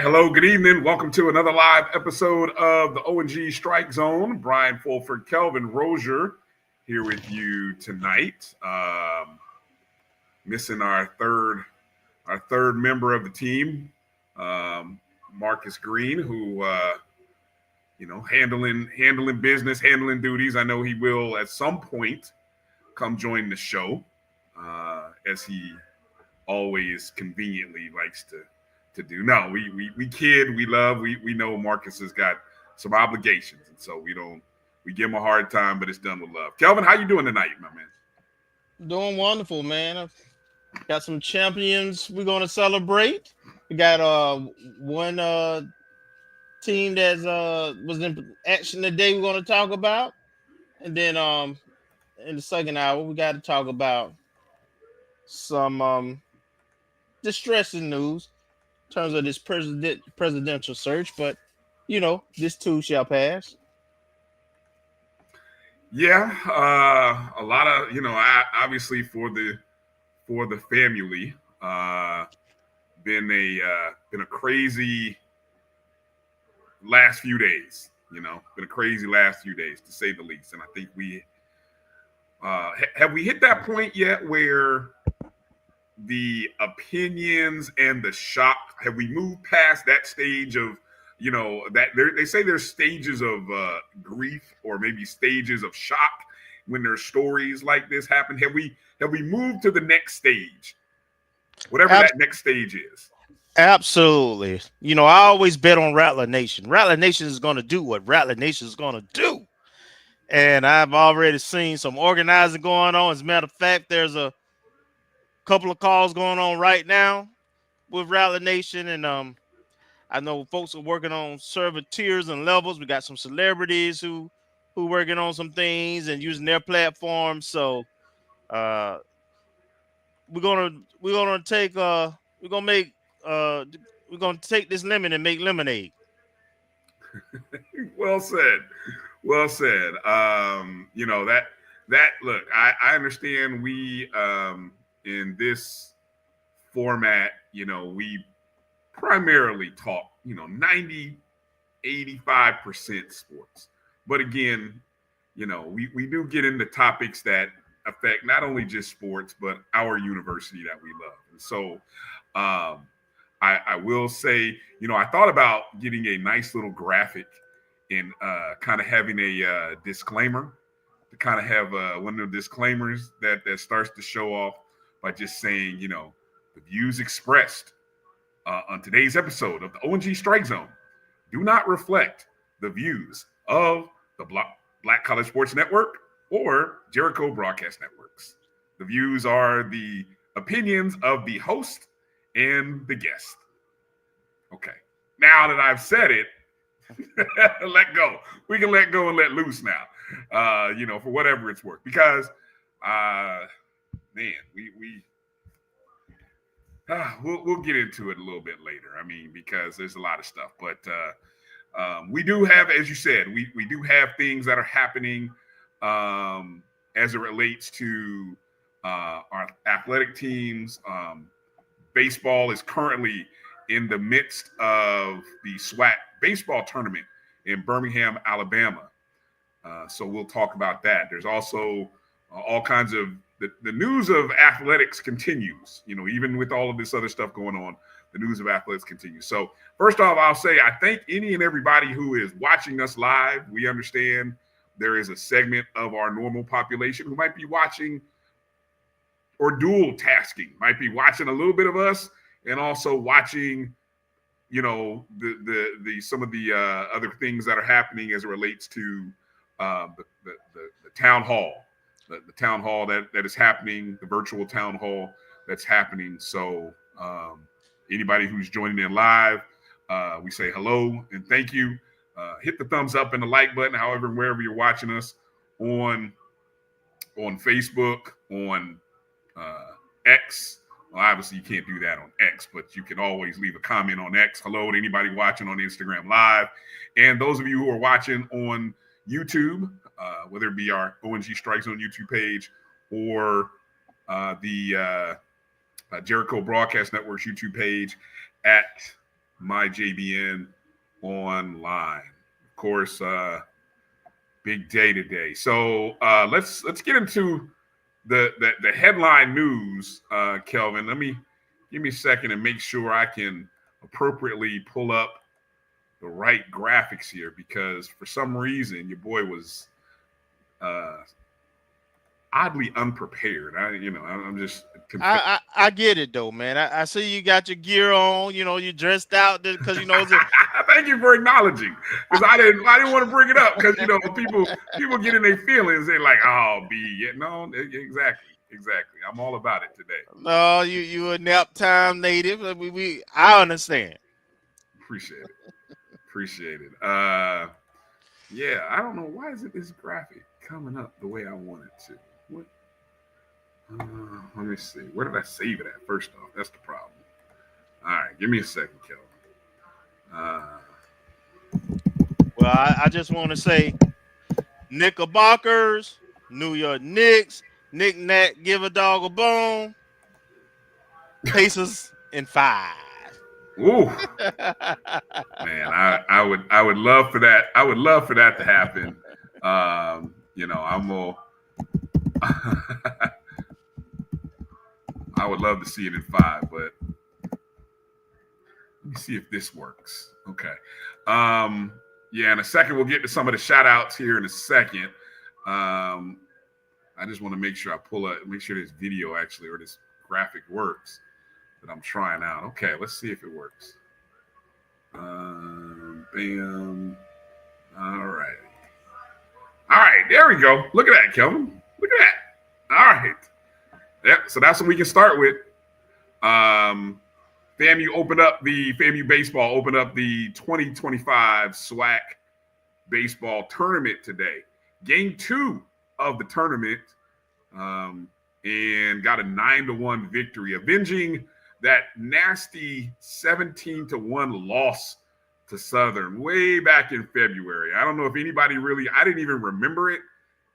Hello, good evening. Welcome to another live episode of the O&G Strike Zone. Bryan, Fulford, Kelvin, Rozier here with you tonight. Missing our third member of the team, Marcus Green, who handling business, handling duties. I know he will at some point come join the show, as he always conveniently likes to do. No, we kid, we love, we know Marcus has got some obligations, and so we give him a hard time, but it's done with love. Kelvin, how you doing tonight, my man? Doing wonderful, man. I've got some champions we're gonna celebrate. We got one team that was in action today we're gonna talk about, and then in the second hour we got to talk about some distressing news in terms of this presidential search, but this too shall pass. Yeah, a lot of obviously for the family, been a crazy last few days. Been a crazy last few days to say the least, and I think we have we hit that point yet where the opinions and the shock, have we moved past that stage of that they say there's stages of grief or maybe stages of shock when there's stories like this happen? Have we moved to the next stage, whatever that next stage is? Absolutely. I always bet on Rattler Nation. Rattler Nation is going to do what Rattler Nation is going to do, and I've already seen some organizing going on. As a matter of fact, there's a couple of calls going on right now with Rattler Nation, and I know folks are working on server tiers and levels. We got some celebrities who working on some things and using their platform. So we're gonna take this lemon and make lemonade. Well said. That look, I understand we in this format, we primarily talk, 90, 85% sports. But again, we do get into topics that affect not only just sports, but our university that we love. And so I will say, I thought about getting a nice little graphic and kind of having a disclaimer, to kind of have one of the disclaimers that starts to show off by just saying, the views expressed on today's episode of the O&G Strike Zone do not reflect the views of the Black College Sports Network or Jericho Broadcast Networks. The views are the opinions of the host and the guest. Okay. Now that I've said it, let go. We can let go and let loose now, for whatever it's worth. Because, we'll get into it a little bit later. I mean, because there's a lot of stuff. But we do have, as you said, we do have things that are happening as it relates to our athletic teams. Baseball is currently in the midst of the SWAC Baseball Tournament in Birmingham, Alabama. So we'll talk about that. There's also all kinds of the news of athletics continues. Even with all of this other stuff going on, the news of athletics continues. So first off, I'll say I thank any and everybody who is watching us live. We understand there is a segment of our normal population who might be watching or dual tasking, might be watching a little bit of us and also watching, the some of the other things that are happening as it relates to the town hall, the town hall that is happening, the virtual town hall that's happening. So Anybody who's joining in live, we say hello and thank you. Hit the thumbs up and the like button, however, wherever you're watching us on Facebook, on X. Well, obviously, you can't do that on X, but you can always leave a comment on X. Hello to anybody watching on Instagram Live. And those of you who are watching on YouTube, whether it be our ONG StrikeZone YouTube page or the Jericho Broadcast Network's YouTube page at MyJBN Online. Of course, big day today. So let's get into the headline news, Kelvin. Give me a second and make sure I can appropriately pull up the right graphics here, because for some reason your boy was oddly unprepared. I'm just. I get it though, man. I see you got your gear on. You dressed out because Thank you for acknowledging, because I didn't want to bring it up, because people get in their feelings. They're like, oh, no, exactly. I'm all about it today. No, you a nap time native. I understand. Appreciate it. Yeah, I don't know why isn't this graphic coming up the way I want it to. What? Let me see. Where did I save it at? First off, that's the problem. All right, give me a second, Kelvin. Well, I just want to say, Knickerbockers, New York Knicks, Knick-Knack, give a dog a bone, Pacers in 5. Ooh, man, I would love for that. I would love for that to happen. I'm gonna. I would love to see it in 5, but let me see if this works. Okay. Yeah, in a second we'll get to some of the shout outs here in a second. I just want to make sure make sure this video actually, or this graphic works that I'm trying out. Okay, let's see if it works. Bam. All right, there we go. Look at that, Kelvin. Look at that. All right. Yep, so that's what we can start with. FAMU Baseball opened up the 2025 SWAC Baseball Tournament today. Game 2 of the tournament, and got a 9-1 victory, avenging that nasty 17-1 loss to Southern way back in February. I don't know if anybody I didn't even remember it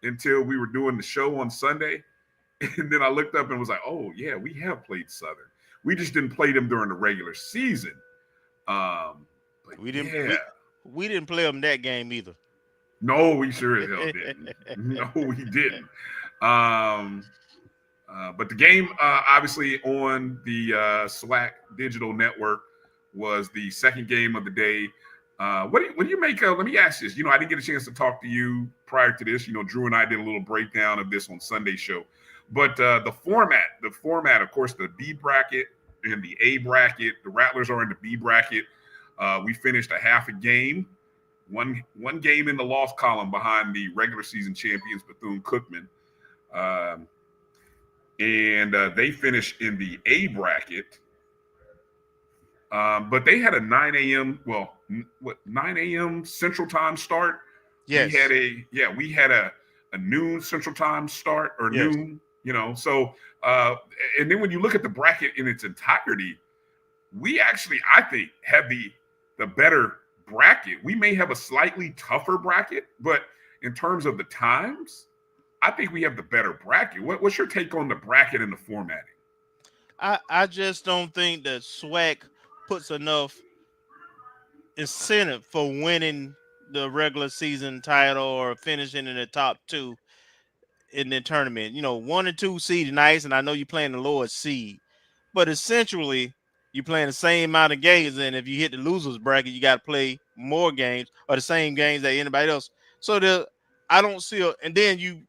until we were doing the show on Sunday. And then I looked up and was like, oh, yeah, we have played Southern. We just didn't play them during the regular season. We didn't play them that game either. No, we sure as hell didn't. No, we didn't. But the game, obviously, on the SWAC Digital Network was the second game of the day. What do you make of? Let me ask this. I didn't get a chance to talk to you prior to this. Drew and I did a little breakdown of this on Sunday's show. But the format, of course, the B bracket and the A bracket. The Rattlers are in the B bracket. We finished a half a game, one game in the loss column behind the regular season champions Bethune-Cookman, and they finished in the A bracket. But they had a 9 a.m. Central Time start. Yes. We had a noon Central Time start, or yes. noon. So and then when you look at the bracket in its entirety, we actually, I think, have the better bracket. We may have a slightly tougher bracket, but in terms of the times, I think we have the better bracket. What's your take on the bracket and the formatting? I just don't think that SWAC puts enough incentive for winning the regular season title or finishing in the top 2 in the tournament. 1 and 2 seed nice, and I know you're playing the lowest seed, but essentially you're playing the same amount of games, and if you hit the losers bracket, you got to play more games or the same games that anybody else. So I don't see and then you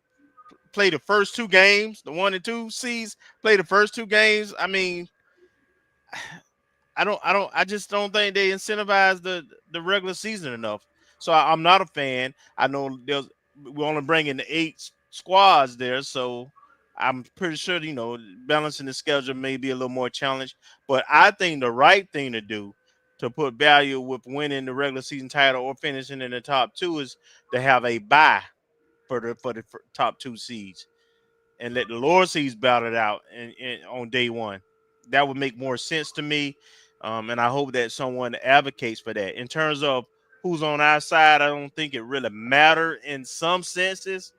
play the first 2 games, the 1 and 2 seeds play the first 2 games. I mean, I just don't think they incentivize the regular season enough. So I'm not a fan. I know we're only bringing the 8 squads there, so I'm pretty sure, balancing the schedule may be a little more challenged. But I think the right thing to do to put value with winning the regular season title or finishing in the top two is to have a bye for the top two seeds and let the lower seeds battle it out on day one. That would make more sense to me. And I hope that someone advocates for that. In terms of who's on our side, I don't think it really matters in some senses.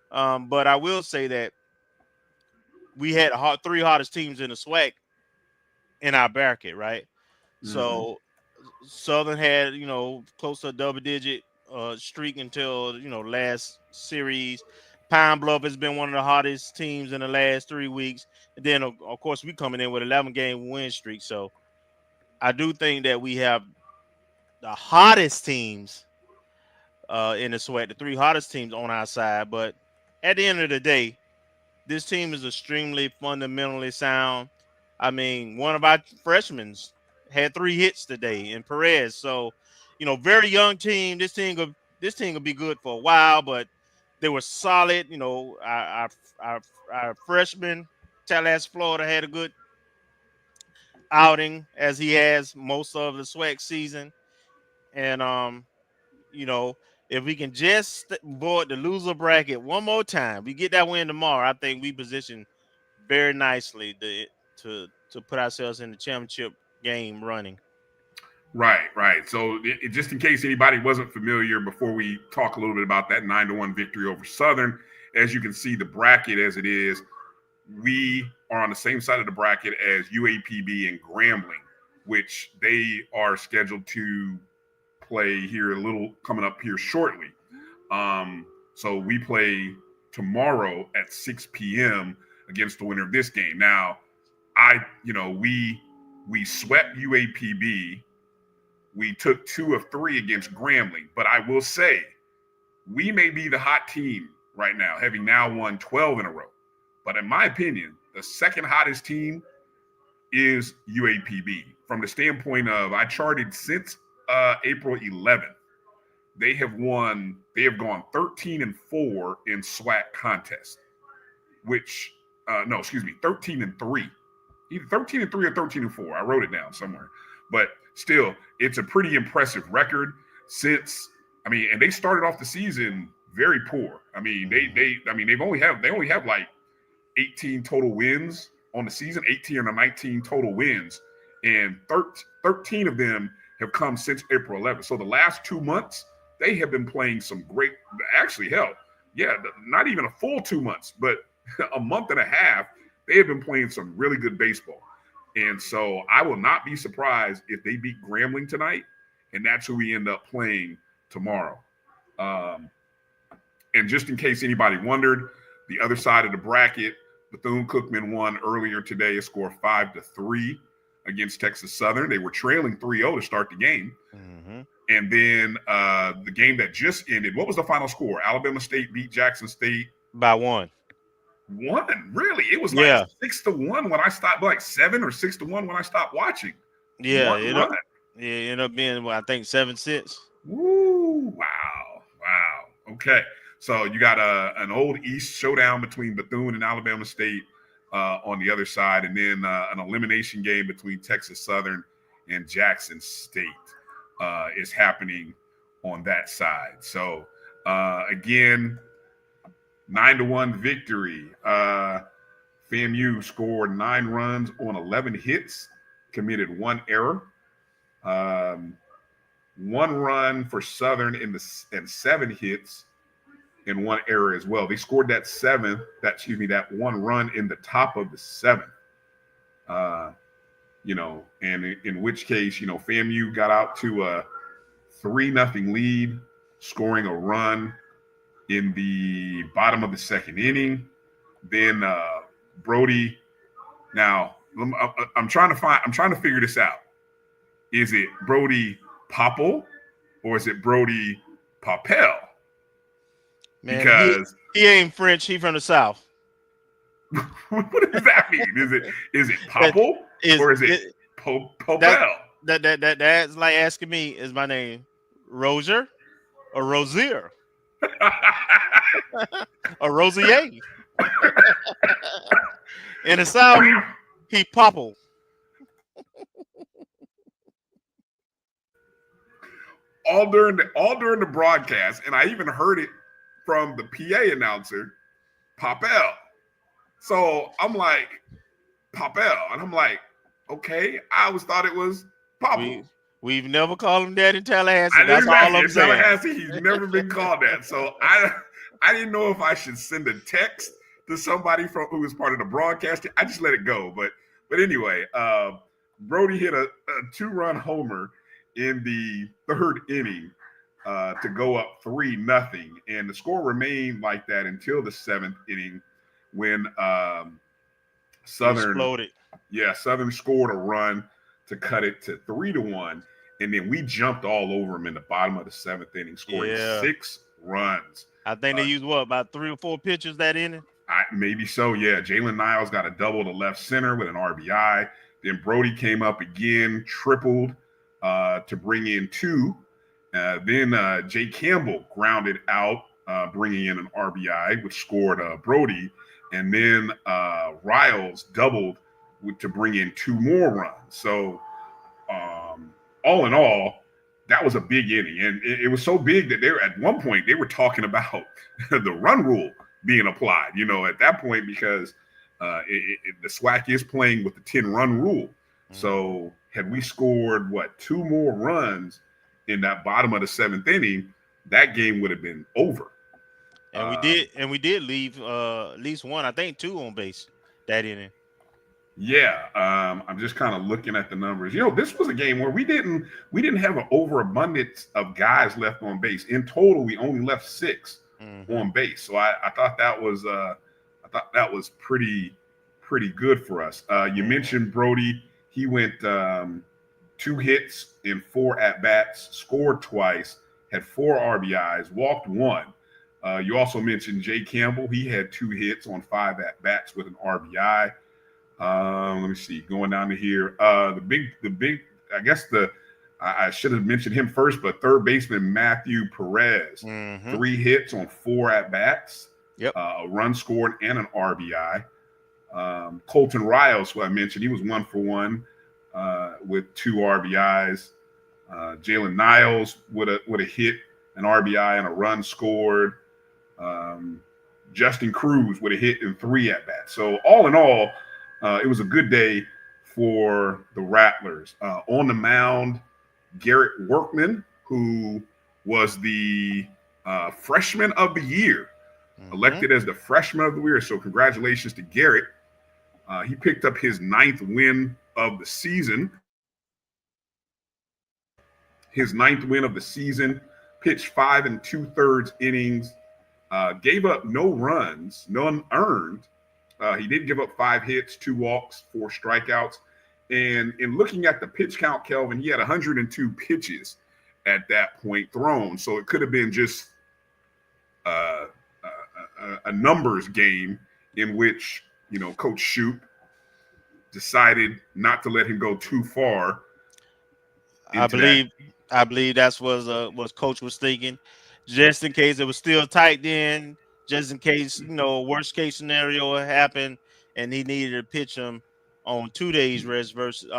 But I will say that we had three hottest teams in the SWAC in our bracket, right? So Southern had, close to a double-digit streak until, last series. Pine Bluff has been one of the hottest teams in the last 3 weeks. And then, of course, we coming in with 11-game win streak. So I do think that we have the hottest teams in the SWAC, the three hottest teams on our side. But at the end of the day, this team is extremely fundamentally sound. I mean, one of our freshmen had 3 hits today in Perez. So, very young team. This team will be good for a while, but they were solid. Our freshman, Tallahassee, Florida, had a good outing as he has most of the SWAC season. And if we can just board the loser bracket one more time, we get that win tomorrow, I think we position very nicely to put ourselves in the championship game running. Right. So just in case anybody wasn't familiar, before we talk a little bit about that 9-1 victory over Southern, as you can see the bracket as it is, we are on the same side of the bracket as UAPB and Grambling, which they are scheduled to play here coming up here shortly. So we play tomorrow at 6 p.m. against the winner of this game. Now, we swept UAPB. We took 2 of 3 against Grambling, but I will say we may be the hot team right now, having now won 12 in a row. But in my opinion, the second hottest team is UAPB. From the standpoint of, I charted since April 11th, they have gone 13-4 in SWAC contests, 13-3. Either 13-3 or 13-4. I wrote it down somewhere. But still, it's a pretty impressive record and they started off the season very poor. I mean, they only have like 18 total wins on the season, 18 or 19 total wins, and 13 of them have come since April 11th. So the last 2 months, they have been playing some great, actually, not even a full 2 months, but a month and a half, they have been playing some really good baseball. And so I will not be surprised if they beat Grambling tonight, and that's who we end up playing tomorrow. And just in case anybody wondered, the other side of the bracket, Bethune-Cookman won earlier today, a score 5-3 against Texas Southern. They were trailing 3-0 to start the game. Mm-hmm. And then the game that just ended, what was the final score? Alabama State beat Jackson State by 1. 1? Really? It was like 6-1 when I stopped, like 7 or 6-1 when I stopped watching. Yeah, it ended up being, I think 7-6. Woo! Wow. Okay. So you got an old East showdown between Bethune and Alabama State on the other side, and then an elimination game between Texas Southern and Jackson State is happening on that side. So again, 9-1 victory. FAMU scored 9 runs on 11 hits, committed 1 error. 1 run for Southern and 7 hits and 1 error as well. They scored that 1 run in the top of the 7th. And in which case, FAMU got out to a 3-0 lead, scoring a run in the bottom of the 2nd inning. Then Brody. Now I'm trying to figure this out. Is it Brody Popple or is it Brody Papel? Man, because he ain't French. He from the South. What does that mean? Is it Popple or is it Popel? That's like asking me, is my name Roger or Rosier or Rosier? In the South, he popple. all during the broadcast, and I even heard it from the PA announcer, Popel. So I'm like, Popel, and I'm like, okay. I always thought it was Popple. We've never called him that in Tallahassee. I That's didn't all I'm in saying. Tallahassee, he's never been called that. So I didn't know if I should send a text to somebody who was part of the broadcast. I just let it go. But anyway, Brody hit a 2-run homer in the third inning to go up 3-0, and the score remained like that until the 7th inning when Southern exploded. Yeah, Southern scored a run to cut it to 3-1, and then we jumped all over them in the bottom of the 7th inning, scoring 6 runs. I think they used about 3 or 4 pitches that inning. Maybe so, yeah. Jalen Niles got a double to left center with an RBI. Then Brody came up again, tripled to bring in 2. Then Jay Campbell grounded out, bringing in an RBI, which scored Brody. And then Riles doubled to bring in 2 more runs. So all in all, that was a big inning. And it was so big that at one point they were talking about the run rule being applied, at that point, because the SWAC is playing with the 10-run rule. Mm-hmm. So had we scored, 2 more runs in that bottom of the 7th inning, that game would have been over. And we did leave at least 1, I think 2 on base that inning. Yeah, I'm just kind of looking at the numbers. This was a game where we didn't have an overabundance of guys left on base. In total, we only left 6 on base. So I thought that was pretty good for us. You mentioned Brody. He went 2 hits in 4 at bats, scored twice, had 4 RBIs, walked 1. You also mentioned Jay Campbell. He had 2 hits on 5 at bats with an RBI. Let me see. Going down to here, the big. I guess I should have mentioned him first, but third baseman Matthew Perez, 3 hits on 4 at bats. Yep. A run scored and an RBI. Colton Riles, who I mentioned, he was 1 for 1 with 2 RBIs. Jalen Niles with a hit, an RBI, and a run scored. Justin Cruz with a hit and 3 at bats. So all in all, it was a good day for the Rattlers. On the mound, Garrett Workman, who was the freshman of the year, elected as the freshman of the year. So congratulations to Garrett. He picked up his 9th win of the season. Pitched 5 2/3 innings, gave up no runs, none earned. He did give up 5 hits, 2 walks, 4 strikeouts. And in looking at the pitch count, Kelvin, he had 102 pitches at that point thrown. So it could have been just a numbers game in which, Coach Shoup decided not to let him go too far. I believe that's what Coach was thinking, just in case it was still tight then. Just in case, worst case scenario happened and he needed to pitch him on 2 days rest versus,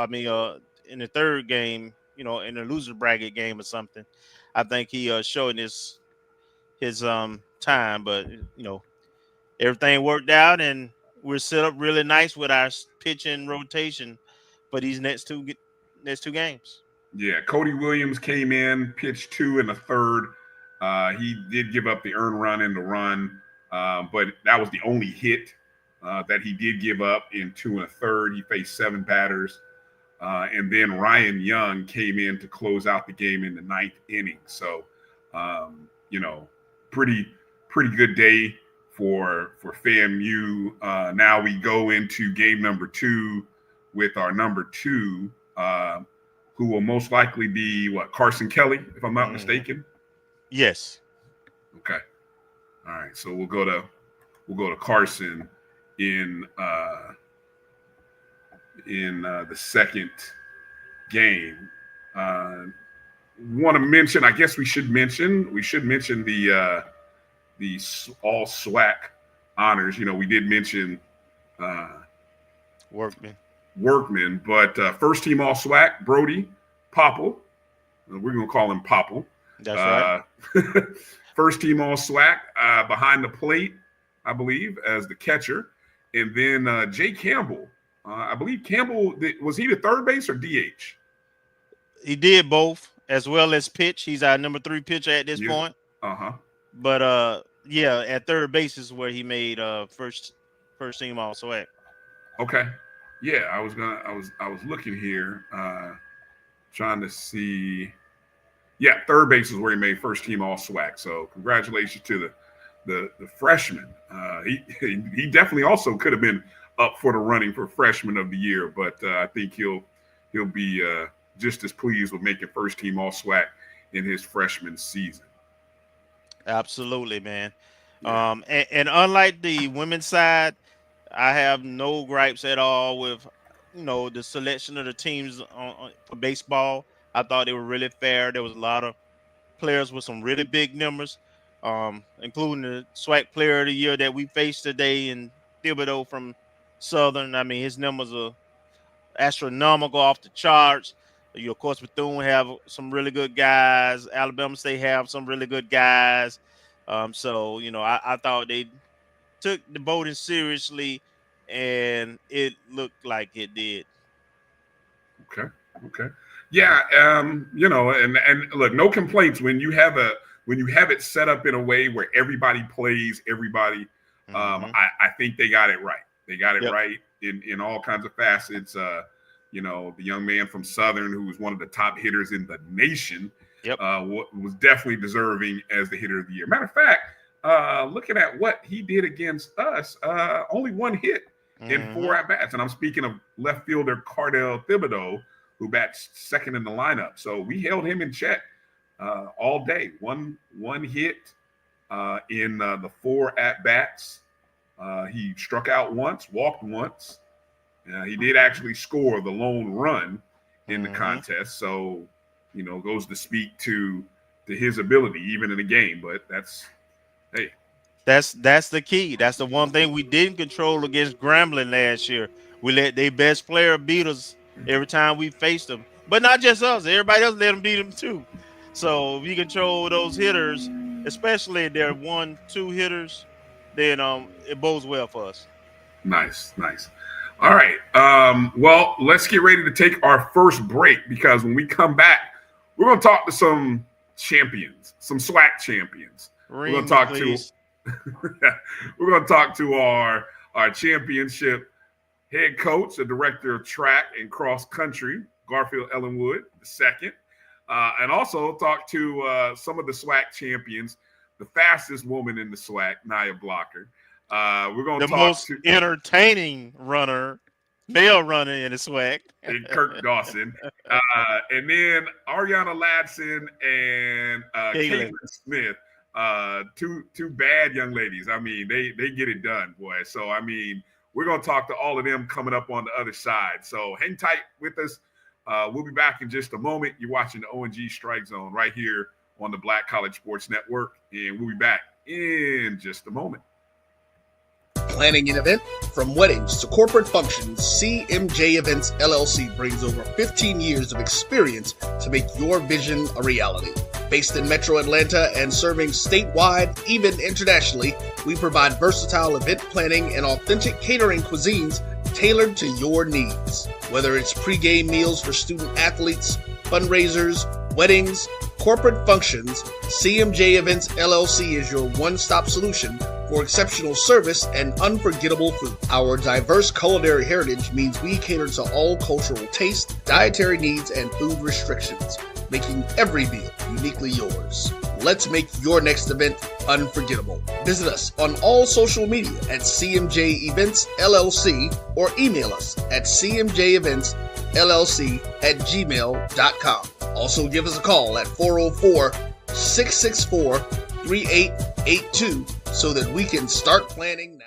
in the third game, in a loser bracket game or something. I think he showed his time, but everything worked out and we're set up really nice with our pitching rotation for these next two games. Yeah, Cody Williams came in, pitched 2 in the third. He did give up the earned run in the run, but that was the only hit that he did give up in 2 1/3. He faced 7 batters. And then Ryan Young came in to close out the game in the 9th inning. So, pretty good day for FAMU. Now we go into game number 2 with our number 2, who will most likely be Carson Kelly, if I'm not mistaken. Yes. Okay. All right. So we'll go to Carson in the second game. Want to mention? I guess we should mention the all SWAC honors. You know, we did mention Workman. but first team all SWAC, Brody Popple. We're going to call him Popple. That's right. First team all SWAC behind the plate, I believe, as the catcher. And then Jay Campbell. I believe Campbell, was he the third base or DH? He did both, as well as pitch. He's our number 3 pitcher at this point. But yeah, at third base is where he made first team all SWAC. Okay. Yeah, I was looking here, trying to see. Yeah, third base is where he made first team all SWAC. So congratulations to the freshman. He definitely also could have been up for the running for freshman of the year, but I think he'll be just as pleased with making first team all SWAC in his freshman season. Absolutely, man. Yeah. And unlike the women's side, I have no gripes at all with, you know, the selection of the teams for baseball. I thought they were really fair. There was a lot of players with some really big numbers, including the SWAC Player of the Year that we faced today in Thibodeau from Southern. I mean, his numbers are astronomical, off the charts. You, of course, Bethune have some really good guys. Alabama State have some really good guys. So, you know, I thought they took the voting seriously, and it looked like it did. Okay. Yeah, you know, and look, no complaints when you have it set up in a way where everybody plays everybody. I think they got it right. They got it right in all kinds of facets. You know, the young man from Southern, who was one of the top hitters in the nation, was definitely deserving as the hitter of the year. Matter of fact, looking at what he did against us, only 1 hit in 4 at-bats. And I'm speaking of left fielder Cardell Thibodeau, who bats second in the lineup. So we held him in check all day. One hit in the 4 at-bats. He struck out once, walked once. He did actually score the lone run in the contest. So, you know, goes to speak to his ability, even in the game. But that's the key. That's the one thing we didn't control against Grambling last year. We let their best player beat us every time we faced them. But not just us. Everybody else let them beat them too. So if you control those hitters, especially if they're 1-2 hitters, then it bodes well for us. Nice. All right. Well, let's get ready to take our first break, because when we come back, we're going to talk to some champions, some SWAC champions. We're going to talk to our championship head coach, the director of track and cross country, Garfield Ellenwood II, and also talk to some of the SWAC champions, the fastest woman in the SWAC, Nia Blocker. We're going to talk most to entertaining male runner in the SWAC, and Kirk Dawson, and then Arayana Ladson and Katelynn Smith. Two bad young ladies. I mean, they get it done, boy. So I mean, we're gonna talk to all of them coming up on the other side. So hang tight with us. We'll be back in just a moment. You're watching the O&G Strike Zone right here on the Black College Sports Network, and we'll be back in just a moment. Planning an event? From weddings to corporate functions, CMJ Events LLC brings over 15 years of experience to make your vision a reality. Based in Metro Atlanta and serving statewide, even internationally, we provide versatile event planning and authentic catering cuisines tailored to your needs. Whether it's pre-game meals for student athletes, fundraisers, weddings, corporate functions, CMJ Events LLC is your one-stop solution for exceptional service and unforgettable food. Our diverse culinary heritage means we cater to all cultural tastes, dietary needs, and food restrictions, making every meal uniquely yours. Let's make your next event unforgettable. Visit us on all social media at CMJ Events LLC or email us at cmjeventsllc@gmail.com. Also give us a call at 404-664-3882 so that we can start planning now.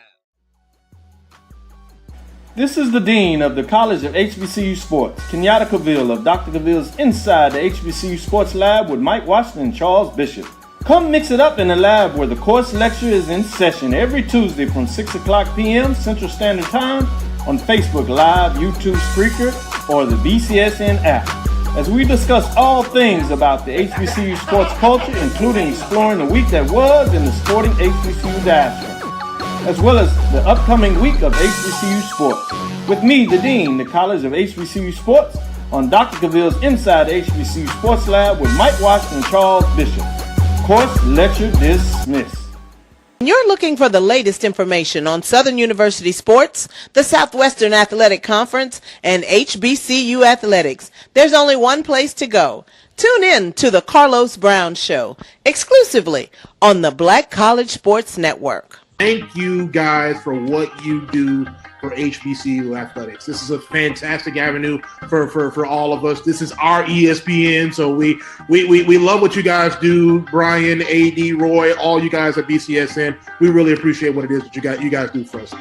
This is the Dean of the College of HBCU Sports, Kenyatta Cavill of Dr. Cavill's Inside the HBCU Sports Lab with Mike Washington and Charles Bishop. Come mix it up in the lab where the course lecture is in session every Tuesday from 6 o'clock p.m. Central Standard Time on Facebook Live, YouTube Spreaker, or the BCSN app, as we discuss all things about the HBCU sports culture, including exploring the week that was in the sporting HBCU diaspora, as well as the upcoming week of HBCU sports. With me, the Dean, the College of HBCU Sports, on Dr. Cavill's Inside HBCU Sports Lab with Mike Washington and Charles Bishop. Course lecture dismissed. You're looking for the latest information on Southern University sports, the Southwestern Athletic Conference, and HBCU athletics. There's only one place to go. Tune in to the Carlos Brown Show, exclusively on the Black College Sports Network. Thank you guys for what you do for HBCU athletics. This is a fantastic avenue for all of us. This is our ESPN, so we love what you guys do. Bryan, AD, Roy, all you guys at BCSN. We really appreciate what it is that you guys do for us.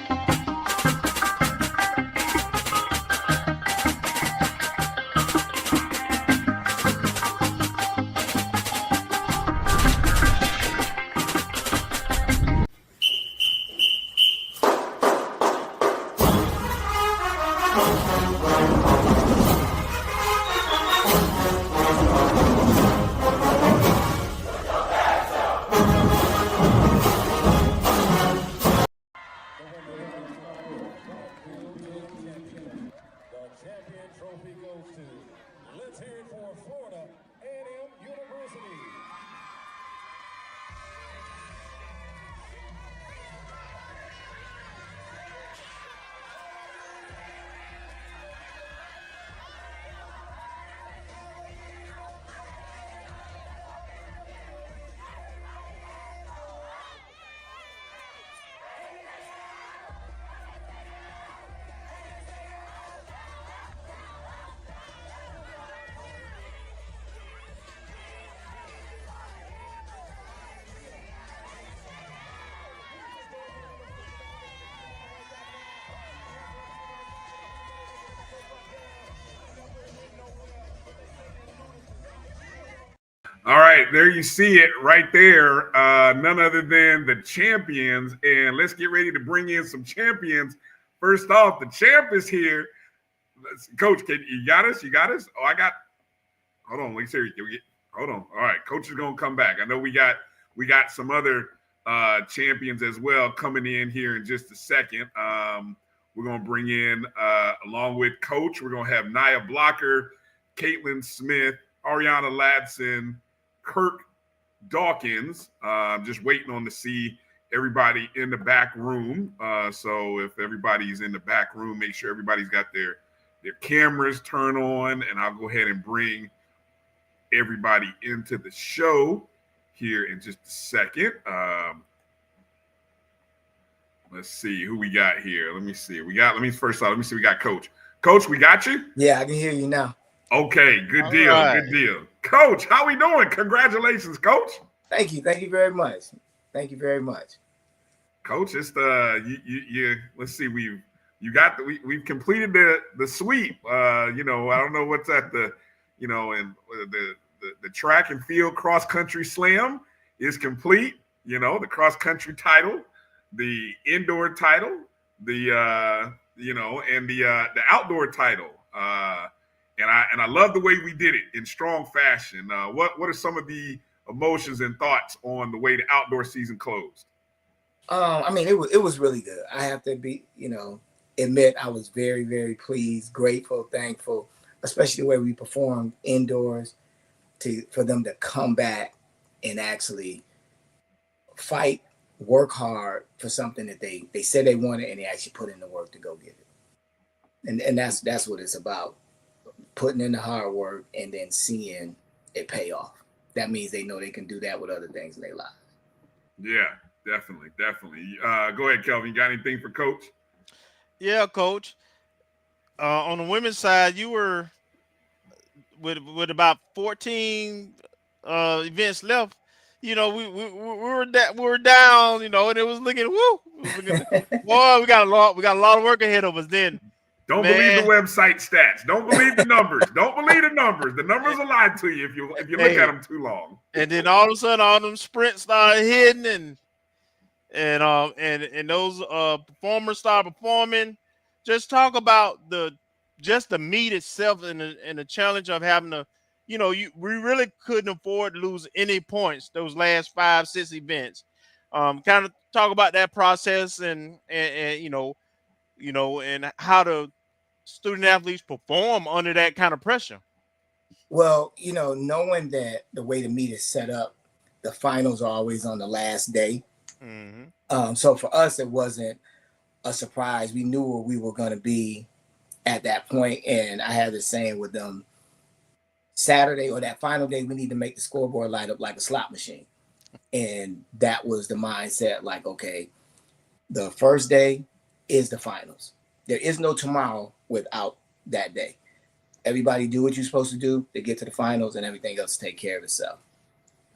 All right, there you see it right there. None other than the champions. And let's get ready to bring in some champions. First off, the champ is here. Coach, you got us? You got us? Oh, hold on. Let's hear you. Hold on. All right, Coach is going to come back. I know we got some other champions as well coming in here in just a second. We're going to bring in, along with Coach, we're going to have Nia Blocker, Katelynn Smith, Arayana Ladson, Kirk, Dawkins. Just waiting on to see everybody in the back room. So if everybody's in the back room, make sure everybody's got their cameras turned on, and I'll go ahead and bring everybody into the show here in just a second. Let's see who we got here. Let me see. We got Coach. Coach, we got you? Yeah, I can hear you now. Okay, good deal. Right. Good deal. Coach, how we doing? Congratulations, Coach. Thank you. Thank you very much. Thank you very much. Coach, it's let's see, we've completed the sweep. I don't know what's at the track and field cross country slam is complete. The cross country title, the indoor title, the outdoor title. And I love the way we did it in strong fashion. What are some of the emotions and thoughts on the way the outdoor season closed? It was really good. I have to admit I was very, very pleased, grateful, thankful, especially the way we performed indoors, for them to come back and actually fight, work hard for something that they said they wanted, and they actually put in the work to go get it. And that's what it's about. Putting in the hard work and then seeing it pay off. That means they know they can do that with other things in their lives. Yeah, definitely. Go ahead, Kelvin. You got anything for Coach? Yeah, Coach. On the women's side, you were with about 14 events left. We were down. And it was looking. Woo! Boy, we got a lot of work ahead of us then. Don't believe the website stats. Don't believe the numbers. Don't believe the numbers. The numbers will lie to you if you look at them too long. And then all of a sudden, all them sprints started hitting, and those performers start performing. Just talk about the meet itself and the challenge of having to, we really couldn't afford to lose any points those last 5-6 events. Kind of talk about that process and and how the student athletes perform under that kind of pressure. Well, knowing that the way the meet is set up, the finals are always on the last day. Mm-hmm. So for us, it wasn't a surprise. We knew where we were going to be at that point. And I had the same with them. Saturday or that final day, we need to make the scoreboard light up like a slot machine. And that was the mindset, like, okay, the first day is the finals. There is no tomorrow without that day. Everybody do what you're supposed to do to get to the finals, and everything else take care of itself.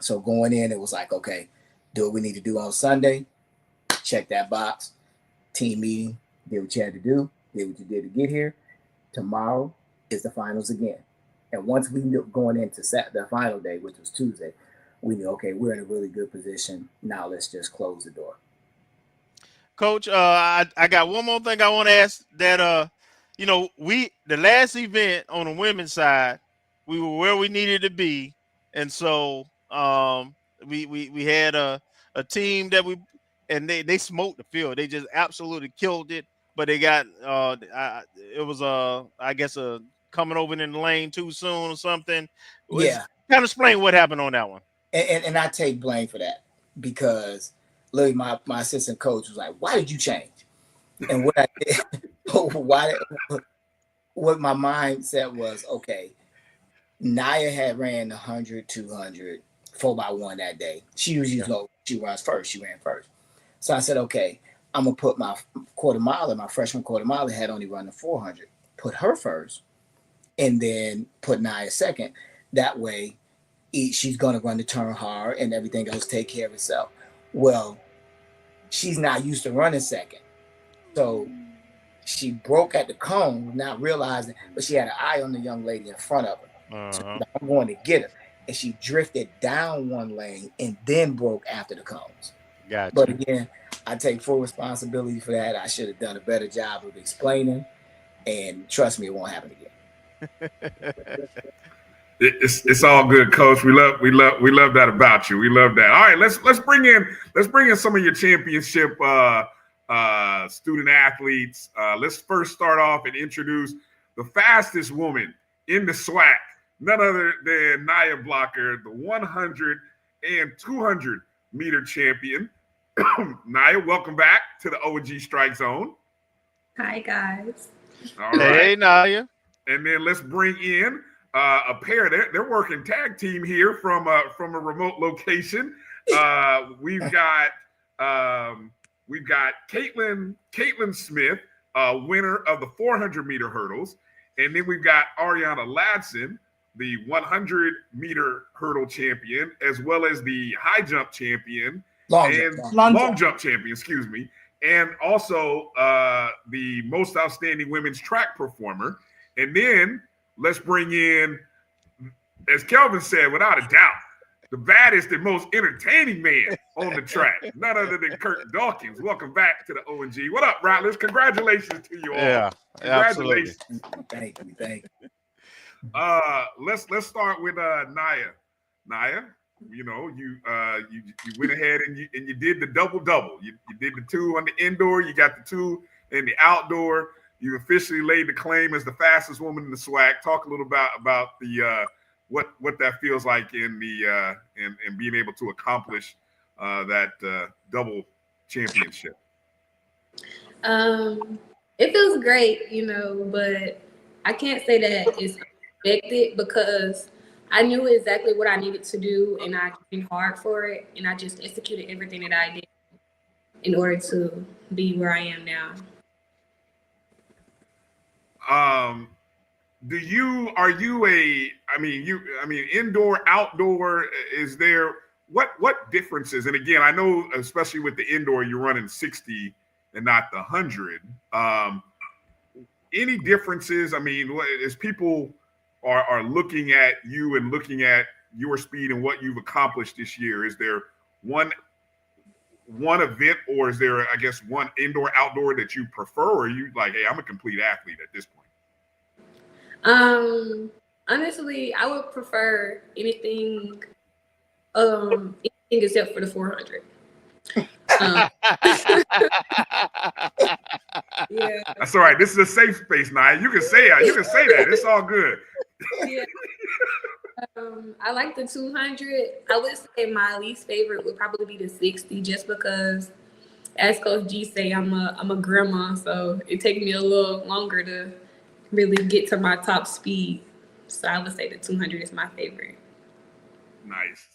So going in, it was like, okay, do what we need to do on Sunday, check that box, team meeting, did what you had to do, did what you did to get here. Tomorrow is the finals again. And once we knew going into the final day, which was Tuesday, we knew, okay, we're in a really good position. Now let's just close the door. Coach, I got one more thing I want to ask. That the last event on the women's side, we were where we needed to be, and so we had a team that they smoked the field. They just absolutely killed it. But they got it was I guess coming over in the lane too soon or something. Yeah. Kind of explain what happened on that one. And I take blame for that, because literally my assistant coach was like, "Why did you change?" And what I did, what my mindset was, okay, Naya had ran 100, 200, 4x1 that day. She usually she runs first. She ran first. So I said, okay, I'm gonna put my quarter miler, my freshman quarter miler had only run the 400. Put her first, and then put Naya second. That way, she's gonna run the turn hard, and everything else take care of itself. Well, she's not used to running second, so she broke at the cone, not realizing, but she had an eye on the young lady in front of her. So I'm going to get her, and she drifted down one lane and then broke after the cones. Gotcha. But again, I take full responsibility for that. I should have done a better job of explaining, and trust me, it won't happen again. It's all good, Coach. We love that about you. We love that. All right, let's bring in some of your championship student athletes. Let's first start off and introduce the fastest woman in the SWAC, none other than Naya Blocker, the 100 and 200 meter champion. Naya, welcome back to the OG StrikeZone. Hi, guys. All right. Hey, Naya. And then let's bring in a pair. They're working tag team here from a remote location. We've got Katelynn Smith, winner of the 400 meter hurdles, and then we've got Arayana Ladson, the 100 meter hurdle champion, as well as the high jump champion, long jump champion, excuse me, and also the most outstanding women's track performer. And then let's bring in, as Kelvin said, without a doubt, the baddest and most entertaining man on the track, none other than Kirk Dawkins. Welcome back to the ONG. What up, Rattlers? Congratulations to you all. Yeah, congratulations. Absolutely. Thank you. Let's start with Naya. Naya, you went ahead and you did the double. You did the 2 on the indoor. You got the 2 in the outdoor. You officially laid the claim as the fastest woman in the SWAC. Talk a little about the what that feels like in the and being able to accomplish that double championship. It feels great, but I can't say that it's expected, because I knew exactly what I needed to do, and I trained hard for it, and I just executed everything that I did in order to be where I am now. Indoor, outdoor, is there, what differences? And again, I know, especially with the indoor, you're running 60 and not the 100. any differences? I mean, as people are looking at you and looking at your speed and what you've accomplished this year, is there one event, or is there, I guess, one indoor outdoor that you prefer, or are you like, hey, I'm a complete athlete at this point? Honestly, I would prefer anything except for the 400. Yeah. That's all right. This is a safe space, Nia. You can say that. You can say that. It's all good. Yeah. I like the 200. I would say my least favorite would probably be the 60, just because, as Coach G say, I'm a grandma, so it takes me a little longer to really get to my top speed. So I would say the 200 is my favorite. Nice.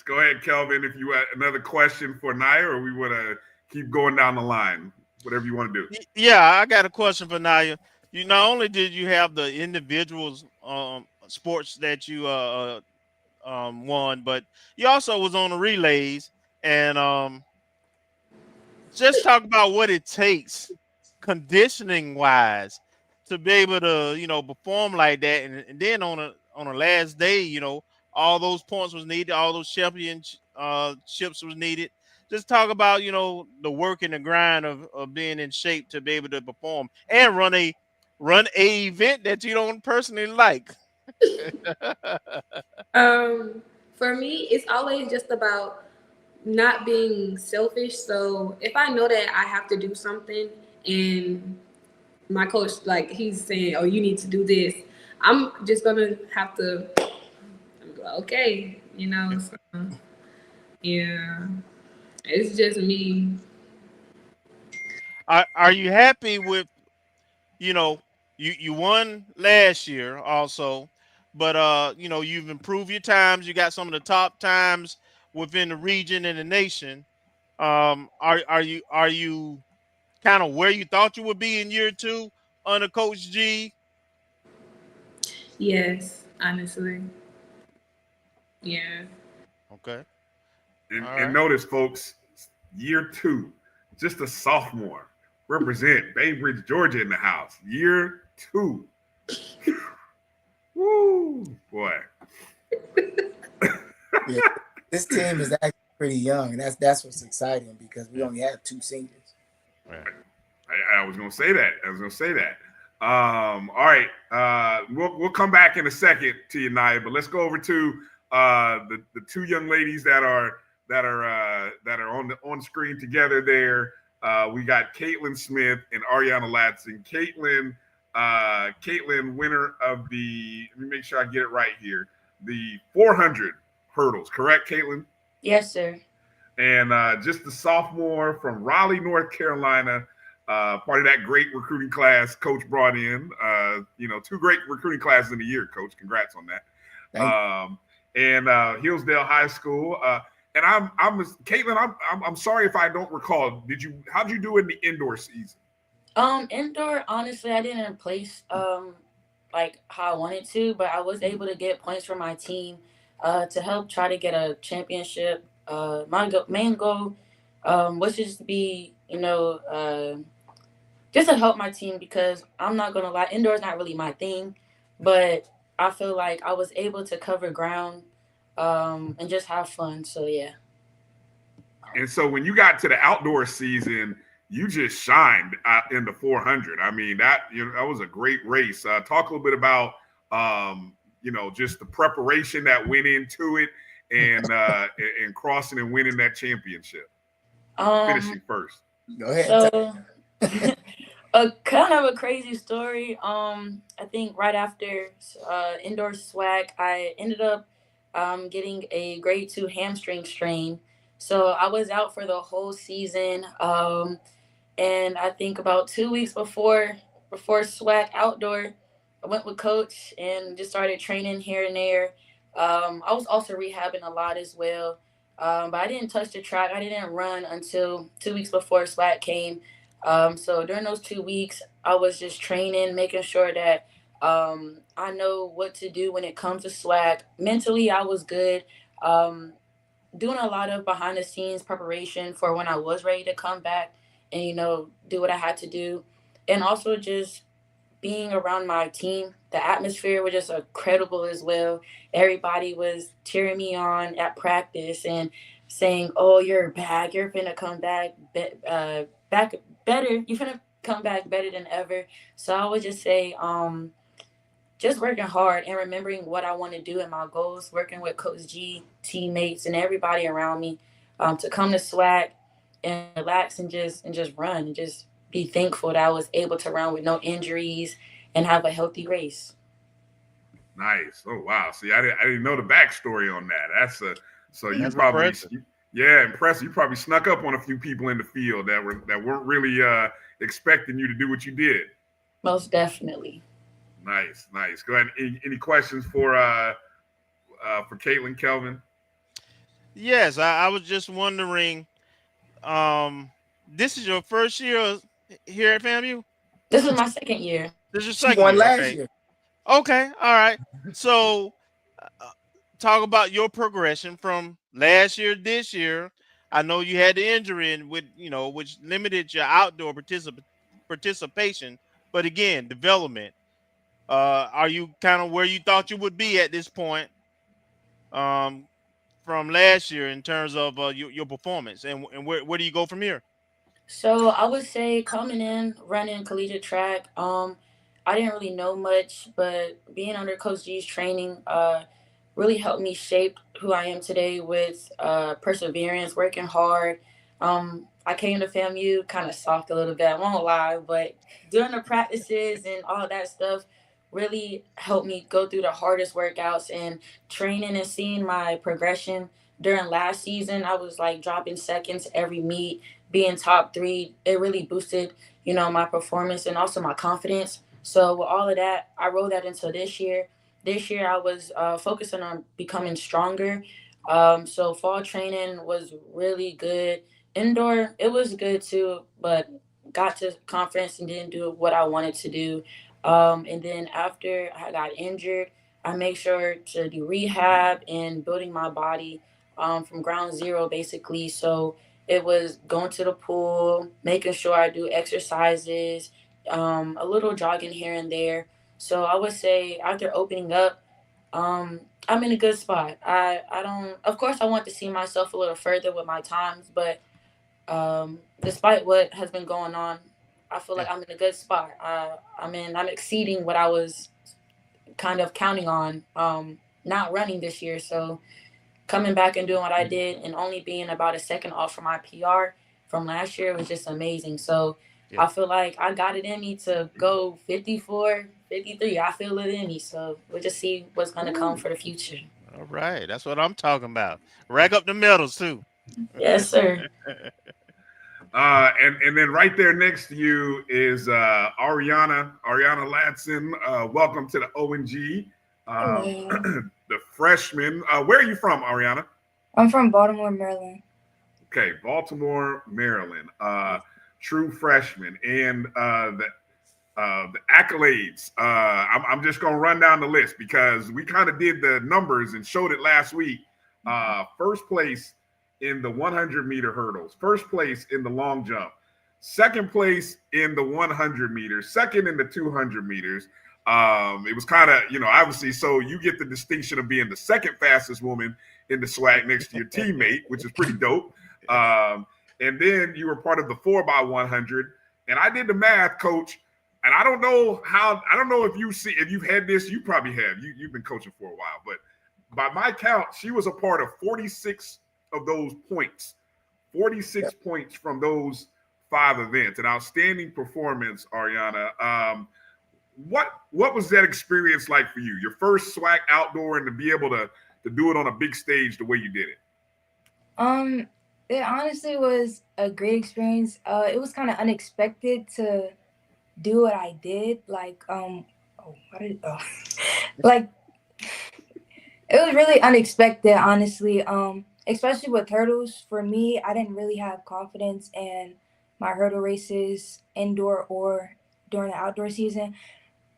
Go ahead, Kelvin, if you had another question for Nia, or we want to keep going down the line, whatever you want to do. Yeah, I got a question for Nia. You not only did you have the individuals sports that you won, but you also was on the relays, and just talk about what it takes conditioning wise to be able to perform like that, and then on a last day, all those points was needed, all those championships was needed. Just talk about the work and the grind of being in shape to be able to perform and run a event that you don't personally like. For me, it's always just about not being selfish. So if I know that I have to do something and my coach, like, he's saying, oh, you need to do this, I'm just gonna have to, okay, so, yeah, it's just me. Are you happy with, you won last year also, but you've improved your times. You got some of the top times within the region and the nation. Are you kind of where you thought you would be in year 2 under Coach G? Yes, honestly. Yeah. Okay. And notice, folks, year 2, just a sophomore. Represent Bainbridge, Georgia in the house. Year 2. Woo, boy. Yeah, this team is actually pretty young, and that's what's exciting, because we only have 2 seniors. Right. I was gonna say that. All right. We'll come back in a second to you, Nia, but let's go over to the 2 young ladies that are on the screen together there. We got Katelynn Smith and Arayana Ladson. Katelynn, winner of the, let me make sure I get it right here, the 400 hurdles, correct, Katelynn? Yes, sir. And just a sophomore from Raleigh, North Carolina, part of that great recruiting class Coach brought in. 2 great recruiting classes in a year, Coach. Congrats on that. And Hillsdale High School. And Katelynn, I'm sorry if I don't recall. How'd you do in the indoor season? Indoor, honestly, I didn't place like how I wanted to, but I was able to get points for my team to help try to get a championship. My main goal was just to be, just to help my team, because I'm not gonna lie, indoor is not really my thing, but I feel like I was able to cover ground and just have fun. So yeah. And so when you got to the outdoor season, you just shined in the 400. I mean, that was a great race. Talk a little bit about just the preparation that went into it, and crossing and winning that championship, finishing first. Go ahead. So a kind of a crazy story. I think right after indoor SWAC, I ended up getting a grade 2 hamstring strain. So I was out for the whole season. And I think about 2 weeks before SWAC outdoor, I went with Coach and just started training here and there. I was also rehabbing a lot as well. But I didn't touch the track. I didn't run until 2 weeks before SWAC came. So during those 2 weeks, I was just training, making sure that I know what to do when it comes to SWAC. Mentally, I was good. Doing a lot of behind the scenes preparation for when I was ready to come back and, do what I had to do. And also just being around my team, the atmosphere was just incredible as well. Everybody was cheering me on at practice and saying, "Oh, you're back. You're finna come back, back better. You're finna come back better than ever." So I would just say, just working hard and remembering what I want to do and my goals, working with Coach G, teammates, and everybody around me, to come to SWAC and relax and just run and just be thankful that I was able to run with no injuries and have a healthy race. Nice. Oh wow. See, I didn't know the backstory on that. So you That's probably impressive. impressive. You probably snuck up on a few people in the field that weren't really expecting you to do what you did. Most definitely. Nice. Go ahead. Any questions for Katelynn, Kelvin? Yes, I was just wondering. This is your first year here at FAMU? This is my second year. This is your She second won year. last Okay. year. Okay. All right. So, talk about your progression from last year to this year. I know you had the injury and which limited your outdoor participation. But again, development. Are you kind of where you thought you would be at this point? From last year in terms of your performance, and where do you go from here? So I would say coming in, running collegiate track, I didn't really know much, but being under Coach G's training really helped me shape who I am today with perseverance, working hard. I came to FAMU kind of soft a little bit, I won't lie, but during the practices and all that stuff really helped me go through the hardest workouts and training and seeing my progression. During last season, I was like dropping seconds every meet, being top 3. It really boosted, my performance and also my confidence. So with all of that, I rolled that into this year. This year, I was focusing on becoming stronger. So fall training was really good. Indoor, it was good too, but got to conference and didn't do what I wanted to do. And then after I got injured, I made sure to do rehab and building my body from ground zero, basically. So it was going to the pool, making sure I do exercises, a little jogging here and there. So I would say after opening up, I'm in a good spot. I don't, of course, I want to see myself a little further with my times, but despite what has been going on, I feel like I'm in a good spot. I'm exceeding what I was kind of counting on, not running this year. So coming back and doing what I did and only being about a second off from my PR from last year was just amazing. So I feel like I got it in me to go 54, 53. I feel it in me. So we'll just see what's going to come for the future. All right. That's what I'm talking about. Rack up the medals too. Yes, sir. And then right there next to you is Arayana Ladson. Welcome to the ONG. The freshman. Where are you from, Arayana? I'm from Baltimore, Maryland. Okay, Baltimore, Maryland. True freshman. And the accolades. I'm just going to run down the list because we kind of did the numbers and showed it last week. First place in the 100-meter hurdles, first place in the long jump, second place in the 100 meters, second in the 200 meters. It was kind of, obviously, so you get the distinction of being the second fastest woman in the SWAC next to your teammate, which is pretty dope. And then you were part of the 4x100. And I did the math, Coach. And I don't know if you've had this, you probably have. You've been coaching for a while, but by my count, she was a part of 46 of those points, 46 points from those 5 events. An outstanding performance, Arayana. What was that experience like for you? Your first SWAC outdoor and to be able to do it on a big stage the way you did it? It honestly was a great experience. It was kind of unexpected to do what I did. Like, like it was really unexpected, honestly. Especially with hurdles. For me, I didn't really have confidence in my hurdle races, indoor or during the outdoor season.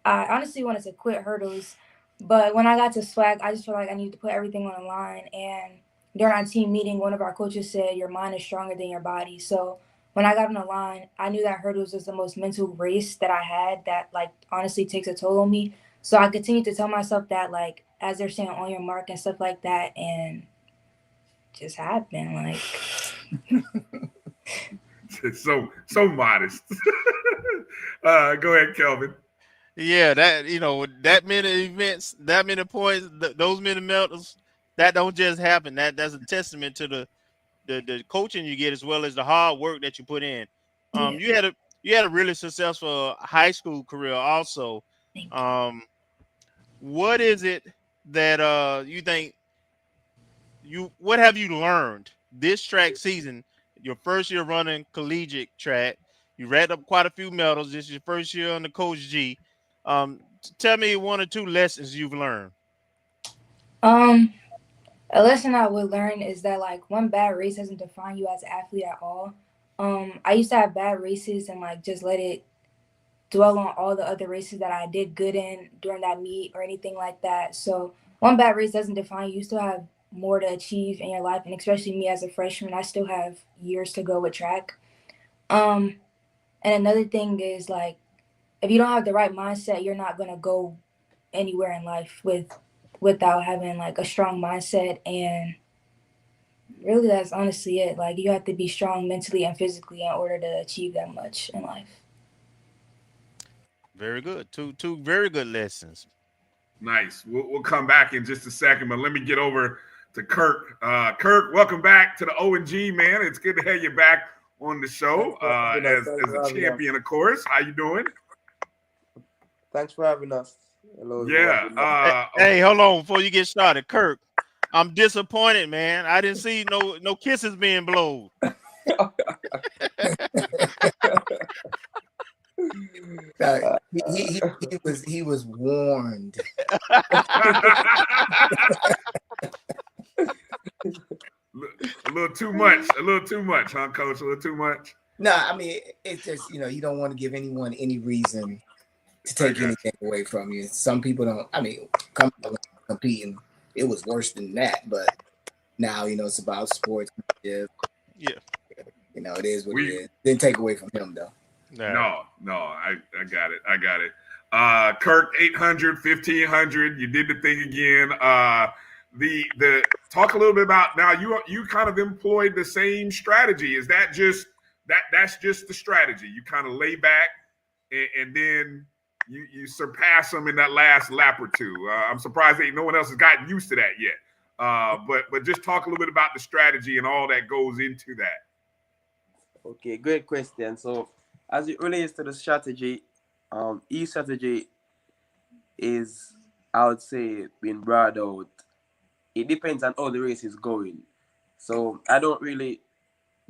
I honestly wanted to quit hurdles, but when I got to SWAC, I just felt like I needed to put everything on the line. And during our team meeting, one of our coaches said, "Your mind is stronger than your body." So when I got on the line, I knew that hurdles was the most mental race that I had that like honestly takes a toll on me. So I continued to tell myself that like as they're saying on your mark and stuff like that, and just happened like. so modest. Go ahead, Kelvin. Yeah, that that many events, that many points, those many medals, that don't just happen. That's a testament to the coaching you get as well as the hard work that you put in. You had a really successful high school career also. What is it that you think what have you learned this track season, your first year running collegiate track? You racked up quite a few medals. This is your first year on the Coach G. Tell me 1 or 2 lessons you've learned. A lesson I would learn is that like one bad race doesn't define you as an athlete at all. I used to have bad races and like just let it dwell on all the other races that I did good in during that meet or anything like that. So one bad race doesn't define you. You still have more to achieve in your life, and especially me as a freshman, I still have years to go with track. And another thing is like if you don't have the right mindset, you're not gonna go anywhere in life without having like a strong mindset. And really that's honestly it. Like you have to be strong mentally and physically in order to achieve that much in life. Very good. Two very good lessons. Nice. We'll come back in just a second, but let me get over to Kirk. Kirk, welcome back to the O&G, man. It's good to have you back on the show as a champion, of course. How you doing? Thanks for having us. Hello. Yeah. Hey, hold on before you get started, Kirk. I'm disappointed, man. I didn't see no kisses being blown. He was warned. A little too much, huh, Coach? A little too much. No, I mean it's just you don't want to give anyone any reason to take anything away from you. Some people don't. I mean, competing, it was worse than that. But now it's about sports. Yeah. It is what it is. Didn't take away from him though. No, I got it. Kirk, 800, 1500. You did the thing again. The talk a little bit about now. You kind of employed the same strategy. Is that just that's just the strategy? You kind of lay back and then you surpass them in that last lap or two. I'm surprised that no one else has gotten used to that yet. But just talk a little bit about the strategy and all that goes into that. Okay, great question. So as it relates to the strategy, each strategy is, I would say, being brought out. It depends on how the race is going. So I don't really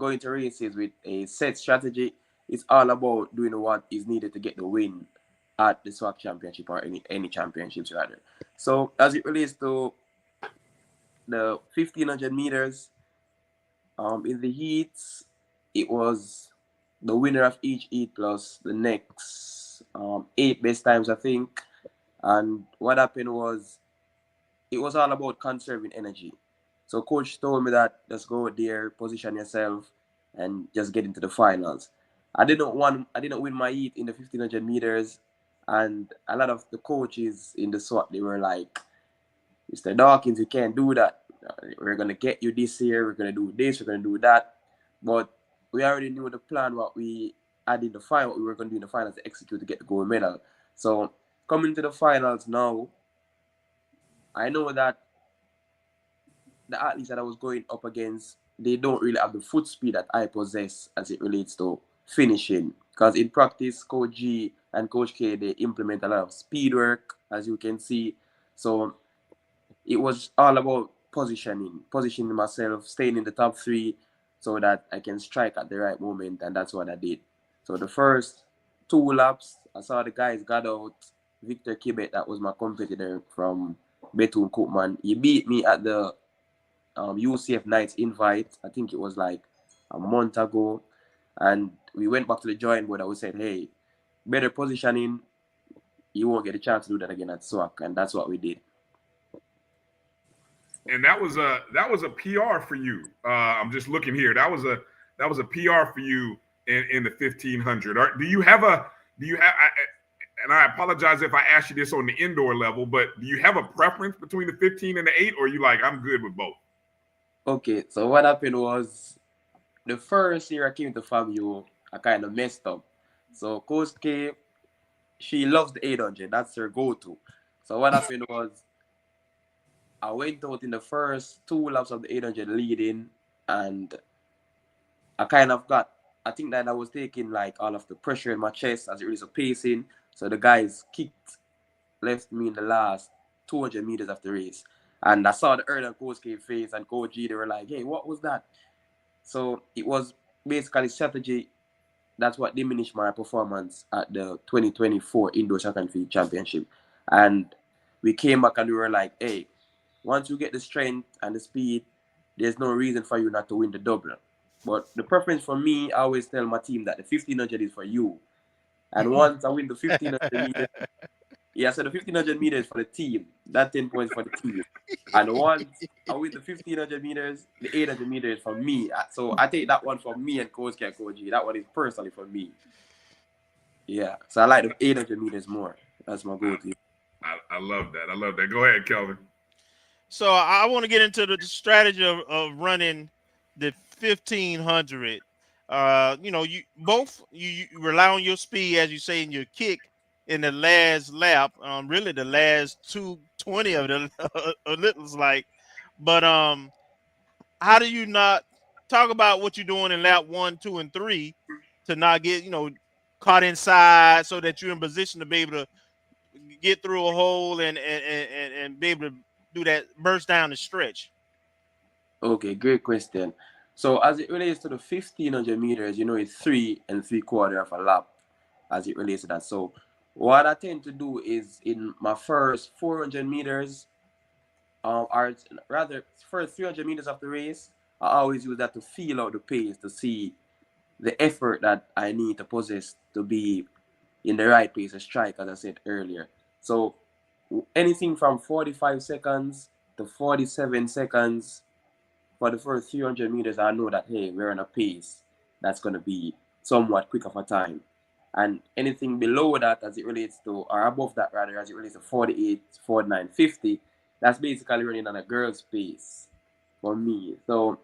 go into races with a set strategy. It's all about doing what is needed to get the win at the SWAC championship or any championships rather. So as it relates to the 1500 meters, in the heats, it was the winner of each heat plus the next 8 best times, I think. And what happened was, it was all about conserving energy. So coach told me that just go there, position yourself, and just get into the finals. I didn't win my heat in the 1500 meters, and a lot of the coaches in the SWAC, they were like, Mr. Dawkins, you can't do that. We're gonna get you this year. We're gonna do this. We're gonna do that. But we already knew the plan, what we had in the final, what we were gonna do in the finals to execute to get the gold medal. So coming to the finals now, I know that the athletes that I was going up against, they don't really have the foot speed that I possess as it relates to finishing. Because in practice, Coach G and Coach K, they implement a lot of speed work, as you can see. So it was all about positioning myself, staying in the top 3 so that I can strike at the right moment, and that's what I did. So the first 2 laps, I saw the guys got out. Victor Kibet, that was my competitor from Bethune-Cookman. He beat me at the UCF Nights invite. I think it was like a month ago. And we went back to the drawing board and we said, hey, better positioning. You won't get a chance to do that again at SWAC. And that's what we did. And that was a PR for you. I'm just looking here. That was a PR for you in the 1500. Do you have and I apologize if I asked you this on the indoor level, but do you have a preference between the 15 and the 8, or are you like, I'm good with both? Okay, so what happened was the first year I came to FAMU, I kind of messed up. So Coach K, she loves the 800. That's her go-to. So what happened was I went out in the first 2 laps of the 800 leading, and I think that I was taking like all of the pressure in my chest as it relates to pacing. So the guys left me in the last 200 meters of the race. And I saw the Earl and Coach K face and Coach G, they were like, hey, what was that? So it was basically strategy. That's what diminished my performance at the 2024 Indoor Track and Field Championship. And we came back and we were like, hey, once you get the strength and the speed, there's no reason for you not to win the double. But the preference for me, I always tell my team that the 1500 is for you. And once I win the 1500 meters, so the 1500 meters for the team. That 10 points for the team. And once I win the 1500 meters, the 800 meters for me. So I take that one for me and Coach K and Coach G. That one is personally for me. Yeah. So I like the 800 meters more. That's my go-to. I love that. I love that. Go ahead, Kelvin. So I want to get into the strategy of running the 1500. You rely on your speed, as you say, in your kick in the last lap. Really the last 220 of it, it looks like. But how do you not talk about what you're doing in lap 1, 2, and 3 to not get caught inside, so that you're in position to be able to get through a hole and be able to do that burst down the stretch? Okay, great question. So as it relates to the 1500 meters, it's 3 3/4 of a lap as it relates to that. So what I tend to do is in my first 400 meters, or rather first 300 meters of the race, I always use that to feel out the pace, to see the effort that I need to possess to be in the right pace to strike, as I said earlier. So anything from 45 seconds to 47 seconds for the first 300 meters, I know that, hey, we're on a pace that's going to be somewhat quick of a time. And anything below that, as it relates to, or above that rather, as it relates to 48, 49, 50, that's basically running on a girl's pace for me. So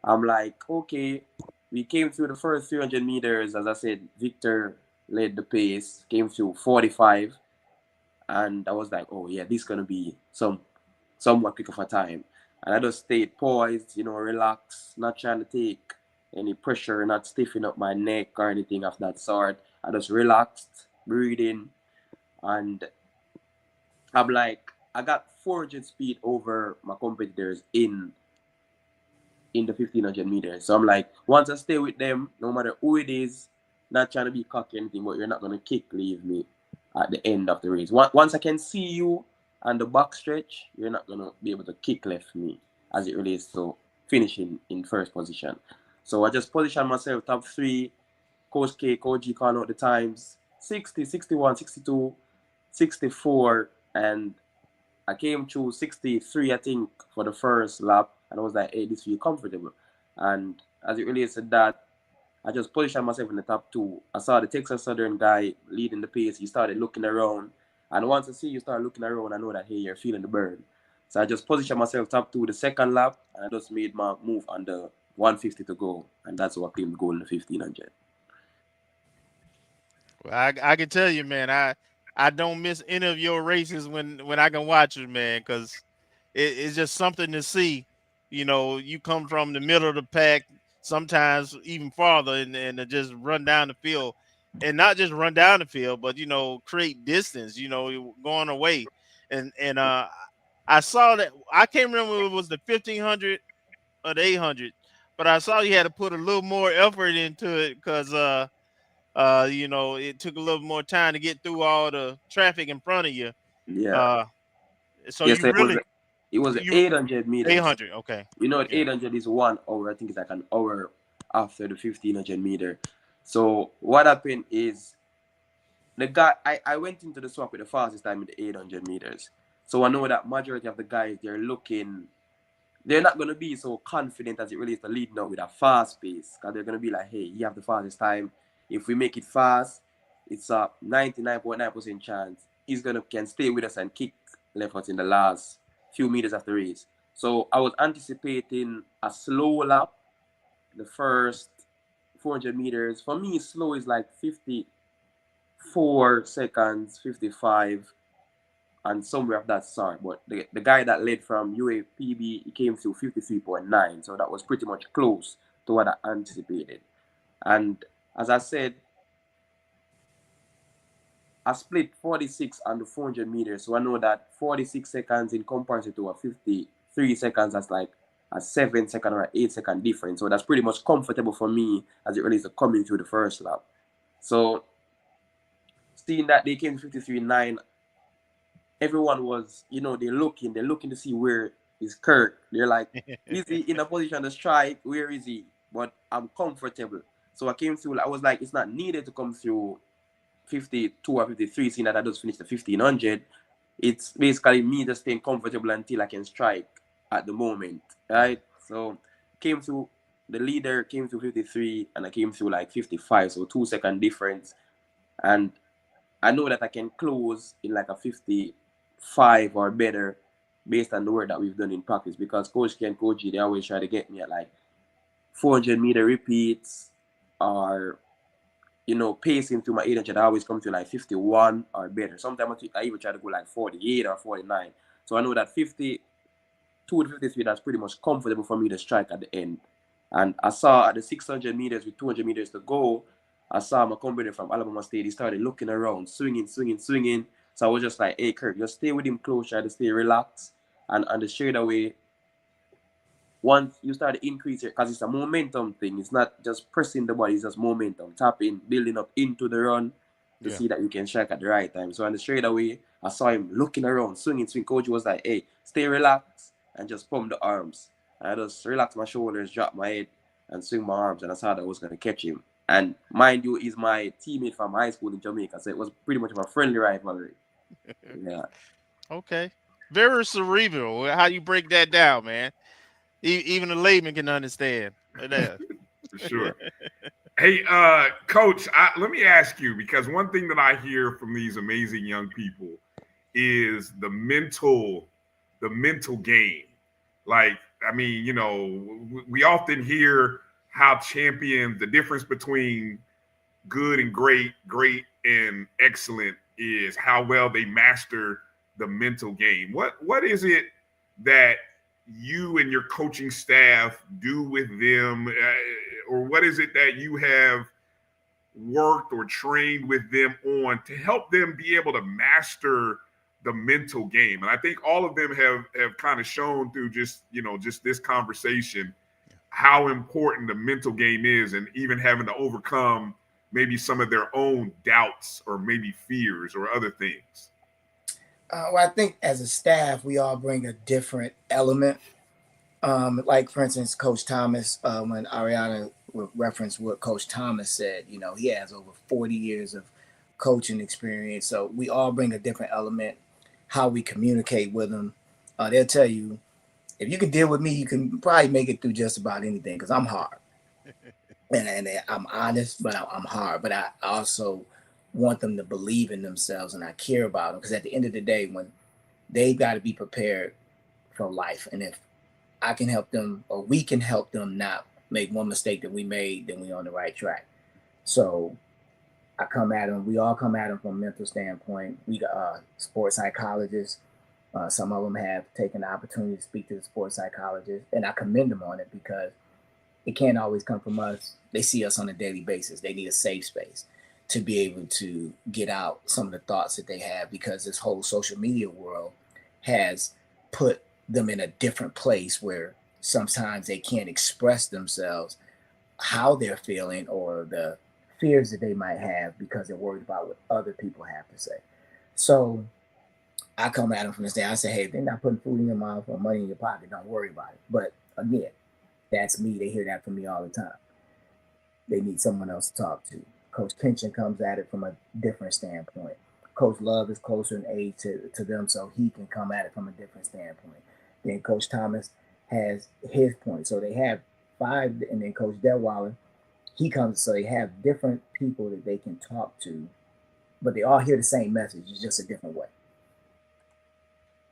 I'm like, okay, we came through the first 300 meters. As I said, Victor led the pace, came through 45. And I was like, oh yeah, this is going to be somewhat quick of a time. And I just stayed poised, relaxed, not trying to take any pressure, not stiffing up my neck or anything of that sort. I just relaxed, breathing, and I'm like, I got 400 speed over my competitors in the 1500 meters. So I'm like, once I stay with them, no matter who it is, not trying to be cocky or anything, but you're not going to leave me at the end of the race. Once I can see you on the back stretch, you're not going to be able to left me as it relates to finishing in first position. So I just positioned myself top 3. Coach K, Coach G calling out the times, 60, 61, 62, 64, and I came through 63, I think, for the first lap, and I was like, hey, this feels comfortable. And as it relates to that, I just positioned myself in the top 2. I saw the Texas Southern guy leading the pace. He started looking around. And once I see you start looking around, I know that, hey, you're feeling the burn. So I just positioned myself top 2 the second lap, and I just made my move on the 150 to go. And that's what came to go in the 1500. Well, I can tell you, man, I don't miss any of your races when I can watch it, man, because it's just something to see. You come from the middle of the pack, sometimes even farther, and to just run down the field, and not just run down the field, but create distance. Going away, and I saw that. I can't remember if it was the 1500 or the 800, but I saw you had to put a little more effort into it because it took a little more time to get through all the traffic in front of you. Yeah. So yes, you really it was 800 meters. 800, okay. 800 is 1 hour. I think it's like an hour after the 1500 meter. So what happened is the guy, I went into the SWAC with the fastest time in the 800 meters. So I know that majority of the guys, they're looking they're not going to be so confident as it relates to leading out with a fast pace, because they're going to be like, hey, you have the fastest time. If we make it fast, it's a 99.9% chance he's can stay with us and kick left us in the last few meters of the race. So I was anticipating a slow lap, the first 400 meters. For me, slow is like 54 seconds, 55, and somewhere of that sort. But the guy that led from UAPB, he came to 53.9, so that was pretty much close to what I anticipated. And as I said, I split 46 on the 400 meters, so I know that 46 seconds in comparison to a 53 seconds, that's like a 7-second or an 8-second difference. So that's pretty much comfortable for me as it relates to coming through the first lap. So seeing that they came to 53.9, everyone was, they're looking to see where is Kirk. They're like, is he in a position to strike? Where is he? But I'm comfortable. So I came through, I was like, it's not needed to come through 52 or 53, seeing that I just finished the 1500. It's basically me just staying comfortable until I can strike at the moment, right? So the leader came through 53 and I came through like 55, so 2-second difference. And I know that I can close in like a 55 or better based on the work that we've done in practice, because Coach Ken, Coach G, they always try to get me at like 400-meter repeats or, pacing through my 800. I always come to like 51 or better. Sometimes I even try to go like 48 or 49. So I know that 52 to 53, that's pretty much comfortable for me to strike at the end. And I saw at the 600 meters with 200 meters to go, I saw my competitor from Alabama State. He started looking around, swinging. So I was just like, hey, Kirk, just stay with him close, try to stay relaxed. And on the straightaway, once you start to increase it, because it's a momentum thing. It's not just pressing the body, it's just momentum. Tapping, building up into the run to see that you can strike at the right time. So on the straightaway, I saw him looking around, swinging. Coach was like, hey, stay relaxed and just pump the arms. And I just relaxed my shoulders, drop my head, and swing my arms. And I saw that I was going to catch him. And mind you, he's my teammate from high school in Jamaica. So it was pretty much of a friendly rivalry. Yeah. Okay. Very cerebral. How you break that down, man? Even a layman can understand. For sure. Hey, Coach, let me ask you, because one thing that I hear from these amazing young people is the mental game. Like, I mean, we often hear how champions, the difference between good and great and excellent is how well they master the mental game. What is it that you and your coaching staff do with them, or what is it that you have worked or trained with them on to help them be able to master the mental game? And I think all of them have kind of shown through just this conversation how important the mental game is, and even having to overcome maybe some of their own doubts or maybe fears or other things. Well, I think as a staff, we all bring a different element. Like, for instance, Coach Thomas, when Arayana referenced what Coach Thomas said, he has over 40 years of coaching experience. So we all bring a different element, how we communicate with them. They'll tell you, if you can deal with me, you can probably make it through just about anything, because I'm hard. And I'm honest, but I'm hard. But I also want them to believe in themselves, and I care about them, because at the end of the day, when they've got to be prepared for life, and if I can help them, or we can help them not make one mistake that we made, then we're on the right track. So I come at them, we all come at them from a mental standpoint. We got sports psychologists. Some of them have taken the opportunity to speak to the sports psychologist, and I commend them on it, because it can't always come from us. They see us on a daily basis. They need a safe space to be able to get out some of the thoughts that they have, because this whole social media world has put them in a different place where sometimes they can't express themselves, how they're feeling, or the fears that they might have, because they're worried about what other people have to say. So I come at them from the stand. I say, hey, if they're not putting food in your mouth or money in your pocket, don't worry about it. But again, that's me. They hear that from me all the time. They need someone else to talk to. Coach Pinchin comes at it from a different standpoint. Coach Love is closer in age to them, so he can come at it from a different standpoint. Then Coach Thomas has his point. So they have 5, and then Coach Detweiler, he comes, so they have different people that they can talk to, but they all hear the same message. It's just a different way.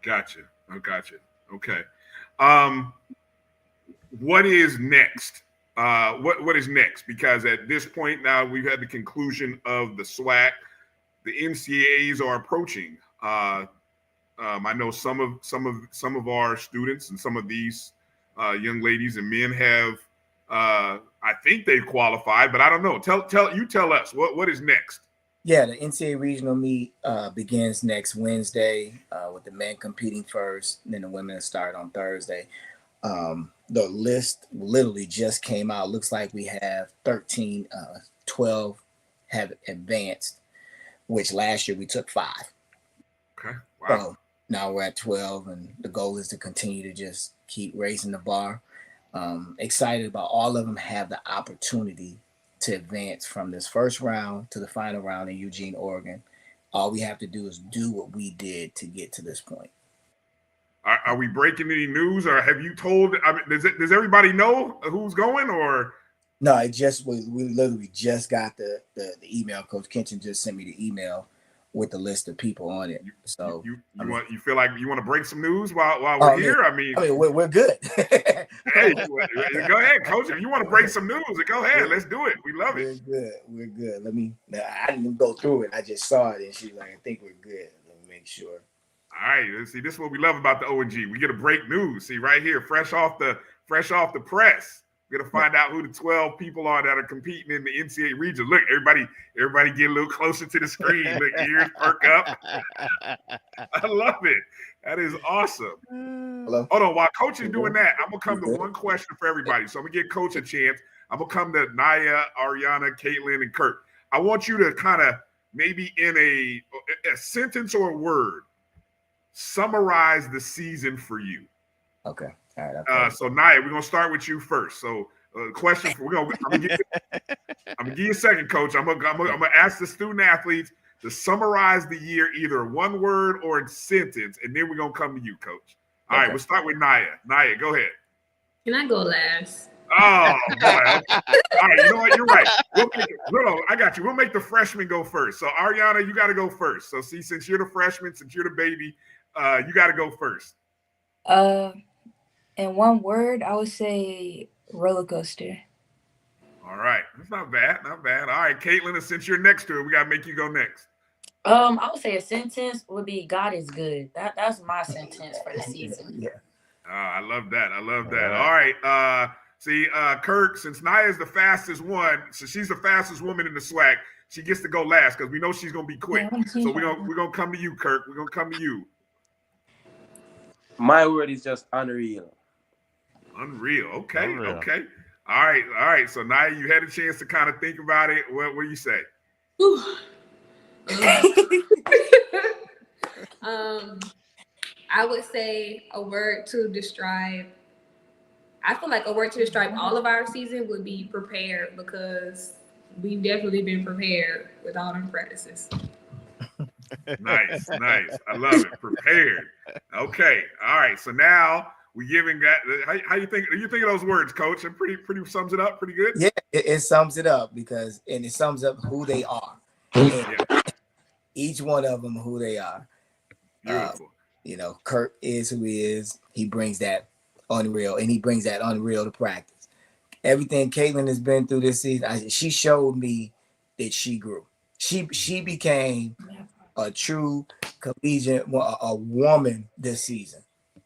Gotcha. Okay. What is next? What is next? Because at this point now we've had the conclusion of the SWAC. The NCAAs are approaching. I know some of our students and some of these young ladies and men have. I think they've qualified, but I don't know. Tell us what is next. Yeah, the NCAA regional meet begins next Wednesday with the men competing first, and then the women start on Thursday. The list literally just came out. Looks like we have 12 have advanced, which last year we took 5. Okay. Wow. So now we're at 12, and the goal is to continue to just keep raising the bar. Excited about all of them have the opportunity to advance from this first round to the final round in Eugene, Oregon. All we have to do is do what we did to get to this point. Are we breaking any news, or have you told? I mean, does everybody know who's going, or? No, it just we literally just got the email. Coach Kinsey just sent me the email with the list of people on it. So you feel like you want to break some news while we're here? I mean we're good. Hey, go ahead, Coach. If you want to break some news, go ahead. Let's do it. We love it. We're good. I didn't even go through it. I just saw it, and she's like, I think we're good. Let me make sure. All right. See, this is what we love about the O&G. We get to break news. See, right here, fresh off the press. We're gonna find out who the 12 people are that are competing in the NCAA region. Look, everybody get a little closer to the screen. Look, ears perk up. I love it. That is awesome. Hello? Hold on, while Coach is doing that, I'm gonna come to one question for everybody. So I'm gonna give Coach a chance. I'm gonna come to Naya, Arayana, Katelynn, and Kirk. I want you to kind of maybe in a sentence or a word summarize the season for you. Okay. All right. So Naya, we're gonna start with you first. So, question for I'm gonna give you a second, Coach. I'm gonna ask the student athletes to summarize the year, either one word or a sentence, and then we're gonna come to you, Coach. All right, we'll start with Naya. Naya, go ahead. Can I go last? Oh, boy. All right, you know what? You're right. No, I got you. We'll make the freshmen go first. So Arayana, you got to go first. So see, since you're the freshman, since you're the baby, you got to go first. In one word, I would say roller coaster. All right. That's not bad. All right, Katelynn, since you're next to it, we got to make you go next. I would say a sentence would be God is good. That's my sentence for the season. Yeah. I love that. All right. Kirk, since Naya's the fastest one, so she's the fastest woman in the SWAC, she gets to go last because we know she's going to be quick. So we're gonna come to you, Kirk. We're going to come to you. My word is just unreal. Unreal. Okay. All right. So now you had a chance to kind of think about it. What do you say? I would say a word to describe. I feel like a word to describe all of our season would be prepared, because we've definitely been prepared with all them practices. Nice. I love it. Prepared. Okay. All right. So now we giving that. How you think? You think of those words, Coach? And pretty sums it up. Pretty good. Yeah, it sums it up and it sums up who they are. Each one of them, who they are. Beautiful. Kirk is who he is. He brings that unreal, and he brings that unreal to practice. Everything Katelynn has been through this season, she showed me that she grew. She became a true collegiate, a woman this season,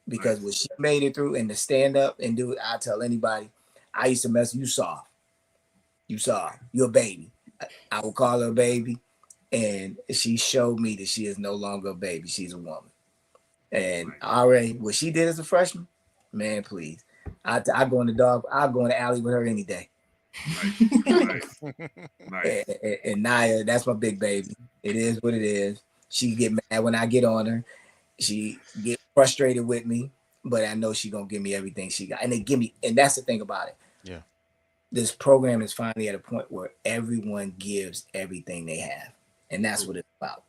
because when she made it through and to stand up and do it, I tell anybody, I used to mess. You saw, you're a baby. I would call her a baby, and she showed me that she is no longer a baby. She's a woman. And already what she did as a freshman, man, please, I go in the alley with her any day. Nice. And Naya, that's my big baby. It is what it is. She get mad when I get on her. She get frustrated with me, but I know she gonna give me everything she got. And that's the thing about it. Yeah. This program is finally at a point where everyone gives everything they have. And that's what it's about.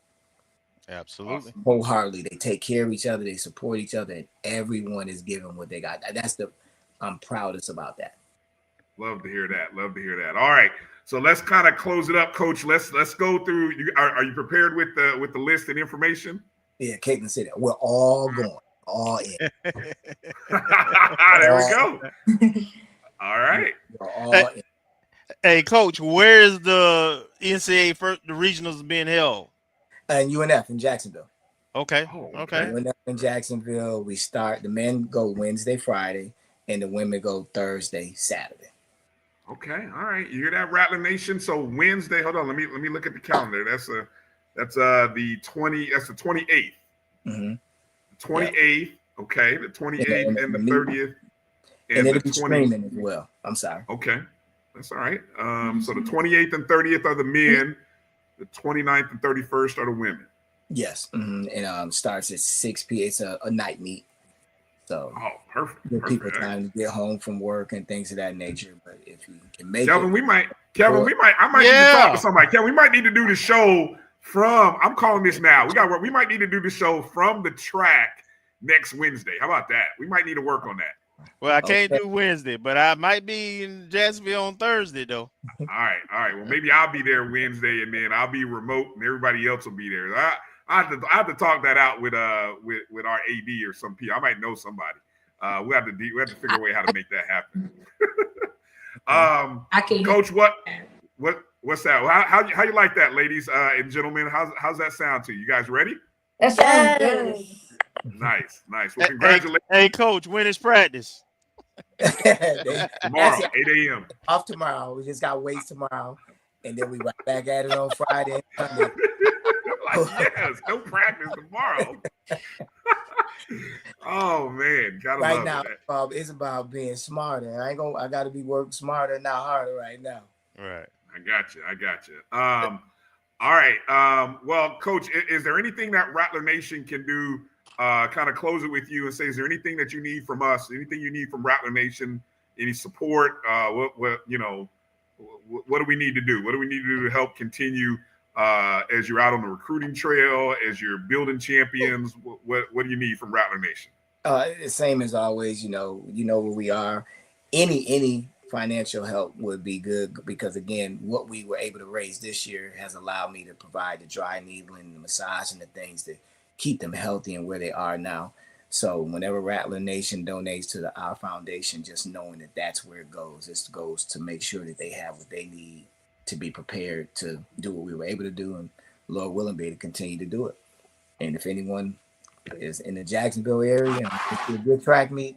Absolutely. Wholeheartedly. They take care of each other. They support each other, and everyone is giving what they got. I'm proudest about that. Love to hear that. Love to hear that. All right. So let's kind of close it up, Coach. Let's go through. Are you prepared with the list and information? Yeah, Katelynn said that. We're all going, all in. There we go. All right. We're all in. Hey, Coach, where's the NCAA the regionals being held? And UNF in Jacksonville. Okay. Okay. UNF in Jacksonville. We start. The men go Wednesday, Friday, and the women go Thursday, Saturday. Okay. All right. You hear that, Rattler Nation? So Wednesday. Hold on. Let me look at the calendar. That's the 20. That's the 28th. Mm-hmm. 28th. Yep. Okay. The 28th and the 30th. And it'll be streaming as well. I'm sorry. Okay. That's all right. So the 28th and 30th are the men. The 29th and 31st are the women. Yes. Mm-hmm. And starts at 6 p.m. It's a night meet. So perfect. Give people time to get home from work and things of that nature. But if you can make Kelvin, it, I might need to talk to somebody. Kelvin, we might need to do the show from. I'm calling this now. We might need to do the show from the track next Wednesday. How about that? We might need to work on that. Well, I can't do Wednesday, but I might be in Jacksonville on Thursday, though. All right. Well, maybe I'll be there Wednesday, and then I'll be remote, and everybody else will be there. I have to talk that out with our AD or some people. I might know somebody. We have to figure a way how to make that happen. I can. Coach, what's that? How you like that, ladies and gentlemen? How's that sound to you? You guys ready? That sounds good. Nice. Well, congratulations. Hey, Coach, when is practice? Tomorrow, 8 a.m. Off tomorrow. We just got weights tomorrow, and then we right back at it on Friday. Yes, no practice tomorrow. Oh man, gotta right love now, that. it's about being smarter. I got to be working smarter, not harder right now. Right. I got you. All right. Well, Coach, is there anything that Rattler Nation can do? Kind of close it with you and say, is there anything that you need from us? Anything you need from Rattler Nation? Any support? What do we need to do? What do we need to do to help continue as you're out on the recruiting trail, as you're building champions? What do you need from Rattler Nation? The same as always. You know where we are. Any financial help would be good because again, what we were able to raise this year has allowed me to provide the dry needling, the massage, and the things that keep them healthy and where they are now. So whenever Rattler Nation donates to our foundation, just knowing that that's where it goes. It goes to make sure that they have what they need to be prepared to do what we were able to do, and Lord willing, be able to continue to do it. And if anyone is in the Jacksonville area and it's a good track meet,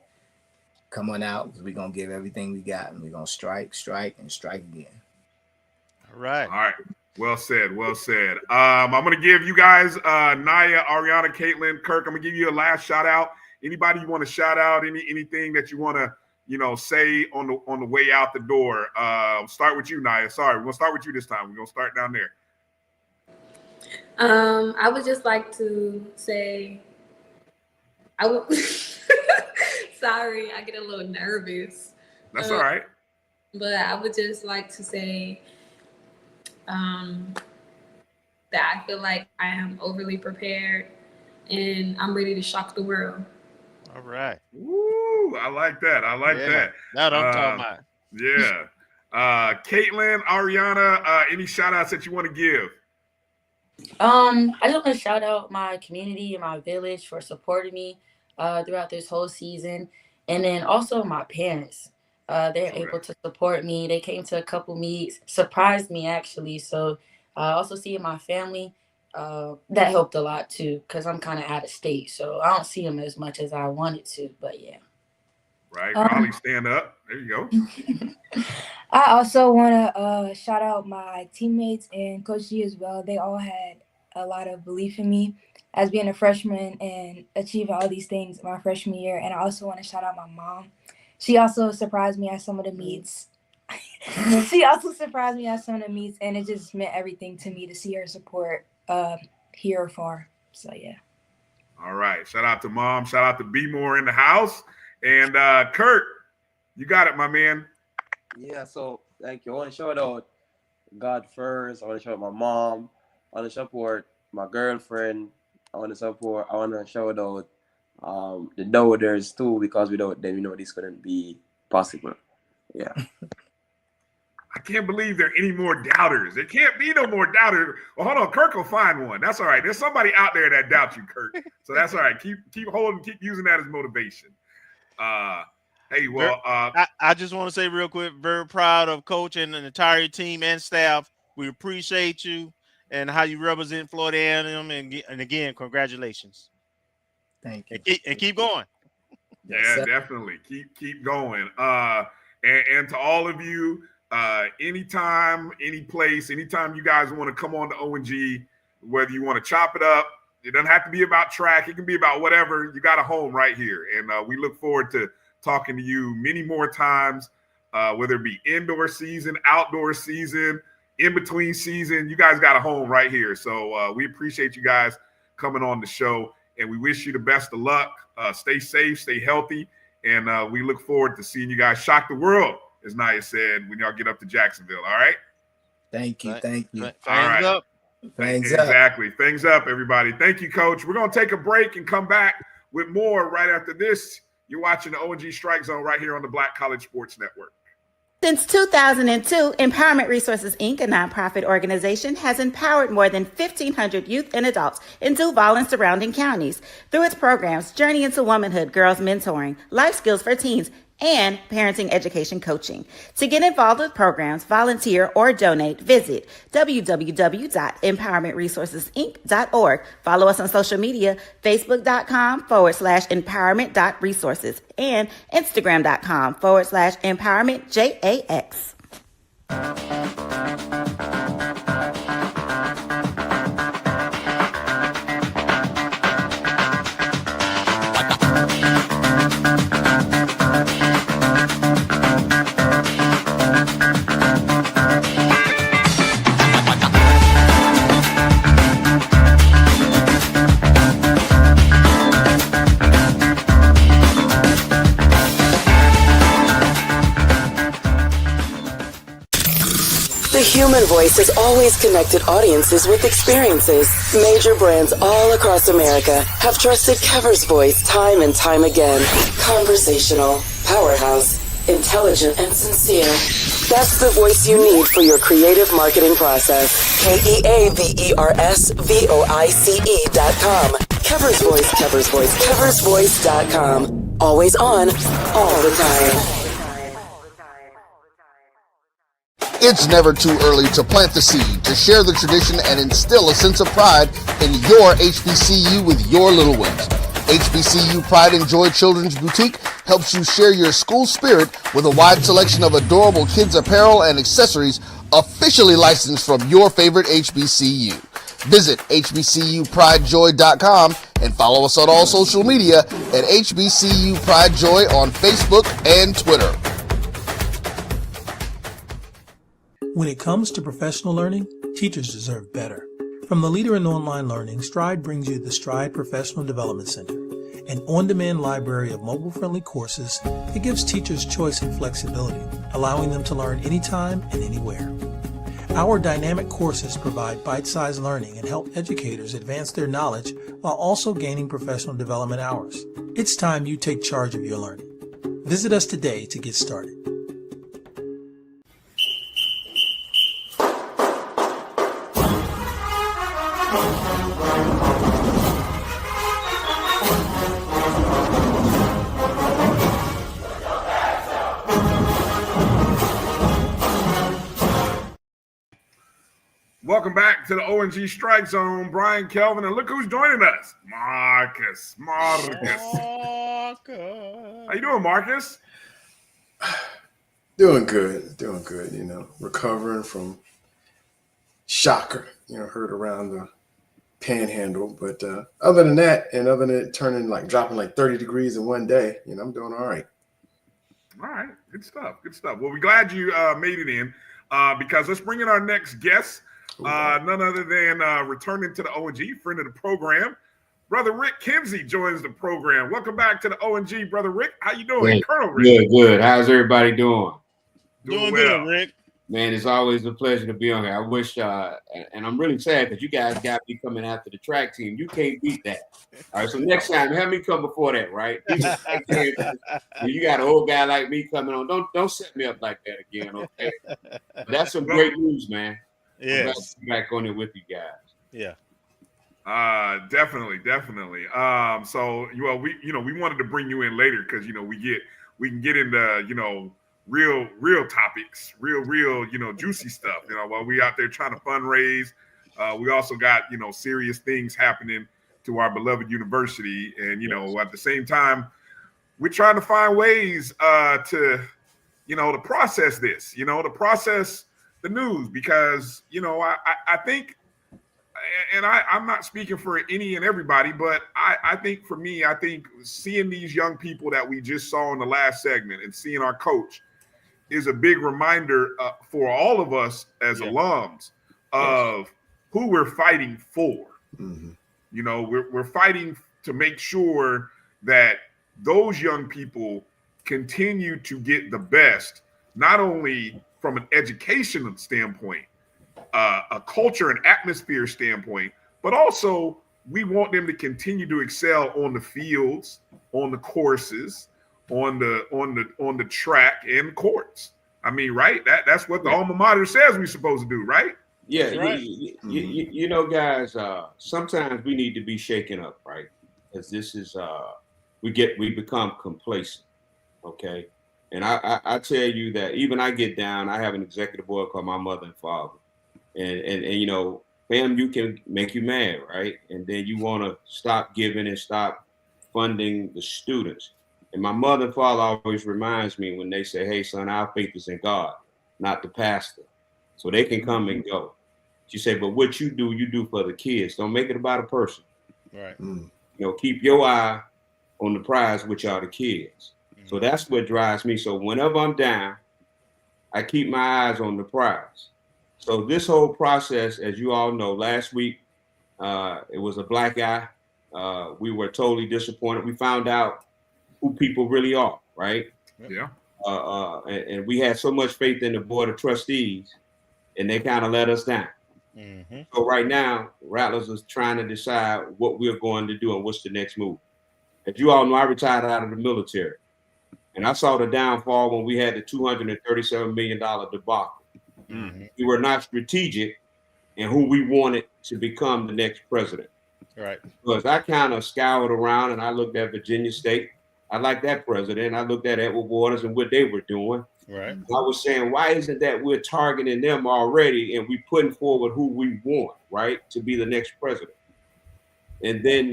come on out because we're going to give everything we got, and we're going to strike, and strike again. All right. Well said. I'm going to give you guys, Naya, Arayana, Katelynn, Kirk, I'm going to give you a last shout out. Anybody you want to shout out, anything that you want to, say on the way out the door. Start with you, Naya. Sorry, we're going to start with you this time. We're going to start down there. I would just like to say, sorry, I get a little nervous. That's all right. But I would just like to say that I feel like I am overly prepared and I'm ready to shock the world. All right. Woo, I like that. That. That's what I'm talking about. Yeah. Katelynn, Arayana, any shout outs that you want to give? I just want to shout out my community and my village for supporting me throughout this whole season. And then also my parents. They're able to support me. They came to a couple meets, surprised me actually. So also seeing my family, that helped a lot too, because I'm kind of out of state. So I don't see them as much as I wanted to, but yeah. Right. Holly, stand up. There you go. I also want to shout out my teammates and Coach G as well. They all had a lot of belief in me as being a freshman and achieving all these things my freshman year. And I also want to shout out my mom. She also surprised me at some of the meets. And it just meant everything to me to see her support here or far. So, yeah. All right. Shout out to Mom. Shout out to B More in the house. And Kirk, you got it, my man. Yeah, so thank you. I want to shout out God first. I want to shout out my mom. I want to support my girlfriend. I want to support. I want to shout out the doubters too, because without them, this couldn't be possible. Yeah. I can't believe there are any more doubters. There can't be no more doubters. Well, hold on. Kirk will find one. That's all right. There's somebody out there that doubts you, Kirk. So that's all right. Keep holding, keep using that as motivation. Hey, well, I just want to say real quick, very proud of Coach and the entire team and staff. We appreciate you and how you represent Florida A&M, and again, congratulations. Thank you. And keep going. Yeah, definitely. Keep going. And to all of you, anytime, any place, anytime you guys want to come on to ONG, whether you want to chop it up, it doesn't have to be about track. It can be about whatever. You got a home right here. And we look forward to talking to you many more times, whether it be indoor season, outdoor season, in between season. You guys got a home right here. So we appreciate you guys coming on the show, and we wish you the best of luck. Stay safe, stay healthy, and we look forward to seeing you guys shock the world, as Naya said, when y'all get up to Jacksonville. All right? Thank you. Thank you. All right. Up. Exactly. Things up, everybody. Thank you, Coach. We're going to take a break and come back with more right after this. You're watching the ONG Strike Zone right here on the Black College Sports Network. Since 2002, Empowerment Resources, Inc., a nonprofit organization, has empowered more than 1,500 youth and adults in Duval and surrounding counties through its programs Journey into Womanhood, Girls Mentoring, Life Skills for Teens, and Parenting Education Coaching. To get involved with programs, volunteer, or donate, visit www.empowermentresourcesinc.org. Follow us on social media, facebook.com/empowerment.resources and instagram.com/empowermentJAX. The human voice has always connected audiences with experiences. Major brands all across America have trusted Kever's voice time and time again. Conversational, powerhouse, intelligent, and sincere. That's the voice you need for your creative marketing process. KEAVERSVOICE.com. Kever's Voice, Kever's Voice, KeversVoice.com. Always on, all the time. It's never too early to plant the seed, to share the tradition, and instill a sense of pride in your HBCU with your little ones. HBCU Pride and Joy Children's Boutique helps you share your school spirit with a wide selection of adorable kids' apparel and accessories officially licensed from your favorite HBCU. Visit hbcupridejoy.com and follow us on all social media at HBCU Pride Joy on Facebook and Twitter. When it comes to professional learning, teachers deserve better. From the leader in online learning, Stride brings you the Stride Professional Development Center, an on-demand library of mobile-friendly courses that gives teachers choice and flexibility, allowing them to learn anytime and anywhere. Our dynamic courses provide bite-sized learning and help educators advance their knowledge while also gaining professional development hours. It's time you take charge of your learning. Visit us today to get started. Welcome back to the ONG Strike Zone. Bryan, Kelvin, and look who's joining us. Marcus. How you doing, Marcus? Doing good. Recovering from shocker, heard around the panhandle. But other than that, and other than it dropping 30 degrees in one day, I'm doing all right. All right. Good stuff. Well, we're glad you made it in because let's bring in our next guest. None other than returning to the ONG, friend of the program, Brother Rick Kinsey joins the program. Welcome back to the ONG, Brother Rick. How you doing, Colonel Rick? Good. How's everybody doing? Doing well. Good, Rick. Man, it's always a pleasure to be on here. I wish, and I'm really sad because you guys got me coming after the track team. You can't beat that. All right, so next time, have me come before that, right? You got an old guy like me coming on. Don't set me up like that again, okay? But that's some great news, man. Yes. I'm glad to be back on it with you guys. Yeah. Definitely. So we wanted to bring you in later because we can get into real topics, real juicy stuff. While we out there trying to fundraise, we also got serious things happening to our beloved university, and at the same time, we're trying to find ways to process this, to process the news, because I think. And I'm not speaking for any and everybody, but I think for me, I think seeing these young people that we just saw in the last segment and seeing our coach is a big reminder for all of us as alums of who we're fighting for. Mm-hmm. We're fighting to make sure that those young people continue to get the best, not only from an educational standpoint, a culture and atmosphere standpoint, but also we want them to continue to excel on the fields, on the courses, on the track and courts. I mean, right? That's what the alma mater says we're supposed to do, right? Yeah, right. Guys. Sometimes we need to be shaken up, right? Because this is we become complacent, okay? And I tell you that even I get down. I have an executive board called my mother and father. And FAMU can make you mad, right? And then you want to stop giving and stop funding the students. And my mother and father always reminds me when they say, hey, son, our faith is in God, not the pastor. So they can come and go. She said, but what you do for the kids. Don't make it about a person. Right. Keep your eye on the prize, which are the kids. Mm-hmm. So that's what drives me. So whenever I'm down, I keep my eyes on the prize. So this whole process, as you all know, last week, it was a black eye. We were totally disappointed. We found out who people really are, right? Yeah. And we had so much faith in the Board of Trustees, and they kind of let us down. Mm-hmm. So right now, Rattlers is trying to decide what we're going to do and what's the next move. As you all know, I retired out of the military, and I saw the downfall when we had the $237 million debacle. Mm-hmm. We were not strategic in who we wanted to become the next president. Right. Because I kind of scoured around and I looked at Virginia State. I liked that president. I looked at Edward Waters and what they were doing. Right. I was saying, why isn't that we're targeting them already and we putting forward who we want, right, to be the next president? And then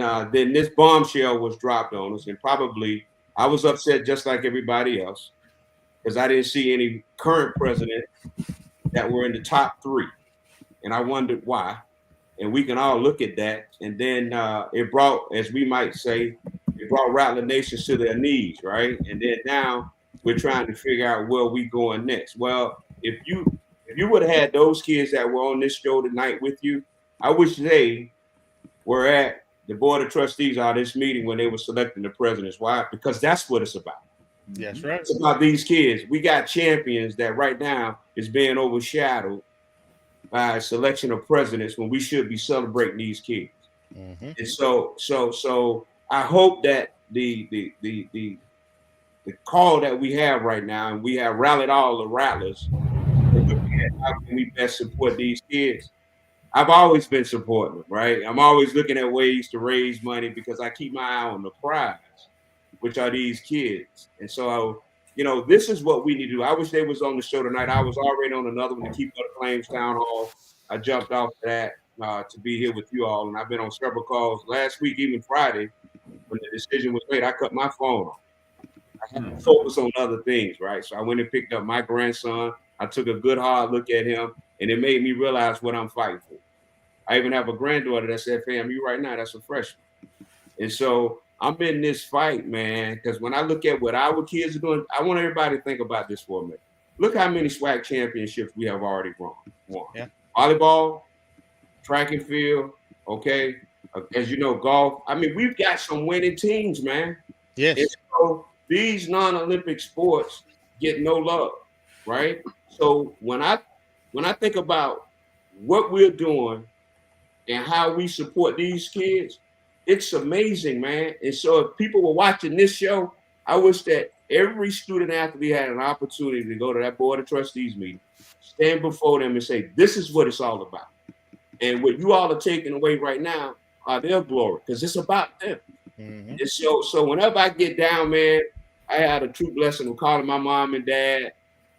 this bombshell was dropped on us, and probably I was upset just like everybody else because I didn't see any current president that were in the top three. And I wondered why. And we can all look at that. And then it brought, as we might say, it brought Rattler Nations to their knees, right? And then now we're trying to figure out where we going next. Well, if you would have had those kids that were on this show tonight with you, I wish they were at the Board of Trustees or this meeting when they were selecting the presidents. Why? Because that's what it's about. That's right. It's about these kids. We got champions that right now is being overshadowed by a selection of presidents when we should be celebrating these kids. Mm-hmm. And so I hope that the call that we have right now, and we have rallied all the Rattlers, how can we best support these kids? I've always been supporting them, right? I'm always looking at ways to raise money because I keep my eye on the prize, which are these kids. And so, this is what we need to do. I wish they was on the show tonight. I was already on another one, to Keep Up the Flames Town Hall. I jumped off that to be here with you all. And I've been on several calls last week, even Friday, when the decision was made. I cut my phone off. I had to focus on other things, right? So I went and picked up my grandson. I took a good hard look at him, and it made me realize what I'm fighting for. I even have a granddaughter that said, FAMU right now, that's a freshman. And so I'm in this fight, man, because when I look at what our kids are doing, I want everybody to think about this for a minute. Look how many SWAC championships we have already won. Yeah. Volleyball, track and field, okay? As you know, golf. I mean, we've got some winning teams, man. Yes. And so these non-Olympic sports get no love, right? So when I think about what we're doing and how we support these kids, it's amazing, man. And so if people were watching this show, I wish that every student athlete had an opportunity to go to that Board of Trustees meeting, stand before them and say, this is what it's all about. And what you all are taking away right now are their glory, because it's about them. And so whenever I get down, man, I had a true blessing of calling my mom and dad,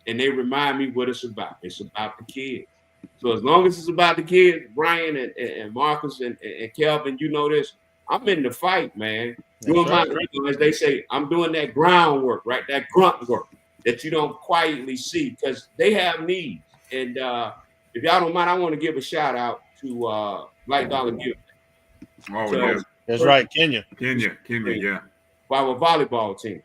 and they remind me what it's about. It's about the kids. So as long as it's about the kids, Bryan and Marcus and Kelvin, you know this, I'm in the fight, man. Doing my, as they say, I'm doing that groundwork, right? That grunt work that you don't quietly see, because they have needs. And if y'all don't mind, I want to give a shout out to Black Dollar Gift. Oh, yeah. That's right, Kenya, yeah. For our volleyball team.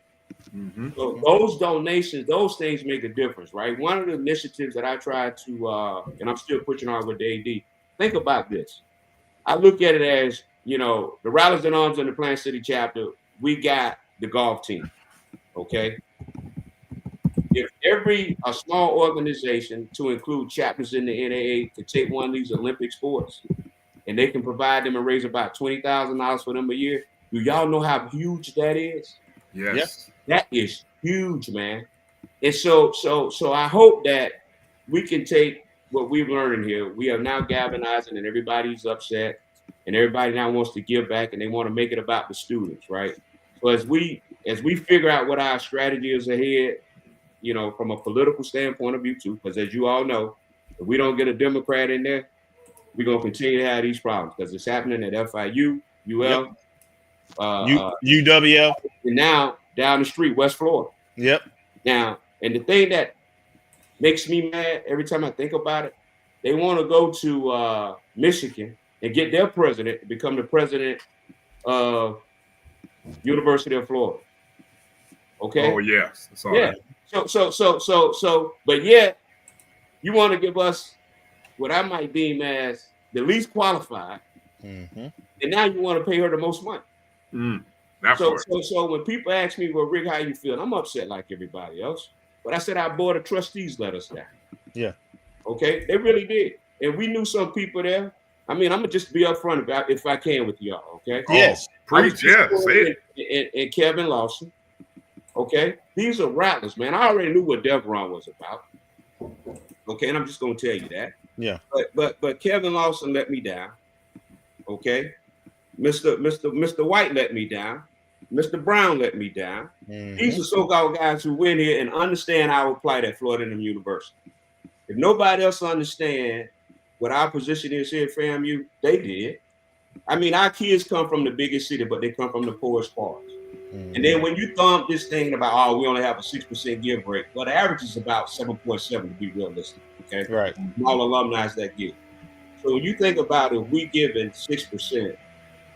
So those donations, those things make a difference, right? One of the initiatives that I try to, and I'm still pushing on with the AD, think about this. I look at it as, you know, the Rattlers in Arms and the Plant City chapter, we got the golf team, okay? If a small organization, to include chapters in the NAA, could take one of these Olympic sports and they can provide them and raise about $20,000 for them a year, do y'all know how huge that is? Yes. That is huge, man. And so I hope that we can take what we've learned here. We are now galvanizing and everybody's upset and everybody now wants to give back and they want to make it about the students, right? So as we figure out what our strategy is ahead, you know, from a political standpoint of view too, because as you all know, if we don't get a Democrat in there, we're going to continue to have these problems because it's happening at FIU, UL, UWL, and now down the street, West Florida. Yep. Now, and the thing that makes me mad every time I think about it, they want to go to Michigan and get their president to become the president of University of Florida. Okay. Oh yes. Yeah. So, but yet you want to give us what I might deem as the least qualified, and now you want to pay her the most money. So when people ask me, well, Rick, how you feel? I'm upset like everybody else. But I said our Board of Trustees let us down. Yeah. Okay, they really did. And we knew some people there. I mean, I'm going to just be upfront about if I can with y'all, okay? Yes. Preach, yeah, say it. And Kevin Lawson, okay? These are Rattlers, man. I already knew what Devron was about. Okay, and I'm just going to tell you that. Yeah. But Kevin Lawson let me down. Okay? Mr. White let me down. Mr. Brown let me down. These are so-called guys who went here and understand our plight at Florida A&M University. If nobody else understands what our position is here at FAMU, they did. I mean, our kids come from the biggest city, but they come from the poorest parts. And then when you thump this thing about, oh, we only have a 6% give rate, well, the average is about 7.7 to be realistic, okay? Right. All alumni that give. So when you think about if we giving 6%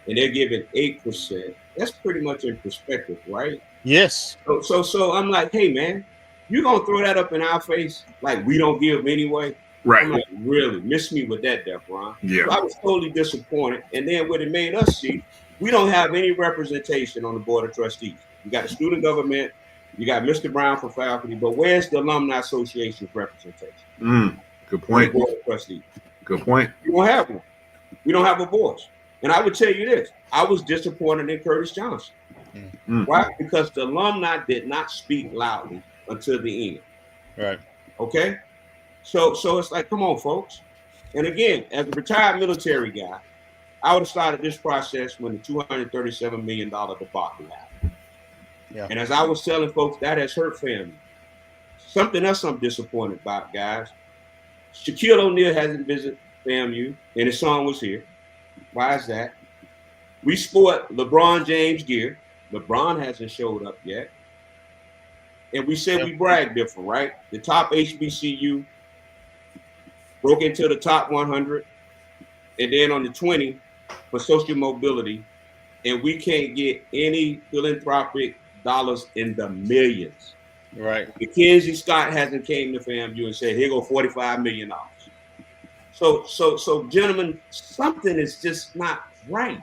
and they're giving 8%, that's pretty much in perspective, right? Yes. So I'm like, hey, man, you gonna throw that up in our face like we don't give anyway? Right. I'm like, really? Miss me with that, Devron. Yeah. So I was totally disappointed. And then what it made us see, we don't have any representation on the Board of Trustees. You got the student government, you got Mr. Brown for faculty, but where's the Alumni Association's representation? Good point. Board of Trustees. Good point. We don't have one. We don't have a voice. And I would tell you this, I was disappointed in Curtis Johnson. Why? Because the alumni did not speak loudly until the end. Right. Okay? So it's like, come on, folks. And again, as a retired military guy, I would have started this process when the $237 million debacle happened. Yeah. And as I was telling folks, that has hurt family. Something else I'm disappointed about, guys. Shaquille O'Neal hasn't visited FAMU, and his son was here. Why is that? We sport LeBron James gear. LeBron hasn't showed up yet. And we said we brag different, right? The top HBCU broke into the top 100, and then on the 20 for social mobility, and we can't get any philanthropic dollars in the millions. Right. Kinsey Scott hasn't came to FAMU and said, here go $45 million. So gentlemen, something is just not right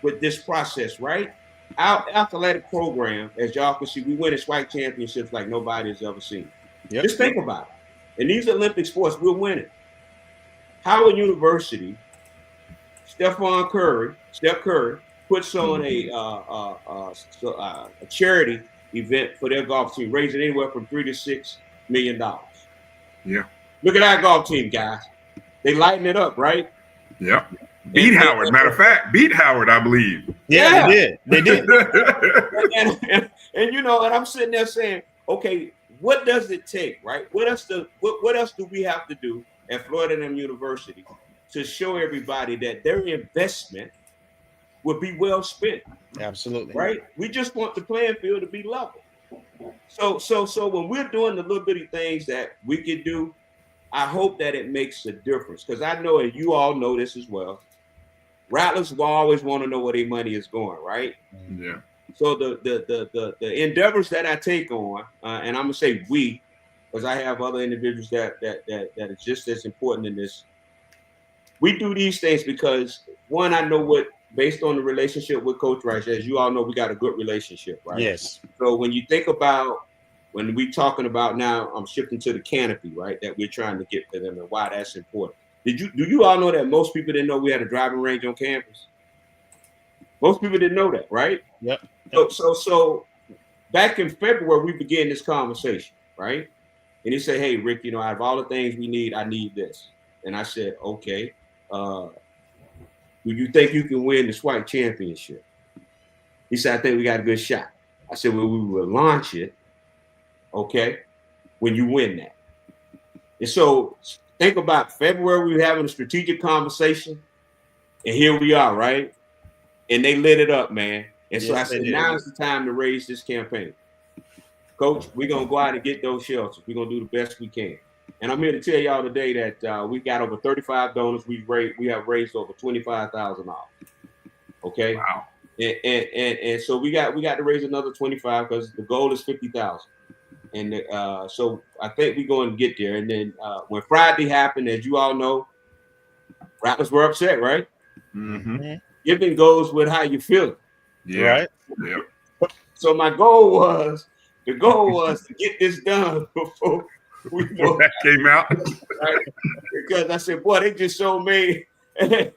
with this process, right? Our athletic program, as y'all can see, we win SWAC championships like nobody has ever seen. Yep. Just think about it. In these Olympic sports, we're winning. Howard University, Steph Curry puts on a charity event for their golf team, raising anywhere from $3 to $6 million. Yeah. Look at our golf team, guys. They lighten it up, right? Yep. Beat Howard. Matter of fact, beat Howard, I believe. Yeah, they did. and you know, and I'm sitting there saying, okay, what does it take, right? What else do we have to do at Florida A&M University to show everybody that their investment would be well spent? Absolutely. Right? We just want the playing field to be level. So when we're doing the little bitty things that we can do, I hope that it makes a difference, because I know, and you all know this as well, Rattlers will always want to know where their money is going, right? Yeah. So the endeavors that I take on, and I'm gonna say we, because I have other individuals that are just as important in this. We do these things because, one, I know what, based on the relationship with Coach Rice, as you all know, we got a good relationship, right? Yes. So when you think about, when we talking about now, I'm shifting to the Canopy, right? That we're trying to get to them and why that's important. Do you all know that most people didn't know we had a driving range on campus? Most people didn't know that, right? Yep. So back in February, we began this conversation, right? And he said, hey, Rick, you know, out of all the things we need, I need this. And I said, okay, do you think you can win the SWAC championship? He said, I think we got a good shot. I said, well, we will launch it, okay, when you win that. And so think about February, we were having a strategic conversation, and here we are, right? And they lit it up, man. And so I said, now is the time to raise this campaign. Coach, we're going to go out and get those shelters. We're going to do the best we can. And I'm here to tell y'all today that we got over 35 donors. We have raised over $25,000. Okay. Wow. And so we got to raise another 25 because the goal is 50,000. And so I think we're going to get there. And then when Friday happened, as you all know, Rattlers were upset, right? Mm-hmm. Giving goes with how you feel. Yeah. Right. Yeah. So my goal was to get this done before that came out. Right? Because I said, boy, they just so made they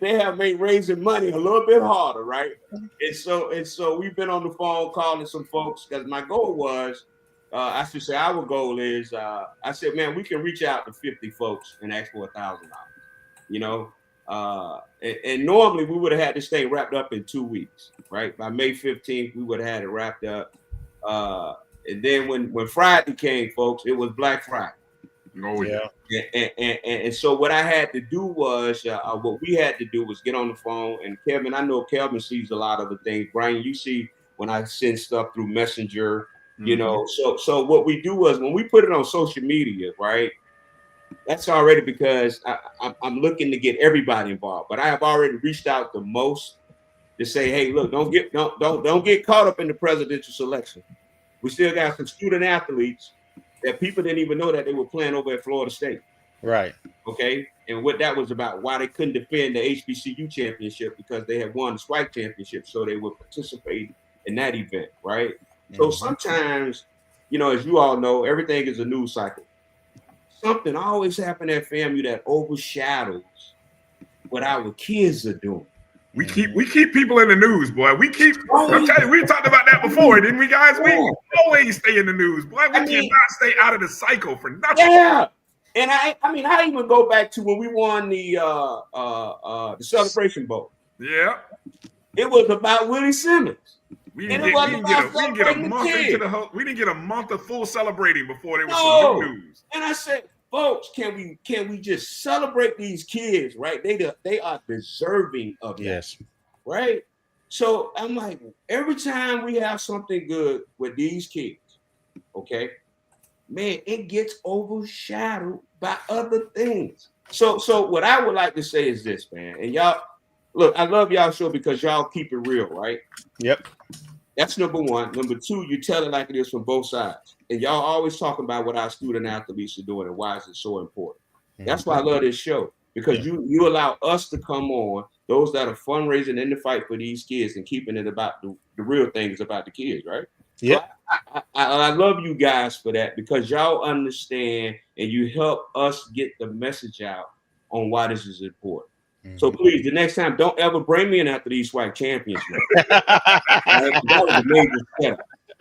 have made raising money a little bit harder, right? And so we've been on the phone calling some folks, because my goal was, I should say our goal is, I said, man, we can reach out to 50 folks and ask for $1,000. You know, and normally we would have had this thing wrapped up in 2 weeks, right? By May 15th, we would have had it wrapped up. And then when Friday came, folks, it was Black Friday. Oh, yeah. And so what I had to do was, what we had to do was get on the phone. And Kevin, I know Kelvin sees a lot of the things. Bryan, you see when I send stuff through Messenger, you know. So what we do was, when we put it on social media, right? That's already because I'm looking to get everybody involved. But I have already reached out to most to say, hey, look, don't get caught up in the presidential selection. We still got some student athletes that people didn't even know that they were playing over at Florida State. Right. Okay. And what that was about, why they couldn't defend the HBCU championship, because they had won the SWAC championship, so they would participate in that event, right? So sometimes, you know, as you all know, everything is a news cycle. Something always happens at FAMU that overshadows what our kids are doing. We keep people in the news, boy. I'm telling you, we talked about that before, didn't we, guys? We always stay in the news, boy. We cannot stay out of the cycle for nothing. Yeah. And I even go back to when we won the Celebration Bowl. Yeah. It was about Willie Simmons. We didn't get a month of full celebrating before there was some good news. And I said, folks, can we just celebrate these kids, right? They are deserving of that. Yes. Right? So I'm like, every time we have something good with these kids, okay, man, it gets overshadowed by other things. So what I would like to say is this, man, and y'all, look, I love y'all show because y'all keep it real, right? Yep. That's number one. Number two, you tell it like it is from both sides. And y'all always talking about what our student athletes are doing and why is it so important. That's why I love this show, because you allow us to come on, those that are fundraising in the fight for these kids and keeping it about the real things about the kids, right? Yeah. So I love you guys for that, because y'all understand and you help us get the message out on why this is important. So please, the next time, don't ever bring me in after these SWAC champions. Right? That was a major step.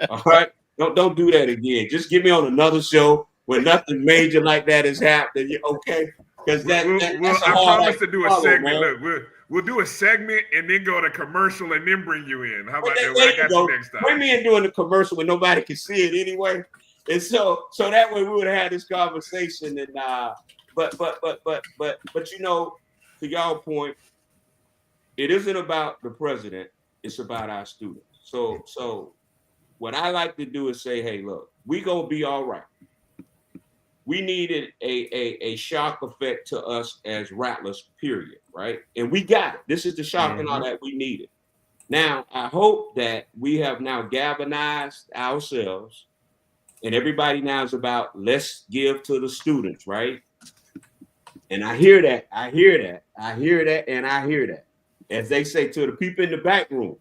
All right, don't do that again. Just get me on another show where nothing major like that has happened. Okay, because that's I hard promise to do a follow, segment. man. Look, we'll do a segment and then go to commercial and then bring you in. How about that? There I got you next time. Bring me in doing the commercial when nobody can see it anyway, and so that way we would have had this conversation. And but you know, to y'all point, it isn't about the president; it's about our students. So what I like to do is say, hey, look, we gonna be all right. We needed a shock effect to us as Rattlers, period, right? And we got it. This is the shock and all that we needed. Now, I hope that we have now galvanized ourselves, and everybody now is about let's give to the students, right? And I hear that, and I hear that. As they say to the people in the back room,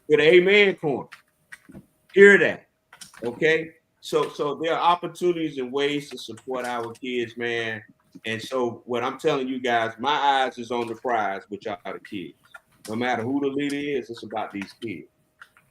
to the amen corner, hear that, okay? So there are opportunities and ways to support our kids, man. And so what I'm telling you guys, my eyes is on the prize, which are the kids. No matter who the leader is, it's about these kids.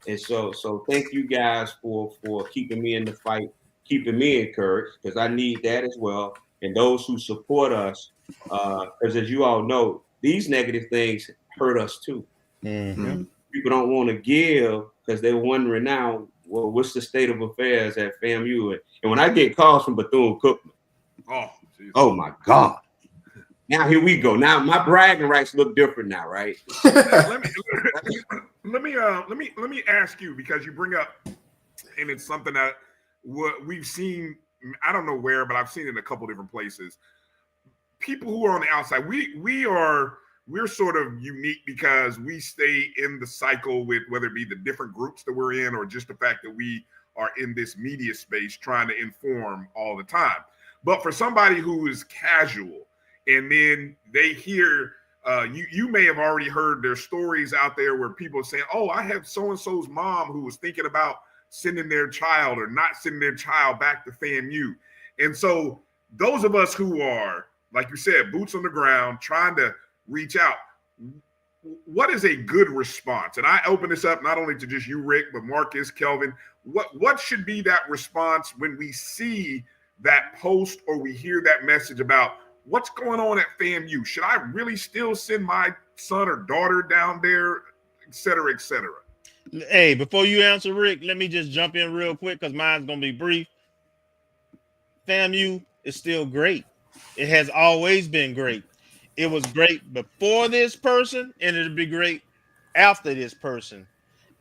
And so thank you guys for keeping me in the fight, keeping me encouraged, because I need that as well. And those who support us, because as you all know, these negative things hurt us too. People don't want to give because they're wondering now, well, what's the state of affairs at FAMU? And when I get calls from Bethune-Cookman, oh my God. Now here we go. Now my bragging rights look different now, right? let me ask you, because you bring up, and it's something that we've seen. I don't know where, but I've seen it in a couple different places. People who are on the outside, we're sort of unique because we stay in the cycle with whether it be the different groups that we're in or just the fact that we are in this media space trying to inform all the time. But for somebody who is casual, and then they hear, you may have already heard their stories out there where people are saying, oh, I have so-and-so's mom who was thinking about sending their child or not sending their child back to FAMU. And so those of us who are, like you said, boots on the ground, trying to reach out, what is a good response? And I open this up not only to just you, Rick, but Marcus, Kelvin. What should be that response when we see that post or we hear that message about what's going on at FAMU? Should I really still send my son or daughter down there, et cetera, et cetera? Hey, before you answer, Rick, let me just jump in real quick because mine's going to be brief. FAMU is still great. It has always been great. It was great before this person, and it'll be great after this person.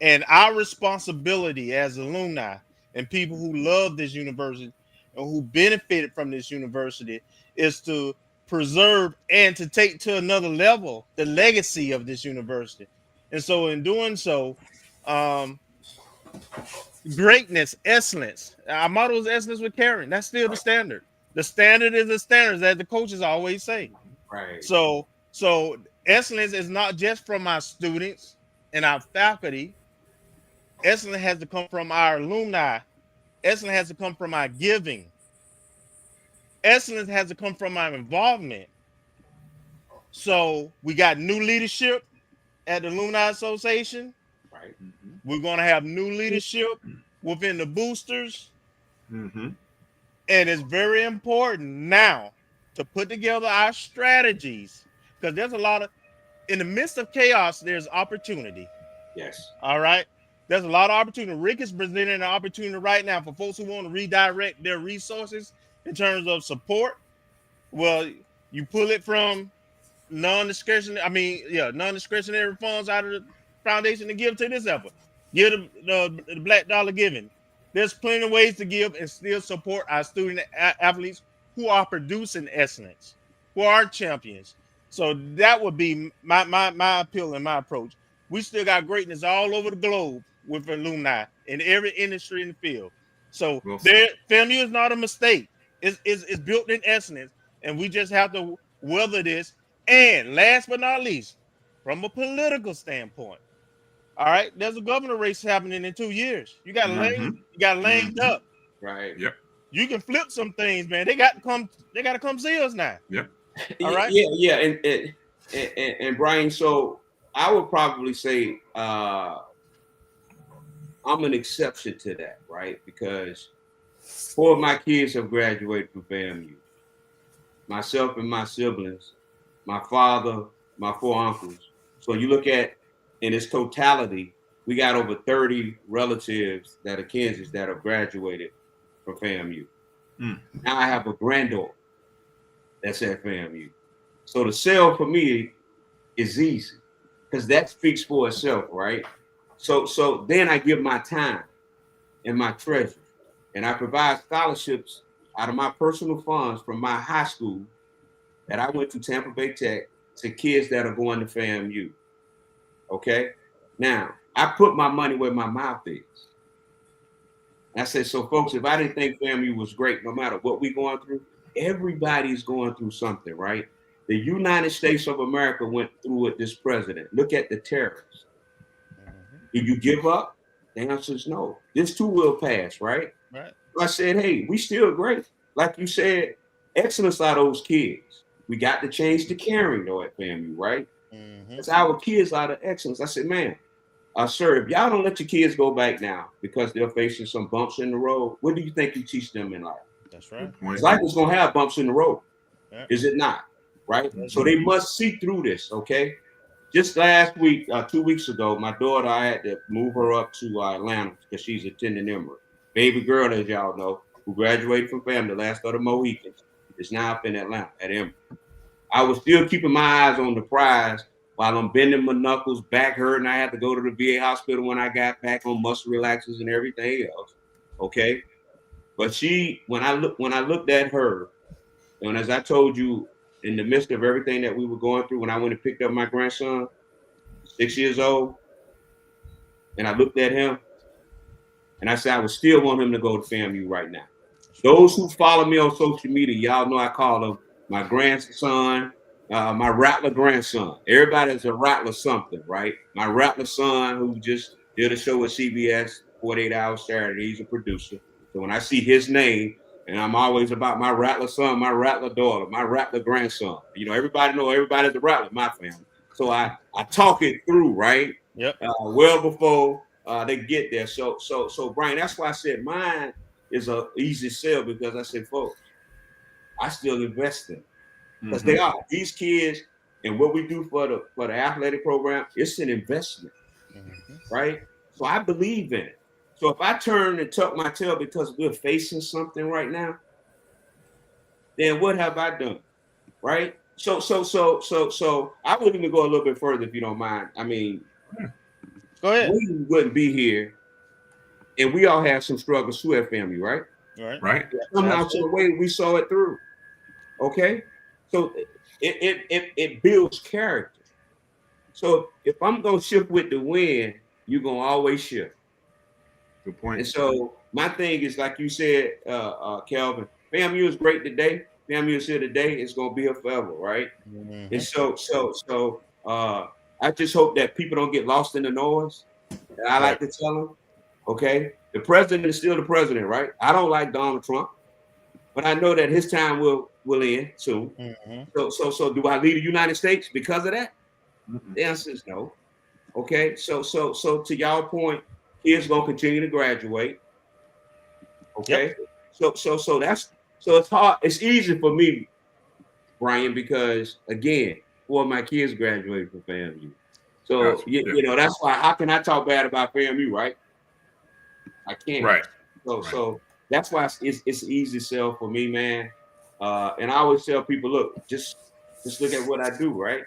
And our responsibility as alumni and people who love this university and who benefited from this university is to preserve and to take to another level the legacy of this university. And so in doing so, greatness, excellence. Our motto is excellence with Karen. That's still the standard. The standard is the standard, as the coaches always say. Right. So excellence is not just from our students and our faculty. Excellence has to come from our alumni. Excellence has to come from our giving. Excellence has to come from our involvement. So we got new leadership at the Alumni Association. Right. We're going to have new leadership within the boosters. And it's very important now to put together our strategies, because there's a lot of, in the midst of chaos, there's opportunity. Yes. All right. There's a lot of opportunity. Rick is presenting an opportunity right now for folks who want to redirect their resources in terms of support. Well, you pull it from non-discretionary funds out of the foundation to give to this effort. Give the Black Dollar Giving. There's plenty of ways to give and still support our student athletes who are producing excellence, who are champions. So that would be my appeal and my approach. We still got greatness all over the globe with alumni in every industry in the field. So FAMU is not a mistake. It's built in excellence, and we just have to weather this. And last but not least, from a political standpoint, All right, there's a governor race happening in 2 years. You got lamed up. Right. Yep. You can flip some things, man. They got to come. They got to come see us now. Yep. All right. Yeah. And Bryan, so I would probably say I'm an exception to that, right? Because 4 of my kids have graduated from FAMU. Myself and my siblings, my father, my 4 uncles. So you look at in its totality, we got over 30 relatives that are Kansas that have graduated from FAMU. Now I have a granddaughter that's at FAMU. So the sell for me is easy because that speaks for itself, right? So then I give my time and my treasure, and I provide scholarships out of my personal funds from my high school that I went to Tampa Bay Tech to kids that are going to FAMU. Okay? Now, I put my money where my mouth is. And I said, so folks, if I didn't think FAMU was great, no matter what we're going through, everybody's going through something, right? The United States of America went through with this president. Look at the terrorists. Did you give up? The answer is no. This too will pass, right? Right. So I said, hey, we still great. Like you said, excellence are those kids. We got to change the caring though at FAMU, right? It's our kids out of excellence. I said, man, sir, if y'all don't let your kids go back now because they're facing some bumps in the road, what do you think you teach them in life? That's right. Life is going to have bumps in the road. Yeah. Is it not? Right? So they must see through this, okay? Just last week, 2 weeks ago, my daughter, I had to move her up to Atlanta because she's attending Emory. Baby girl, as y'all know, who graduated from FAMU, the last of the Mohicans, is now up in Atlanta at Emory. I was still keeping my eyes on the prize while I'm bending my knuckles, back hurting. I had to go to the VA hospital when I got back on muscle relaxers and everything else. Okay. But when I looked at her, and as I told you, in the midst of everything that we were going through, when I went and picked up my grandson, 6 years old, and I looked at him, and I said, I would still want him to go to FAMU right now. Those who follow me on social media, y'all know I call him my grandson, my Rattler grandson. Everybody's a Rattler something, right? My Rattler son who just did a show with CBS, 48 Hours Saturday, he's a producer. So when I see his name, and I'm always about my Rattler son, my Rattler daughter, my Rattler grandson. You know, everybody's a Rattler in my family. So I talk it through, right? Yep. Well before they get there. So Bryan, that's why I said mine is a easy sell because I said, folks, I still invest in because they are these kids, and what we do for the athletic program, it's an investment, right? So I believe in it. So if I turn and tuck my tail because we're facing something right now, then what have I done, right? So I would even go a little bit further if you don't mind. I mean, go ahead. We wouldn't be here, and we all have some struggles too at FAMU, right? Right. Somehow, some way, we saw it through. Okay, so it builds character. So if I'm gonna shift with the wind, you're gonna always shift. Good point. And so my thing is, like you said, Kelvin, FAMU is great today. FAMU is here today. It's gonna be here forever, right? And so I just hope that people don't get lost in the noise. And I like to tell them, okay, the president is still the president, right? I don't like Donald Trump, but I know that his time will end soon. So do I lead the United States because of that? The answer is no. Okay, so to y'all point, kids gonna continue to graduate. Okay, so it's hard. It's easy for me, Bryan, because again, 4 of my kids graduated from FAMU. So you know that's why. How can I talk bad about FAMU, right? I can't. Right. So that's why it's easy sell for me, man. And I always tell people, look, just look at what I do, right?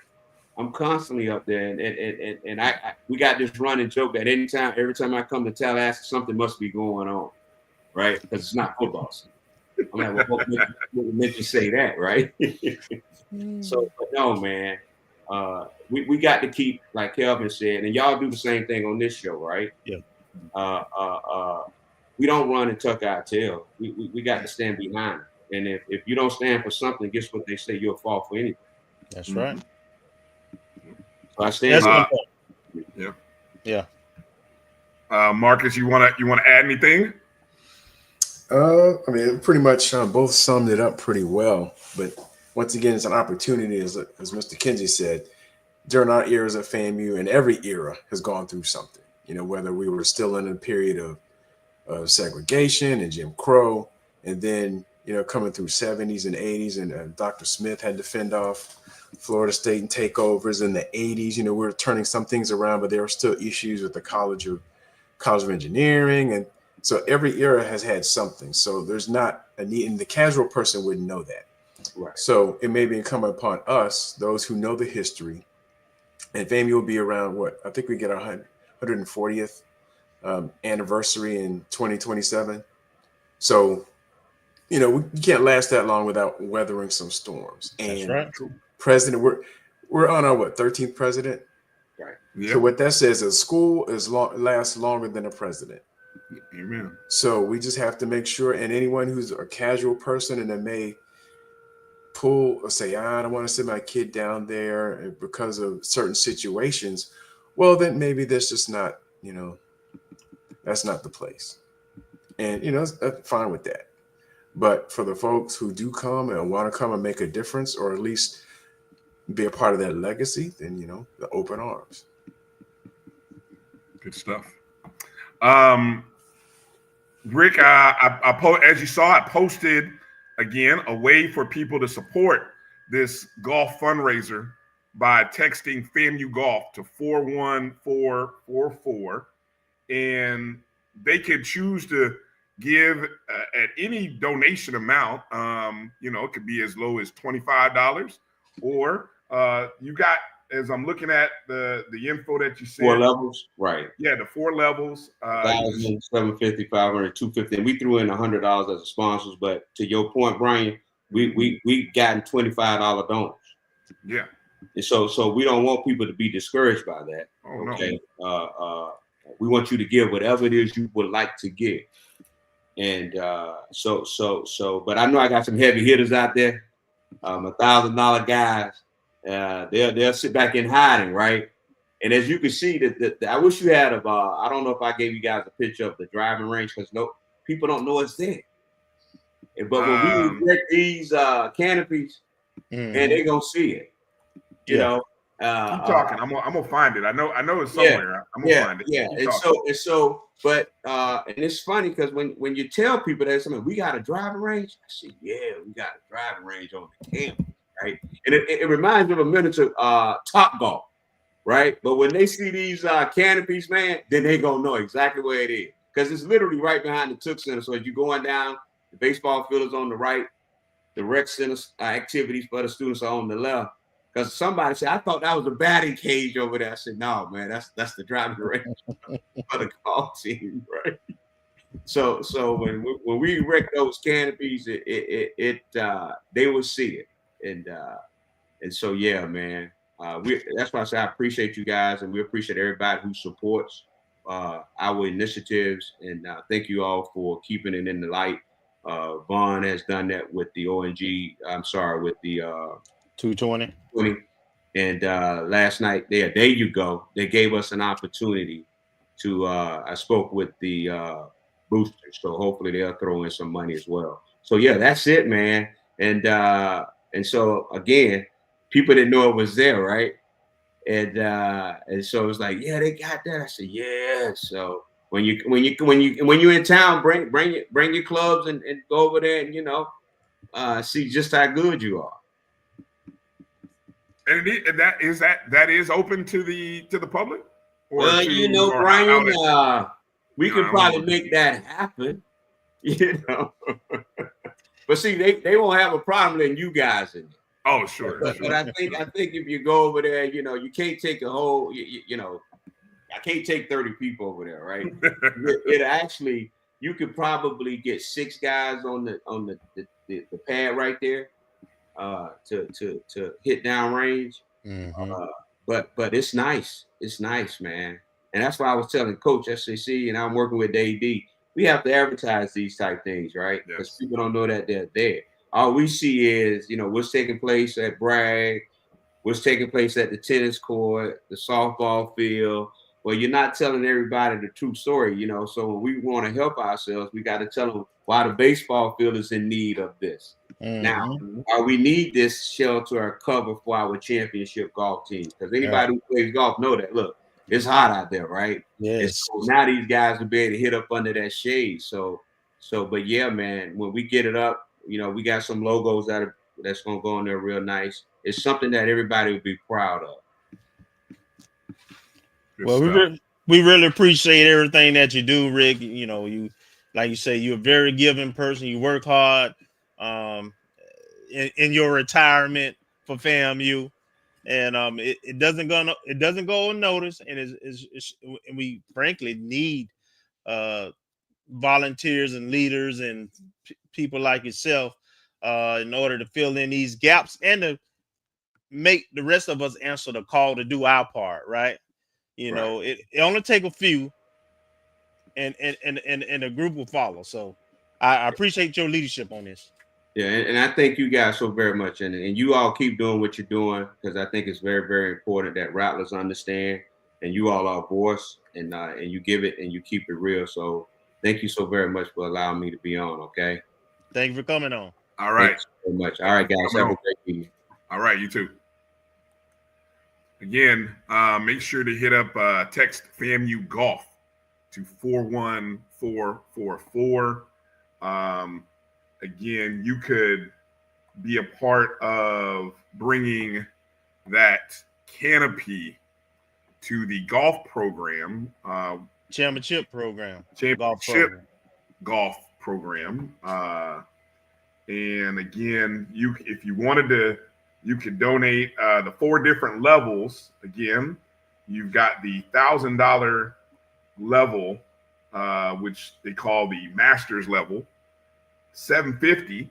I'm constantly up there, and we got this running joke that every time I come to Tallahassee, something must be going on, right? Because it's not football season. I'm like, well, what made you say that, right? So, but no, man, we got to keep, like Kelvin said, and y'all do the same thing on this show, right? Yeah. We don't run and tuck our tail. We got to stand behind it. And if you don't stand for something, guess what they say? You'll fall for anything. That's right. So I stand. Yeah. Marcus, you wanna add anything? I mean, pretty much both summed it up pretty well. But once again, it's an opportunity, as Mr. Kinsey said, during our eras at FAMU, and every era has gone through something. You know, whether we were still in a period of segregation and Jim Crow, and then, you know, coming through 70s and 80s, and Dr. Smith had to fend off Florida State and takeovers in the 80s. You know, we were turning some things around, but there were still issues with the College of Engineering. And so every era has had something. So there's not a need, and the casual person wouldn't know that. Right. So it may be incumbent upon us, those who know the history, and FAMU will be around, what, I think we get our 140th anniversary in 2027. So, you know, we can't last that long without weathering some storms. And That's right. President, we're on our 13th president. Right. Yep. So what that says is school lasts longer than a president. Amen. So we just have to make sure, and anyone who's a casual person and that may pull or say, I don't want to send my kid down there because of certain situations, well, then maybe that's just not, you know, that's not the place. And, you know, I'm fine with that. But for the folks who do come and want to come and make a difference, or at least be a part of that legacy, then, you know, the open arms. Good stuff. Rick, as you saw, I posted again a way for people to support this golf fundraiser by texting FAMU Golf to 41444, and they could choose to give at any donation amount. You know, it could be as low as $25, or you got, as I'm looking at the info that you said, 4 levels, right? Yeah, the 4 levels. 1,000, 750, 500, 250, and we threw in $100 as sponsors. But to your point, Bryan, we gotten $25 donors. Yeah. And so we don't want people to be discouraged by that. Oh, okay. No. We want you to give whatever it is you would like to give. And but I know I got some heavy hitters out there, $1,000 guys. They'll sit back in hiding, right? And as you can see, that I wish you had I don't know if I gave you guys a picture of the driving range, because people don't know it's there. But when we erect these canopies, and they're gonna see it, you know. Keep talking. I'm gonna find it. I know it's somewhere. I'm gonna find it. Yeah. And it's funny because when you tell people that something, we got a driving range, I say, yeah, we got a driving range on the campus, right? And it reminds me of a miniature Top Golf, right? But when they see these canopies, man, then they gonna know exactly where it is, because it's literally right behind the Took Center. So as you're going down, the baseball field is on the right, the rec center activities for the students are on the left. Because somebody said, I thought that was a batting cage over there. I said, no, man, that's the driving range for the golf team, right? So when we erect those canopies, they will see it, and so yeah, man, that's why I say I appreciate you guys, and we appreciate everybody who supports our initiatives, and thank you all for keeping it in the light. Vaughn has done that with the with the 220. And last night, there you go. They gave us an opportunity to. I spoke with the boosters, so hopefully they'll throw in some money as well. So yeah, that's it, man. And so again, people didn't know it was there, right? And so it was like, yeah, they got that. I said, yeah. So when you're in town, bring your clubs and go over there and see just how good you are. And that is open to the public? Well, Bryan, we could probably make that happen, But see, they won't have a problem letting you guys in there. Oh, sure. But I think if you go over there, you can't take a whole, I can't take 30 people over there, right? It actually, you could probably get 6 guys on the pad right there. To hit down range, but it's nice. It's nice, man, and that's why I was telling Coach SCC, and I'm working with AD. We have to advertise these type things, right? Because people don't know that they're there. All we see is, what's taking place at Bragg, what's taking place at the tennis court, the softball field, well, you're not telling everybody the true story, you know. So when we want to help ourselves, we got to tell them why the baseball field is in need of this. Now, we need this shelter or cover for our championship golf team, because anybody who plays golf know that. Look, it's hot out there, right? Yes. So now these guys will be able to hit up under that shade. But yeah, man, when we get it up, you know, we got some logos that's gonna go in there real nice. It's something that everybody would be proud of. Well, we really appreciate everything that you do, Rick. You know, you, like you say, you're a very giving person. You work hard in your retirement for FAMU, and it doesn't go unnoticed. And and we frankly need volunteers and leaders and people like yourself in order to fill in these gaps and to make the rest of us answer the call to do our part, right? You know, it only take a few, and a group will follow. So I appreciate your leadership on this. Yeah, and I thank you guys so very much, and you all keep doing what you're doing, because I think it's very, very important that Rattlers understand, and you all are a voice, and you give it and you keep it real. So thank you so very much for allowing me to be on. Okay. Thank you for coming on. All right. Thank you so much. All right, guys. Have a great evening. All right, you too. Again, make sure to hit up text FAMU Golf to 41444. Again, you could be a part of bringing that Canopy to the golf program. Championship program. Golf program. And again, if you wanted to, you could donate the 4 different levels. Again, you've got the $1,000 level, which they call the master's level, $750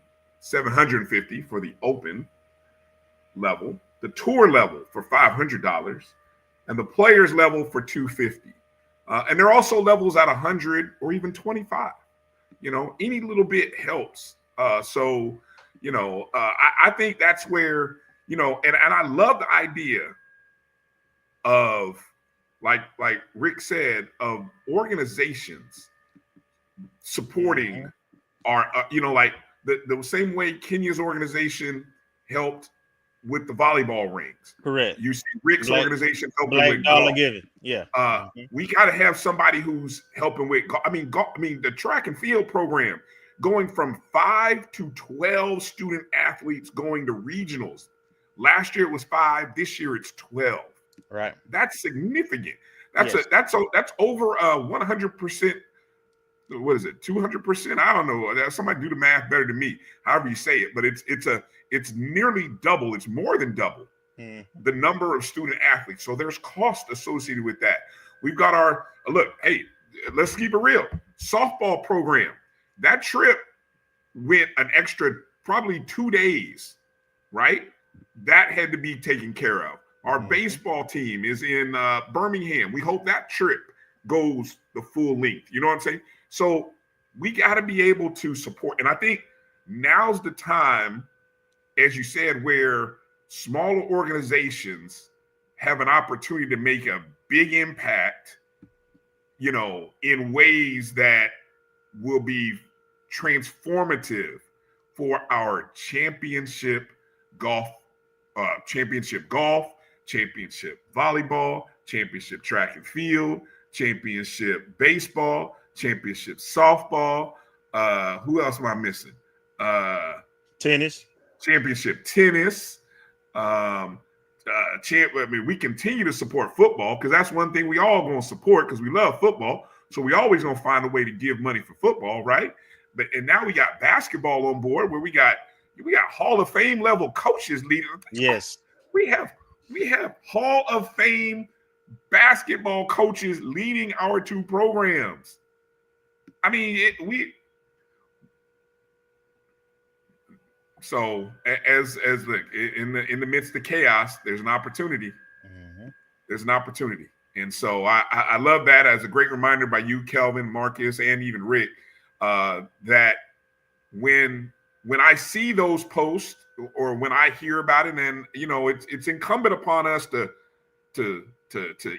for the open level, the tour level for $500, and the players level for $250. And there are also levels at $100 or even $25. You know, any little bit helps. So, you know, I think that's where, you know, and I love the idea of, like Rick said, of organizations supporting our, you know, like the same way Kenya's organization helped with the volleyball rings. Correct. You see Rick's organization helping Black with Dollar golf. Giving. Yeah. We got to have somebody who's helping with, I mean, the track and field program, going from 5 to 12 student athletes going to regionals. Last year it was 5. This year it's 12. Right. That's significant. That's over 100%. What is it? 200%? I don't know. Somebody do the math better than me. However you say it, but it's nearly double. It's more than double the number of student athletes. So there's cost associated with that. We've got our look. Hey, let's keep it real. Softball program. That trip went an extra probably 2 days, right? That had to be taken care of. Our baseball team is in Birmingham. We hope that trip goes the full length. You know what I'm saying? So we got to be able to support. And I think now's the time, as you said, where smaller organizations have an opportunity to make a big impact, you know, in ways that will be transformative for our championship golf, championship volleyball, championship track and field, championship baseball, championship softball. Who else am I missing? Tennis. Championship tennis. I mean, we continue to support football because that's one thing we all going to support because we love football. So we always going to find a way to give money for football, right? And now we got basketball on board where we got Hall of Fame level coaches leading. Yes. We have Hall of Fame basketball coaches leading our 2 programs. I mean, so as look, in the midst of chaos, there's an opportunity. There's an opportunity. And so I love that as a great reminder by you, Kelvin, Marcus, and even Rick, that when I see those posts or when I hear about it, and you know, it's incumbent upon us to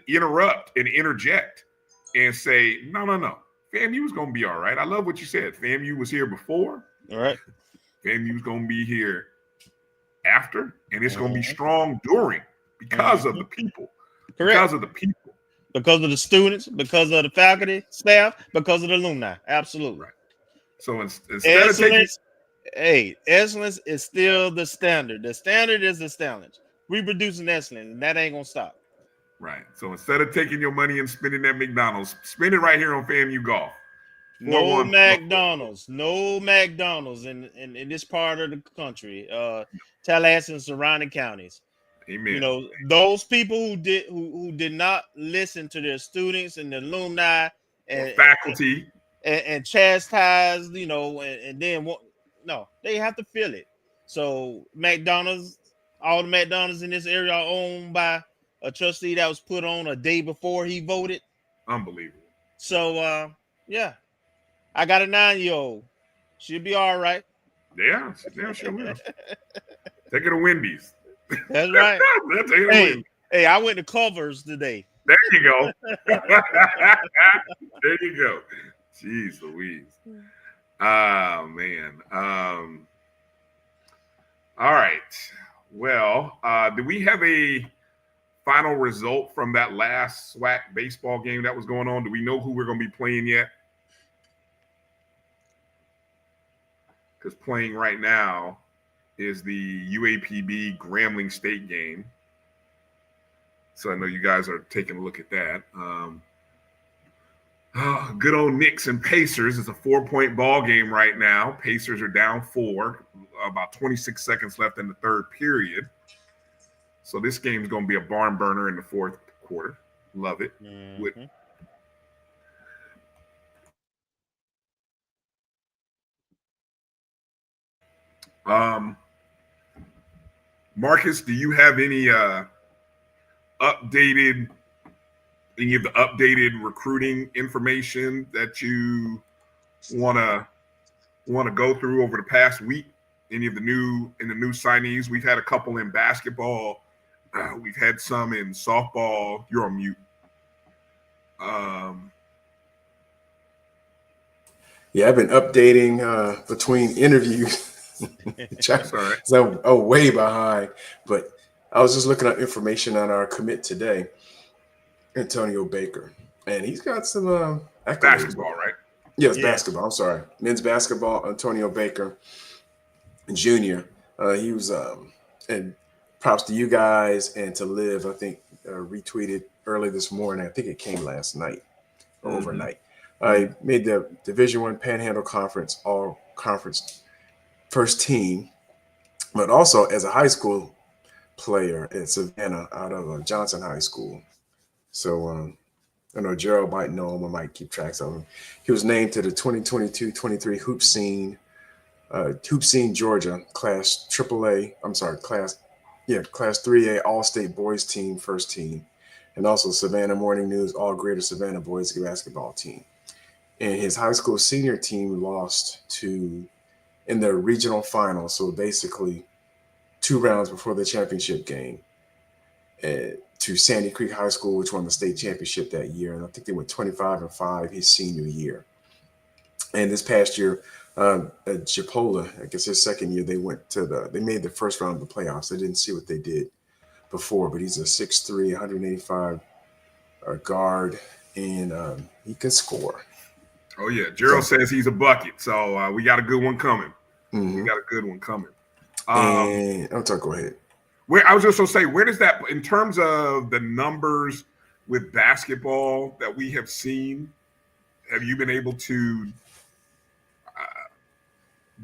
interrupt and interject and say, no. FAMU is going to be all right. I love what you said. FAMU was here before. All right. FAMU is going to be here after, and it's going to be strong during because of the people. Correct. Because of the people. Because of the students, because of the faculty, staff, because of the alumni. Absolutely. Right. So instead of taking... excellence is still the standard. The standard is the standard. We producing excellence, and that ain't going to stop. Right. So instead of taking your money and spending at McDonald's, spend it right here on FAMU Golf. No McDonald's in this part of the country. Tallahassee and surrounding counties. Amen. You know, those people who did not listen to their students and the alumni and faculty and chastised, you know, and then they have to feel it. So McDonald's, all the McDonald's in this area are owned by a trustee that was put on a day before he voted. Unbelievable. So yeah, I got a 9-year-old. She'll be all right. Yeah, she will. Take her to Wendy's. That's right. Hey, I went to Culver's today. There you go. There you go. Jeez Louise. Man. All right. Well, do we have a final result from that last SWAC baseball game that was going on? Do we know who we're going to be playing yet? Because playing right now is the UAPB Grambling State game. So I know you guys are taking a look at that. Good old Knicks and Pacers. It's a 4-point ball game right now. Pacers are down 4, about 26 seconds left in the third period. So this game is going to be a barn burner in the fourth quarter. Love it. Mm-hmm. Marcus, do you have any updated recruiting information that you want to go through over the past week? Any of the new signees? We've had a couple in basketball. We've had some in softball. You're on mute. Yeah, I've been updating between interviews. That's all right. So I'm way behind, but I was just looking up information on our commit today, Antonio Baker, and he's got some basketball, right? Yes, basketball. I'm sorry, men's basketball. Antonio Baker, Jr. He was and props to you guys and to Liv. I think retweeted early this morning. I think it came last night or overnight. I made the Division I Panhandle Conference All Conference first team, but also as a high school player at Savannah out of Johnson High School. So I know Gerald might know him. I might keep tracks of him. He was named to the 2022-23 Hoop Scene Georgia Class 3A All-State Boys Team first team, and also Savannah Morning News All Greater Savannah Boys Basketball Team. And his high school senior team lost in their regional final, so basically 2 rounds before the championship game, to Sandy Creek High School, which won the state championship that year. And I think they went 25-5 his senior year. And this past year, at Chipola, I guess his second year, they made the first round of the playoffs. I didn't see what they did before, but he's a 6'3", 185 guard, and he can score. Oh yeah, Gerald says he's a bucket, so we got a good one coming. Mm-hmm. We got a good one coming. And go ahead. I was just going to say, where does that, in terms of the numbers with basketball that we have seen, have you been able to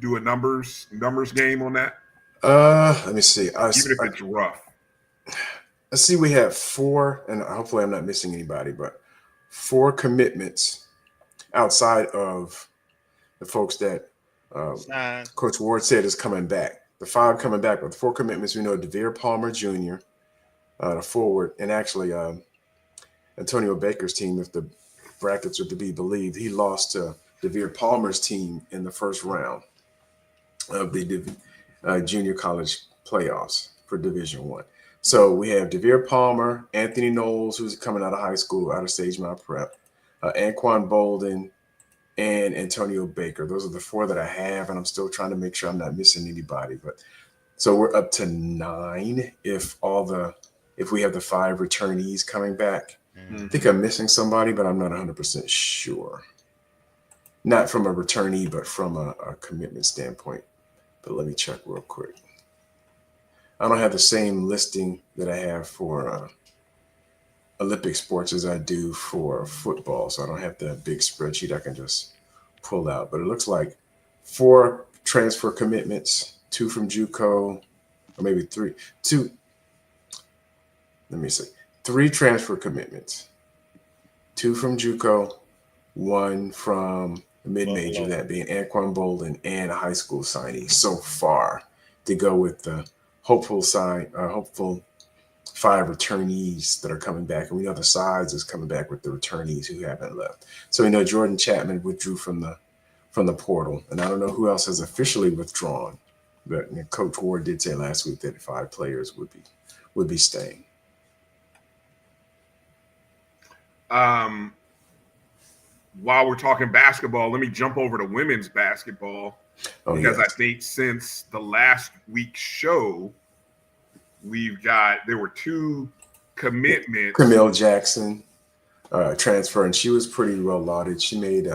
do a numbers game on that? Let me see. Even if it's rough. Let's see. We have 4, and hopefully I'm not missing anybody, but 4 commitments outside of the folks that Coach Ward said is coming back. The 5 coming back, but the 4 commitments, we know DeVere Palmer Jr., the forward, and actually Antonio Baker's team, if the brackets are to be believed, he lost to DeVere Palmer's team in the first round of the junior college playoffs for Division I. So we have Devere Palmer, Anthony Knowles, who's coming out of high school, out of Sagemount Prep, Anquan Bolden, and Antonio Baker. Those are the 4 that I have, and I'm still trying to make sure I'm not missing anybody. But so we're up to 9 if we have the 5 returnees coming back. I think I'm missing somebody, but I'm not 100% sure. Not from a returnee, but from a commitment standpoint. But let me check real quick. I don't have the same listing that I have for Olympic sports as I do for football. So I don't have that big spreadsheet I can just pull out. But it looks like 4 transfer commitments, 2 from JUCO, or maybe 3. 2. Let me see. 3 transfer commitments, 2 from JUCO, 1 from the mid-major, that being Anquan Bolden, and a high school signee so far to go with the hopeful 5 returnees that are coming back. And we know the sides is coming back with the returnees who haven't left. So we know Jordan Chapman withdrew from the portal. And I don't know who else has officially withdrawn. But Coach Ward did say last week that 5 players would be staying. While we're talking basketball, let me jump over to women's basketball because I think since the last week's show, there were 2 commitments. Camille Jackson transfer, and she was pretty well lauded. She made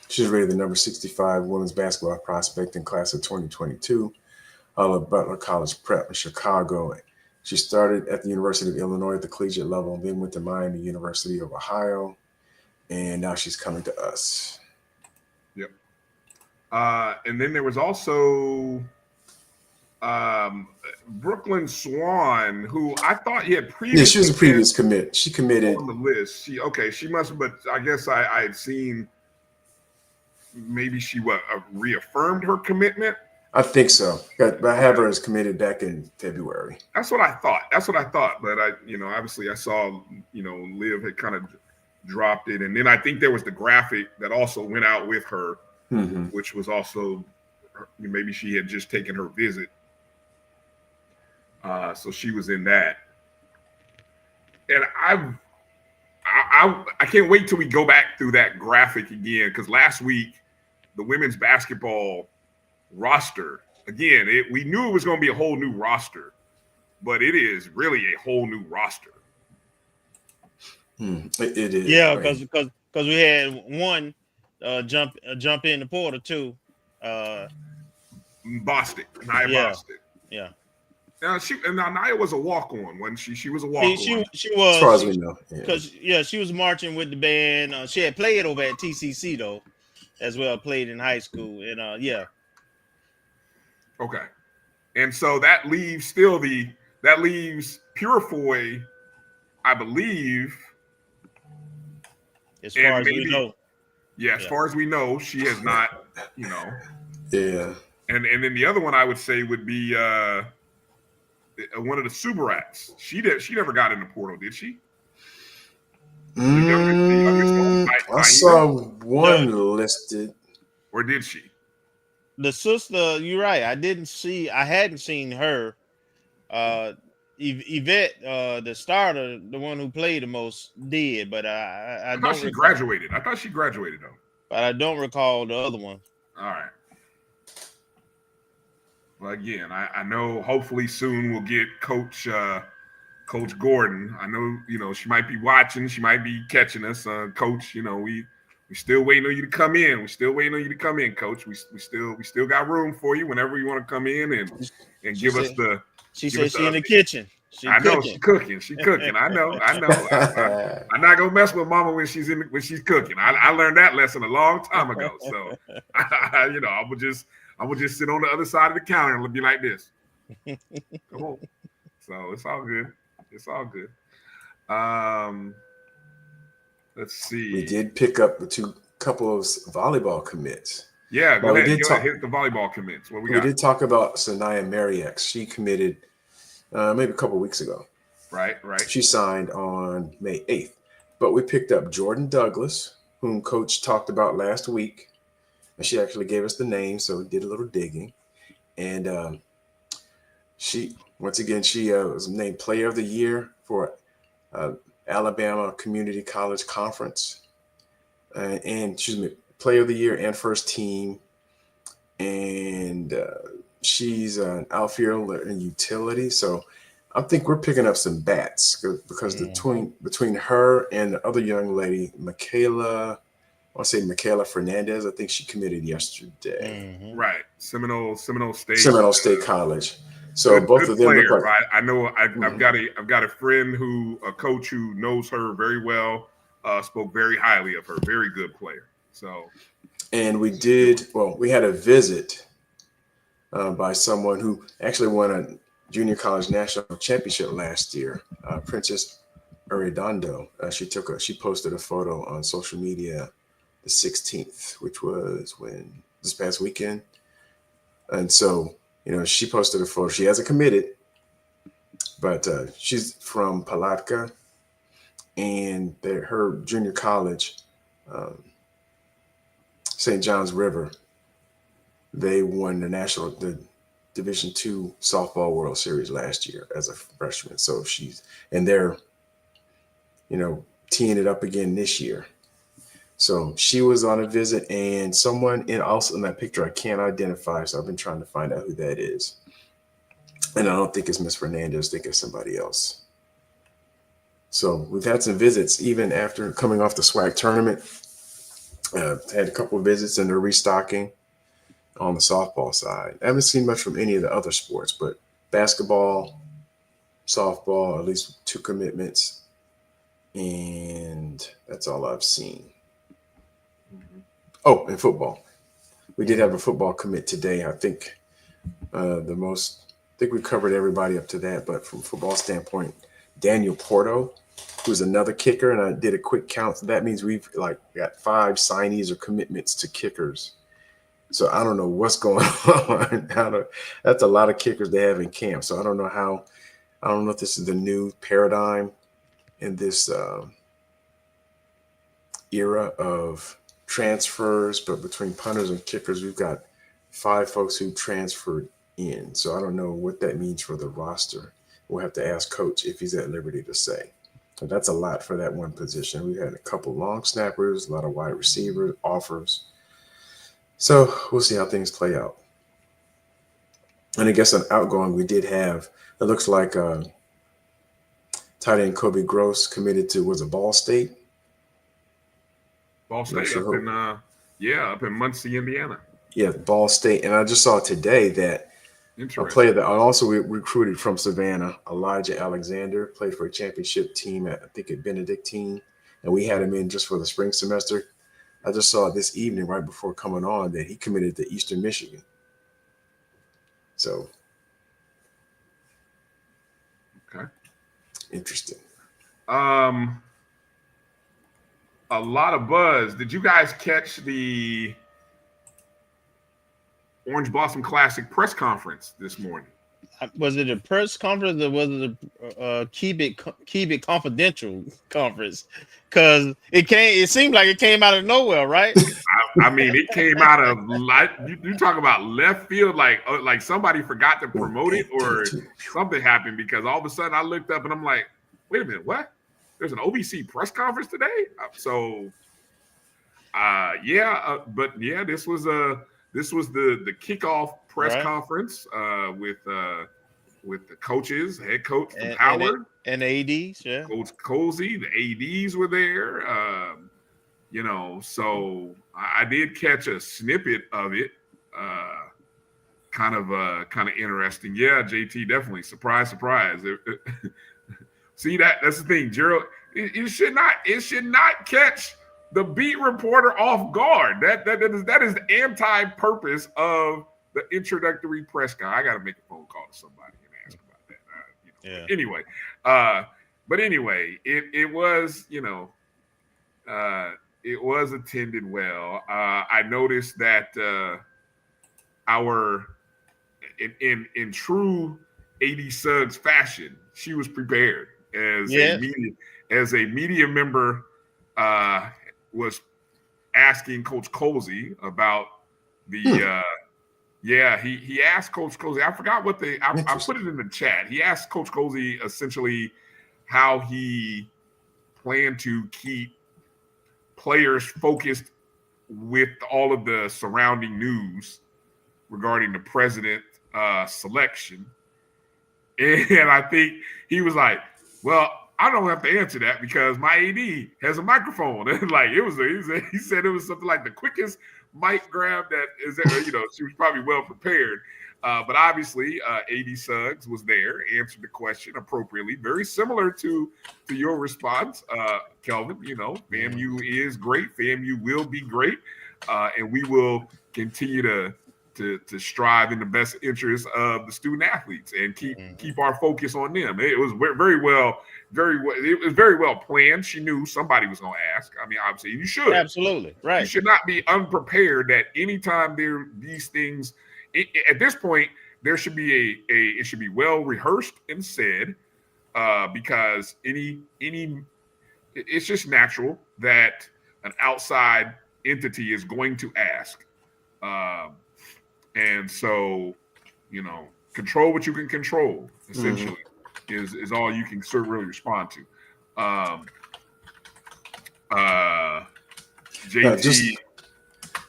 she was rated the number 65 women's basketball prospect in class of 2022 out of Butler College Prep in Chicago. She started at the University of Illinois at the collegiate level, then went to Miami University of Ohio, and now she's coming to us. Yep. And then there was also Brooklyn Swan, who I thought he had previously. Yeah, she was a previous commit. She committed on the list. She must, but I guess I had seen maybe she reaffirmed her commitment. I think so. But I have her as committed back in February. That's what I thought. But obviously I saw, Liv had kind of dropped it. And then I think there was the graphic that also went out with her, which was also, maybe she had just taken her visit. So she was in that. And I can't wait till we go back through that graphic again, because last week, the women's basketball roster, again, we knew it was going to be a whole new roster, but it is really a whole new roster. It is. Yeah, because we had one jump in the portal too. Boston, Nia Boston. Yeah. Now Nia was a walk-on, wasn't she? She was a walk-on. She was, as far as we know. Because she was marching with the band. She had played over at TCC though, as well. Played in high school, and Okay, and so that leaves Purefoy, I believe. As far as we know. Yeah, as far as we know, she has not, Yeah. And then the other one I would say would be one of the Subarats. She never got in the portal, did she? I saw one listed. Or did she? The sister, you're right. I hadn't seen her. Yvette, the starter, the one who played the most, did, but I thought she graduated. I thought she graduated though. But I don't recall the other one. All right. Well, again, I know hopefully soon we'll get Coach Gordon. I know, she might be watching, she might be catching us. Coach, we still waiting on you to come in. We still waiting on you to come in, Coach. We still got room for you whenever you want to come in and give us the. She said she in the kitchen. I know she's cooking. She's cooking. I know. I'm not gonna mess with Mama when she's cooking. I learned that lesson a long time ago. So I would just sit on the other side of the counter and be like this. Come on. So it's all good. It's all good. Let's see. We did pick up the couple of volleyball commits. Yeah, go ahead. Hit the volleyball commits. What we got? We did talk about Sanaya Mariex. She committed maybe a couple of weeks ago. Right. She signed on May 8th. But we picked up Jordan Douglas, whom Coach talked about last week. And she actually gave us the name, so we did a little digging. And She was named Player of the Year for Alabama Community College Conference, and Player of the Year and first team, and she's an outfielder and utility. So I think we're picking up some bats because between her and the other young lady, Michaela Fernandez, I think she committed yesterday. Right, Seminole State. Seminole State College. So good, both good of them player. look like. I know. I've got a friend a coach who knows her very well. Spoke very highly of her. Very good player. So. And we had a visit by someone who actually won a junior college national championship last year, Princess Arredondo. She posted a photo on social media the 16th, which was this past weekend. And so, she posted a photo. She hasn't committed, but she's from Palatka, and her junior college, St. John's River, they won the Division II Softball World Series last year as a freshman. So they're, teeing it up again this year. So she was on a visit, and someone also in that picture I can't identify. So I've been trying to find out who that is. And I don't think it's Miss Fernandez. I think it's somebody else. So we've had some visits even after coming off the SWAC tournament. Had a couple of visits, and they're restocking on the softball side. I haven't seen much from any of the other sports, but basketball, softball, at least 2 commitments, and that's all I've seen. Oh, and football. We did have a football commit today. I think we covered everybody up to that, but from a football standpoint, Daniel Porto, who's another kicker, and I did a quick count. So that means we've got 5 signees or commitments to kickers. So I don't know what's going on. That's a lot of kickers they have in camp. So I don't know if this is the new paradigm in this era of transfers, but between punters and kickers, we've got 5 folks who transferred in. So I don't know what that means for the roster. We'll have to ask Coach if he's at liberty to say. But that's a lot for that one position. We had a couple long snappers, a lot of wide receivers, offers. So we'll see how things play out. And I guess an outgoing we did have, it looks like tight end Kobe Gross committed to, was it Ball State? Ball State up in Muncie, Indiana. Yeah, Ball State. And I just saw today that a player that also recruited from Savannah, Elijah Alexander, played for a championship team at Benedictine, and we had him in just for the spring semester. I just saw this evening, right before coming on, that he committed to Eastern Michigan. So, okay, interesting. A lot of buzz. Did you guys catch the Orange Blossom Classic press conference this morning? Was it a press conference or was it a keep it confidential conference? Because it seemed like it came out of nowhere, right? I mean, it came out of you talk about left field, like somebody forgot to promote it or something happened, because all of a sudden I looked up and I'm like, wait a minute, what? There's an OBC press conference today? So this was the kickoff press conference with the coaches, head coach from Howard, and ADs, yeah. Coach Colsey, the ADs were there. So I did catch a snippet of it. Kind of interesting. Yeah, JT, definitely. Surprise. See, that's the thing, Gerald. It should not catch the beat reporter off guard. That is the anti-purpose of the introductory press guy. I got to make a phone call to somebody and ask about that. Yeah. Anyway, it was it was attended well. I noticed that in true AD Suggs fashion, she was prepared as a media member. Was asking Coach Colsey about the Yeah, he asked Coach Cozy. I forgot what I put it in the chat. He asked Coach Cozy essentially how he planned to keep players focused with all of the surrounding news regarding the president selection. And I think he was like, well, I don't have to answer that because my AD has a microphone. And like he said it was something like the quickest mic grab that is there. You know, she was probably well prepared. But obviously, AD Suggs was there, answered the question appropriately, very similar to your response, Kelvin. You know, FAMU is great. FAMU will be great, and we will continue to strive in the best interest of the student athletes and keep our focus on them. It was very well. It was very well planned. She knew somebody was going to ask. I mean, obviously, you should absolutely right. You should not be unprepared. That anytime these things. At this point, there should be it should be well rehearsed and said, because it's just natural that an outside entity is going to ask, and so control what you can control. Essentially, is all you can really respond to. JT,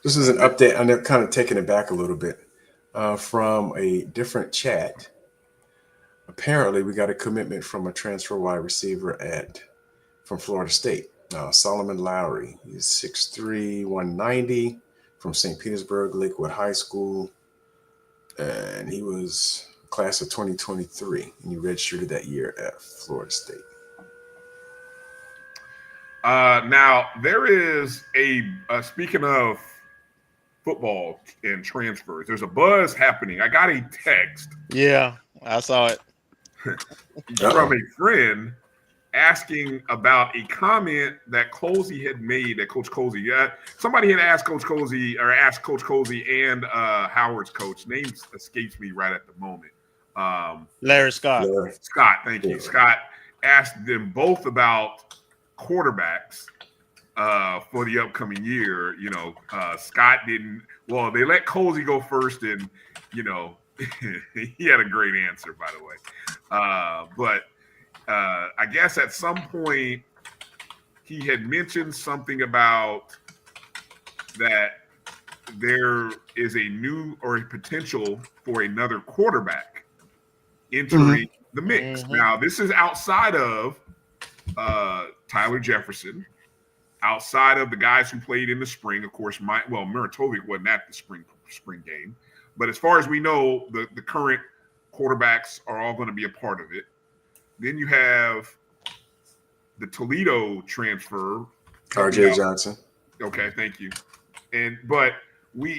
this is an update. I'm kind of taking it back a little bit. From a different chat, apparently we got a commitment from a transfer wide receiver from Florida State, Solomon Lowry. He's 6'3", 190 from St. Petersburg, Lakewood High School, and he was class of 2023, and he redshirted that year at Florida State. Now there is speaking of football and transfers, there's a buzz happening. I got a text. Yeah, I saw it. From a friend asking about a comment that Cozy had made, that Coach Cozy, somebody had asked Coach Cozy and Howard's coach. Name escapes me right at the moment. Larry Scott. Scott, thank you. Scott asked them both about quarterbacks for the upcoming year. Scott didn't. Well, they let Cozy go first, and he had a great answer, by the way. But I guess at some point he had mentioned something about that there is a new or a potential for another quarterback entering the mix. Now, this is outside of Tyler Jefferson. Outside of the guys who played in the spring, of course, Miratovic wasn't at the spring game. But as far as we know, the current quarterbacks are all going to be a part of it. Then you have the Toledo transfer. RJ Johnson. Okay, thank you. But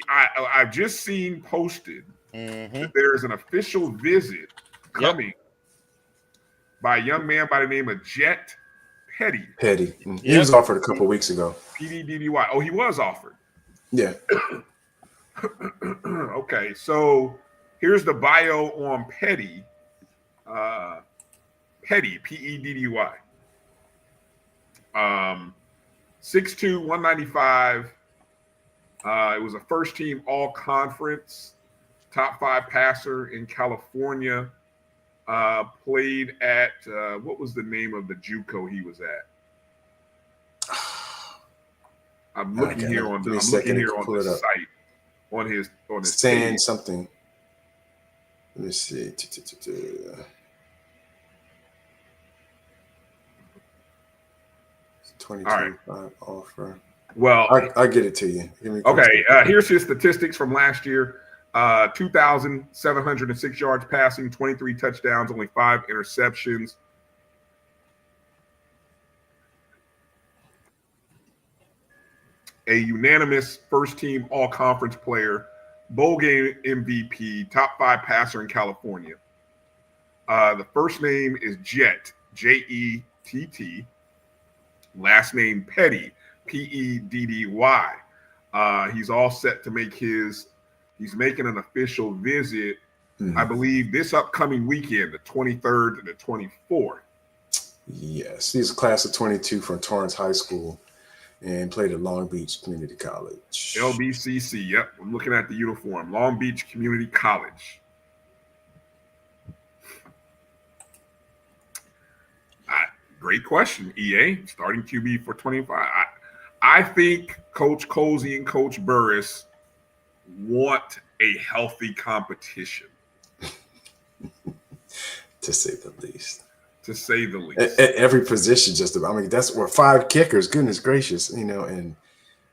I've just seen posted that there's an official visit coming by a young man by the name of Jet Petty. He was offered a couple of weeks ago. PDDY. Oh, he was offered. Yeah. Okay, so here's the bio on Petty. Petty, Peddy. 6'2", 195. It was a first-team all-conference, top 5 passer in California. Played at what was the name of the JUCO he was at? I'm looking here on the site on his saying page. Something. Let me see. 2025 offer. Well, I'll get it to you. Okay, here's his statistics from last year. 2,706 yards passing, 23 touchdowns, only 5 interceptions. A unanimous first-team all-conference player, bowl game MVP, top 5 passer in California. The first name is Jet, J-E-T-T. Last name Petty, P-E-D-D-Y. He's all set to make he's making an official visit, I believe, this upcoming weekend, the 23rd to the 24th. Yes, he's a class of 22 from Torrance High School. and played at Long Beach Community College. LBCC. Yep, I'm looking at the uniform. Long Beach Community College. Great question, EA. Starting QB for 25. I think Coach Cozy and Coach Burris want a healthy competition. To say the least. To say the least. At every position, just about. I mean, that's where 5 kickers, goodness gracious, and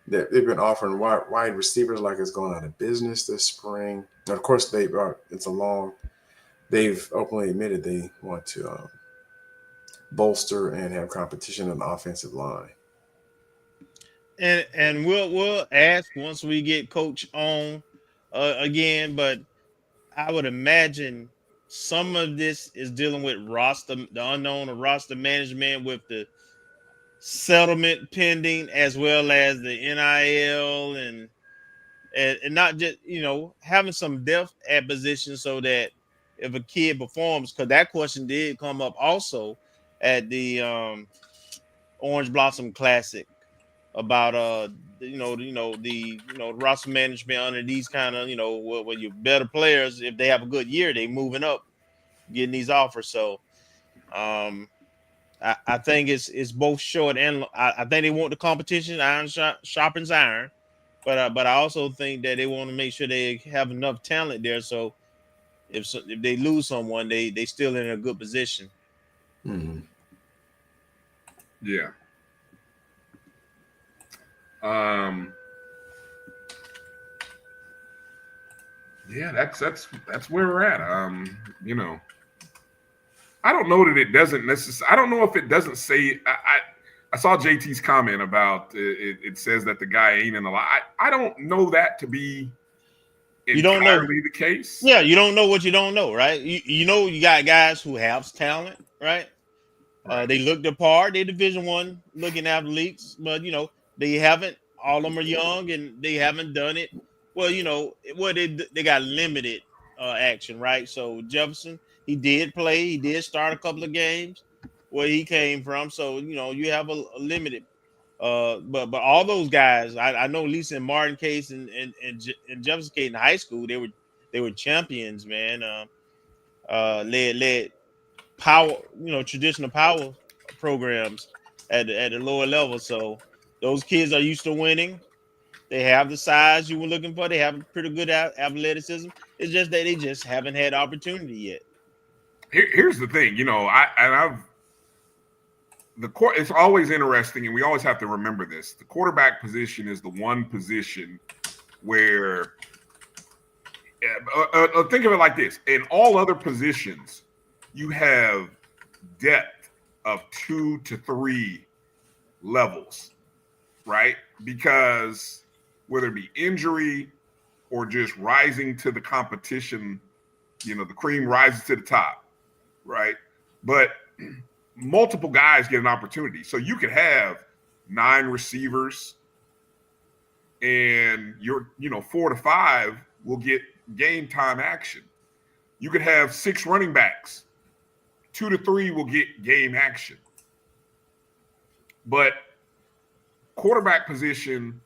they've been offering wide receivers like it's going out of business this spring. And of course, they've openly admitted they want to bolster and have competition on the offensive line. And we'll ask once we get Coach on again, but I would imagine some of this is dealing with the unknown of roster management, with the settlement pending, as well as the NIL and not just, having some depth at position so that if a kid performs, because that question did come up also at the Orange Blossom Classic about the roster management under these kind of when you're better players, if they have a good year, they moving up, getting these offers. So I think it's both short and I think they want the competition. Iron sharpens iron, but I also think that they want to make sure they have enough talent there. So if they lose someone, they still in a good position. Mm-hmm. Yeah. Yeah, that's where we're at. I don't know that it doesn't necessarily. I don't know if it doesn't say. I saw JT's comment about it says that the guy ain't in the line. I don't know that to be entirely the case. Yeah, you don't know what you don't know, right? You got guys who have talent, right? They look the part. They Division I looking athletes, but they haven't. All of them are young and they haven't done it. Well, they got limited action, right? So Jefferson, he did play. He did start a couple of games where he came from. So you have a limited. But all those guys, I know Lisa and Martin Case and Jefferson Case in high school, they were champions, man. Led power, traditional power programs at the lower level. So those kids are used to winning. They have the size you were looking for. They have pretty good athleticism. It's just that they just haven't had opportunity yet. Here's the thing, it's always interesting, and we always have to remember this. The quarterback position is the one position where think of it like this. In all other positions, you have depth of 2 to 3 levels, right? Because whether it be injury or just rising to the competition, the cream rises to the top, right? But multiple guys get an opportunity. So you could have 9 receivers and your 4 to 5 will get game time action. You could have 6 running backs. 2 to 3 will get game action. But quarterback position,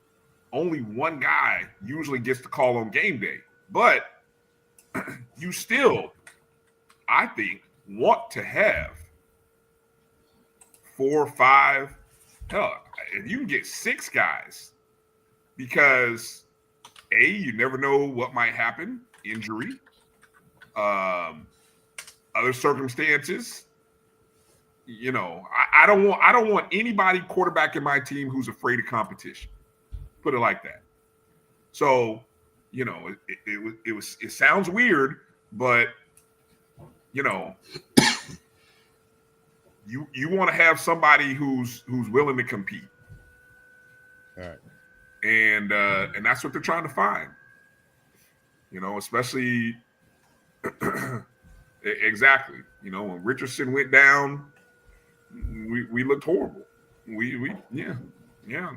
only one guy usually gets the call on game day. But you still, I think, want to have 4 or 5. Hell, if you can get 6 guys, because you never know what might happen, injury, other circumstances. I don't want anybody quarterback in my team who's afraid of competition. Put it like that. So, it sounds weird, but you want to have somebody who's willing to compete. All right. And that's what they're trying to find. Especially exactly. When Richardson went down, we looked horrible. We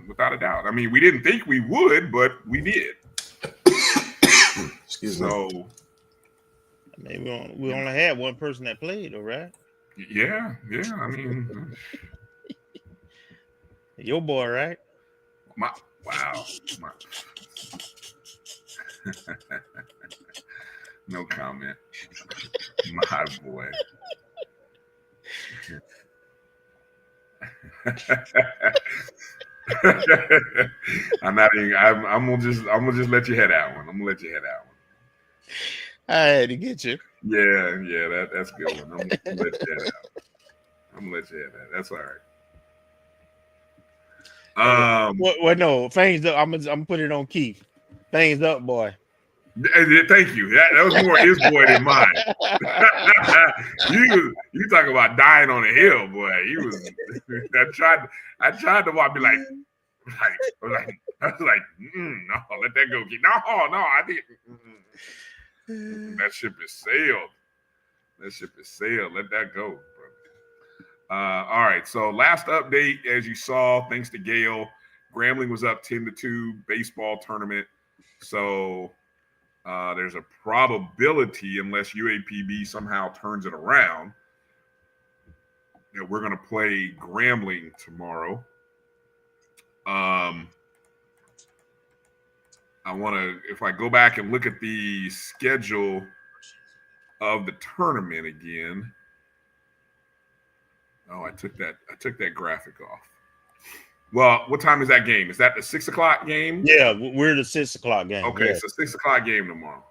without a doubt. I mean, we didn't think we would, but we did. Excuse me. So, I mean, we only had one person that played, though, right? Yeah. I mean, your boy, right? Wow. No comment. My boy. I'm gonna just let you head that one. I'm gonna let you head that one. I had to get you. Yeah, that's a good one. I'm gonna let you head that. I'm gonna let you head that. That's all right. Well, no, things up. I'm gonna put it on Keith. Things up, boy. Thank you. That was more his boy than mine. You talk about dying on a hill, boy. He was. I tried to be like, no, let that go. No, I didn't. That ship is sailed. Let that go, brother. All right. So last update, as you saw, thanks to Gail, Grambling was up 10-2 baseball tournament. So there's a probability, unless UAPB somehow turns it around, that we're going to play Grambling tomorrow. I want to, if I go back and look at the schedule of the tournament again. Oh, I took that graphic off. Well, what time is that game? Is that the 6 o'clock game? Yeah, we're the 6 o'clock game. Okay, yeah. So 6 o'clock game tomorrow.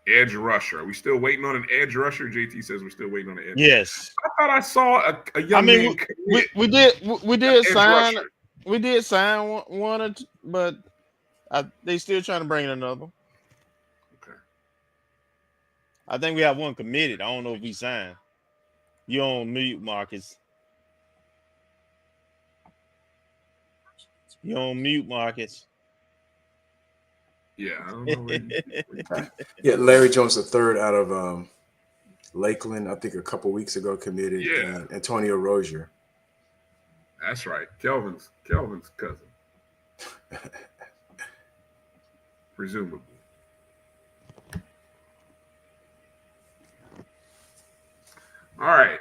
Edge rusher. Are we still waiting on an edge rusher? JT says we're still waiting on an edge. Yes. I thought I saw a young man. We did sign. Rusher. We did sign one, but they still trying to bring in another. Okay. I think we have one committed. I don't know if he signed. You on mute, Marcus. You on mute, Marcus. Yeah, I don't know. Yeah, Larry Jones III out of Lakeland, I think a couple weeks ago committed. Yeah. Antonio Rozier. That's right. Kelvin's cousin. Presumably. All right.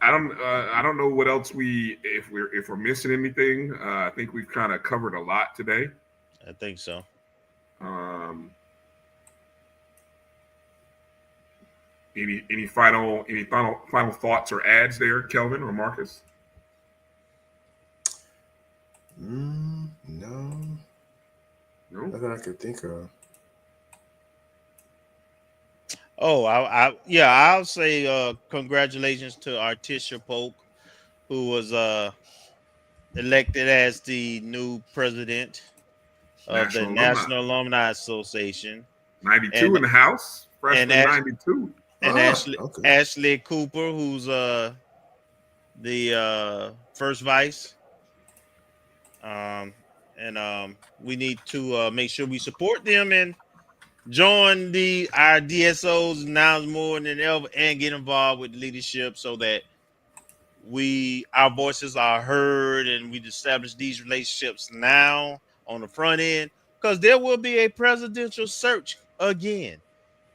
I don't know what else if we're missing anything. I think we've kind of covered a lot today. I think so. Any final thoughts or ads there, Kelvin or Marcus? No. Nothing I could think of. Oh, I'll say congratulations to Artisha Polk, who was elected as the new president of the National Alumni Association. 92 in the House, freshman 92. And Ashley Cooper, who's the first vice. We need to make sure we support them and join our DSOs now more than ever and get involved with leadership so that our voices are heard and we establish these relationships now on the front end, because there will be a presidential search again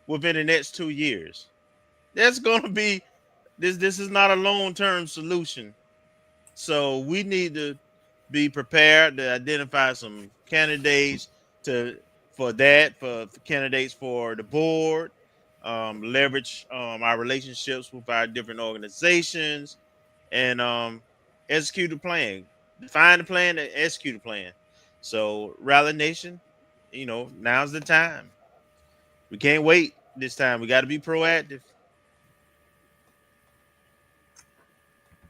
within the next 2 years. That's going to be this is not a long-term solution. So we need to be prepared to identify some candidates for candidates for the board, leverage our relationships with our different organizations, and execute a plan. Define the plan and execute a plan. So Rally Nation, now's the time. We can't wait this time. We got to be proactive.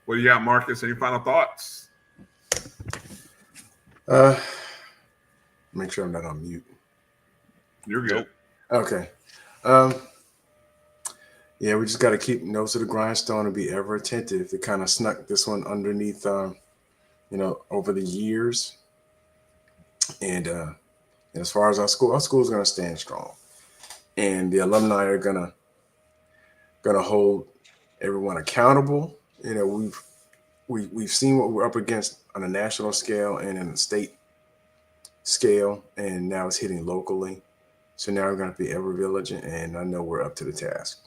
What do you got, Marcus? Any final thoughts? Make sure I'm not on mute. You're good. Okay. Yeah, we just got to keep nose to the grindstone and be ever attentive. They kind of snuck this one underneath, over the years. And as far as our school is going to stand strong, and the alumni are gonna hold everyone accountable. We've seen what we're up against on a national scale and in a state scale, and now it's hitting locally. So now we're going to be ever vigilant, and I know we're up to the task.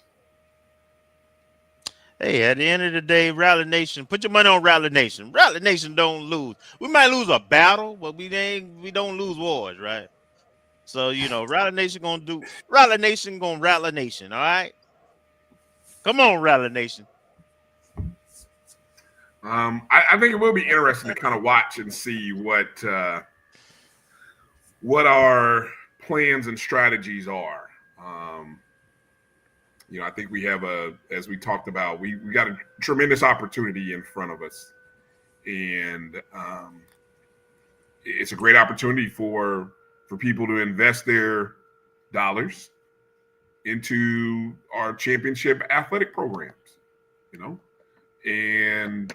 Hey, at the end of the day, Rally Nation, put your money on Rally Nation. Rally Nation don't lose. We might lose a battle, but we don't lose wars, right? So, Rally Nation Rally Nation gonna Rally Nation, all right? Come on, Rally Nation. I think it will be interesting to kind of watch and see what our plans and strategies are. I think we have as we talked about, we got a tremendous opportunity in front of us, and it's a great opportunity for people to invest their dollars into our championship athletic programs, and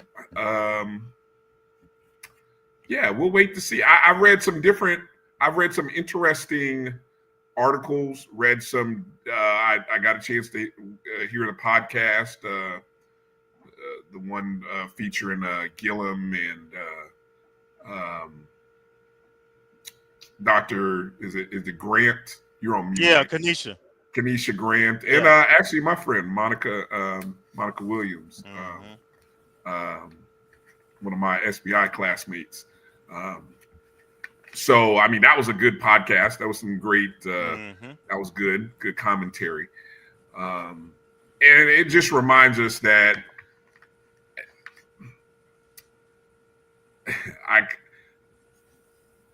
we'll wait to see. I've read some interesting articles, read some, I got a chance to hear the podcast, the one featuring Gillum and Dr. Is it Grant? You're on mute. Yeah, Kanisha Grant, and actually my friend Monica Williams, one of my SBI classmates. So I mean, that was a good podcast. That was some great. That was good commentary, and it just reminds us that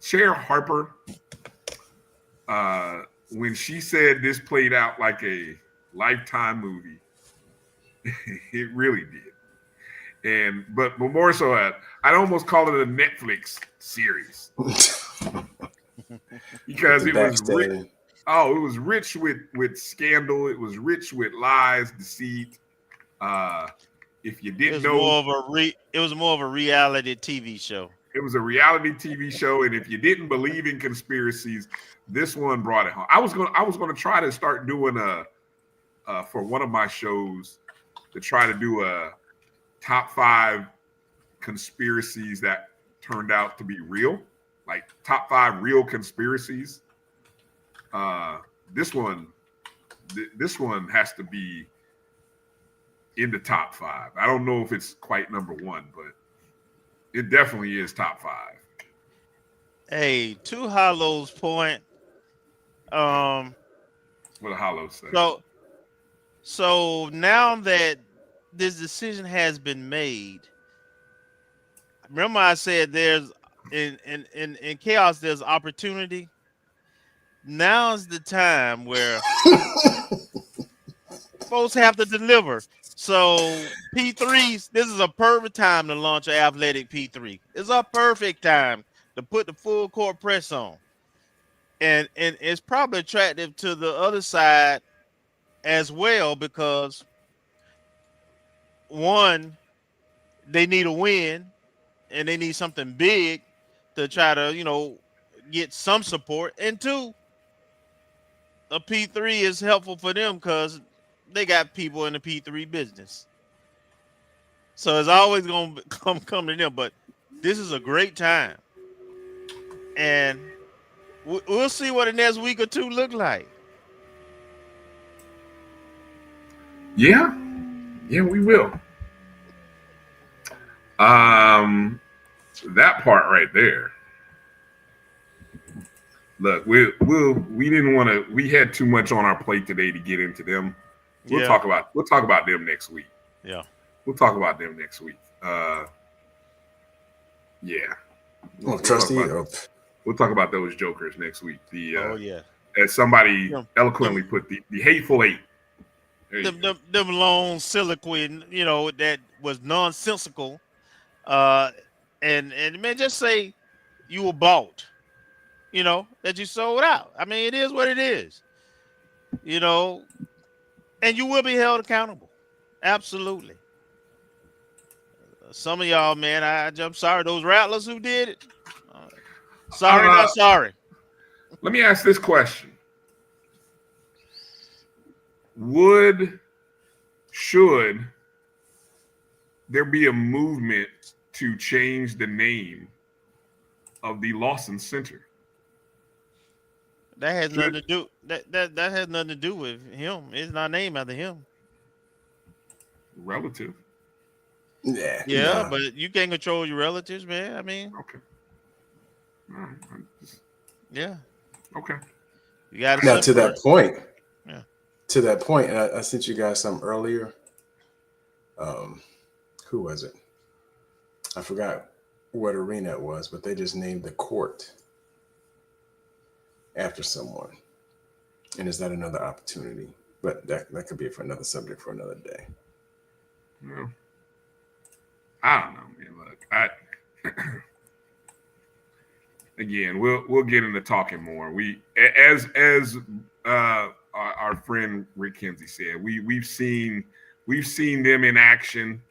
Chair Harper, when she said this played out like a Lifetime movie, it really did. But more so, I'd almost call it a Netflix series because it was rich. Oh, it was rich with scandal. It was rich with lies, deceit. If you didn't know, it was more of a reality TV show. It was a reality TV show, and if you didn't believe in conspiracies, this one brought it home. I was gonna try to start doing for one of my shows to try to do a top 5 conspiracies that turned out to be real, like top 5 real conspiracies. This one has to be in the top 5. I don't know if it's quite number 1, but it definitely is top 5. Hey, to Hollow's point. What a Hollow say. So now that this decision has been made, remember I said there's in chaos there's opportunity. Now's the time where folks have to deliver. So P3s, this is a perfect time to launch an athletic P3. It's a perfect time to put the full court press on. And it's probably attractive to the other side as well because one, they need a win and they need something big to try to, get some support. And two, a P3 is helpful for them because they got people in the P3 business. So it's always going to come to them. But this is a great time. And we'll see what the next week or two look like. Yeah, we will. That part right there. Look, we didn't want to. We had too much on our plate today to get into them. We'll talk about them next week. Yeah, we'll talk about them next week. We'll talk about those jokers next week. As somebody eloquently put, the hateful eight. Them long soliloquy, that was nonsensical. And man, just say you were bought. That you sold out. I mean, it is what it is. And you will be held accountable. Absolutely. Some of y'all, man, I'm sorry. Those Rattlers who did it. Sorry, not sorry. Let me ask this question. Should there be a movement to change the name of the Lawson Center? That has nothing to do. That has nothing to do with him. It's not named after him. relative. Yeah. Yeah, nah. but you can't control your relatives, man. I mean, Okay. All right. yeah. Okay. You got Now to that point. Yeah. To that point, and I sent you guys some earlier. Who was it? I forgot what arena it was, but they just named the court after someone. And is that another opportunity? But that could be for another subject for another day. Well, I don't know, man. Look, again, we'll get into talking more. We, as our friend Rick Kinsey said, we've seen them in action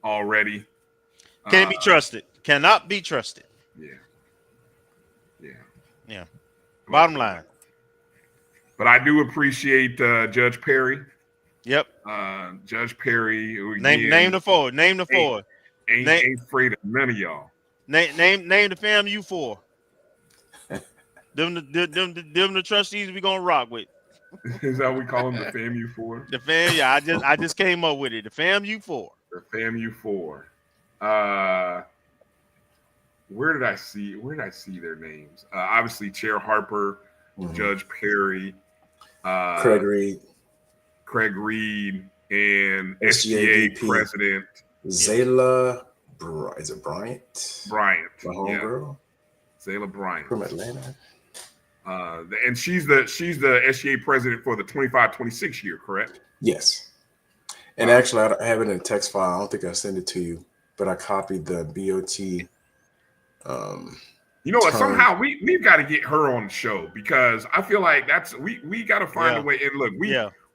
already. Can't be trusted. Cannot be trusted. Yeah. Bottom line. But I do appreciate Judge Perry. Yep. Judge Perry. Who, Name the four. Name the four. Ain't afraid of none of y'all. Name the FAMU four. them the trustees we gonna rock with. Is that what we call them, the FAMU four? The fam, yeah. I just came up with it. The FAMU four. The FAMU four. Where did I see their names? Obviously, Chair Harper, Judge Perry, Craig Reed, and SGA President Zayla. Is it Bryant? Bryant, my homegirl. Zayla Bryant from Atlanta. And she's the SGA president for the 25-26 year, correct? Yes. And actually, I have it in a text file. I don't think I sent it to you, but I copied the BOT. You know what? Somehow we've got to get her on the show, because I feel like we got to find a way. And look,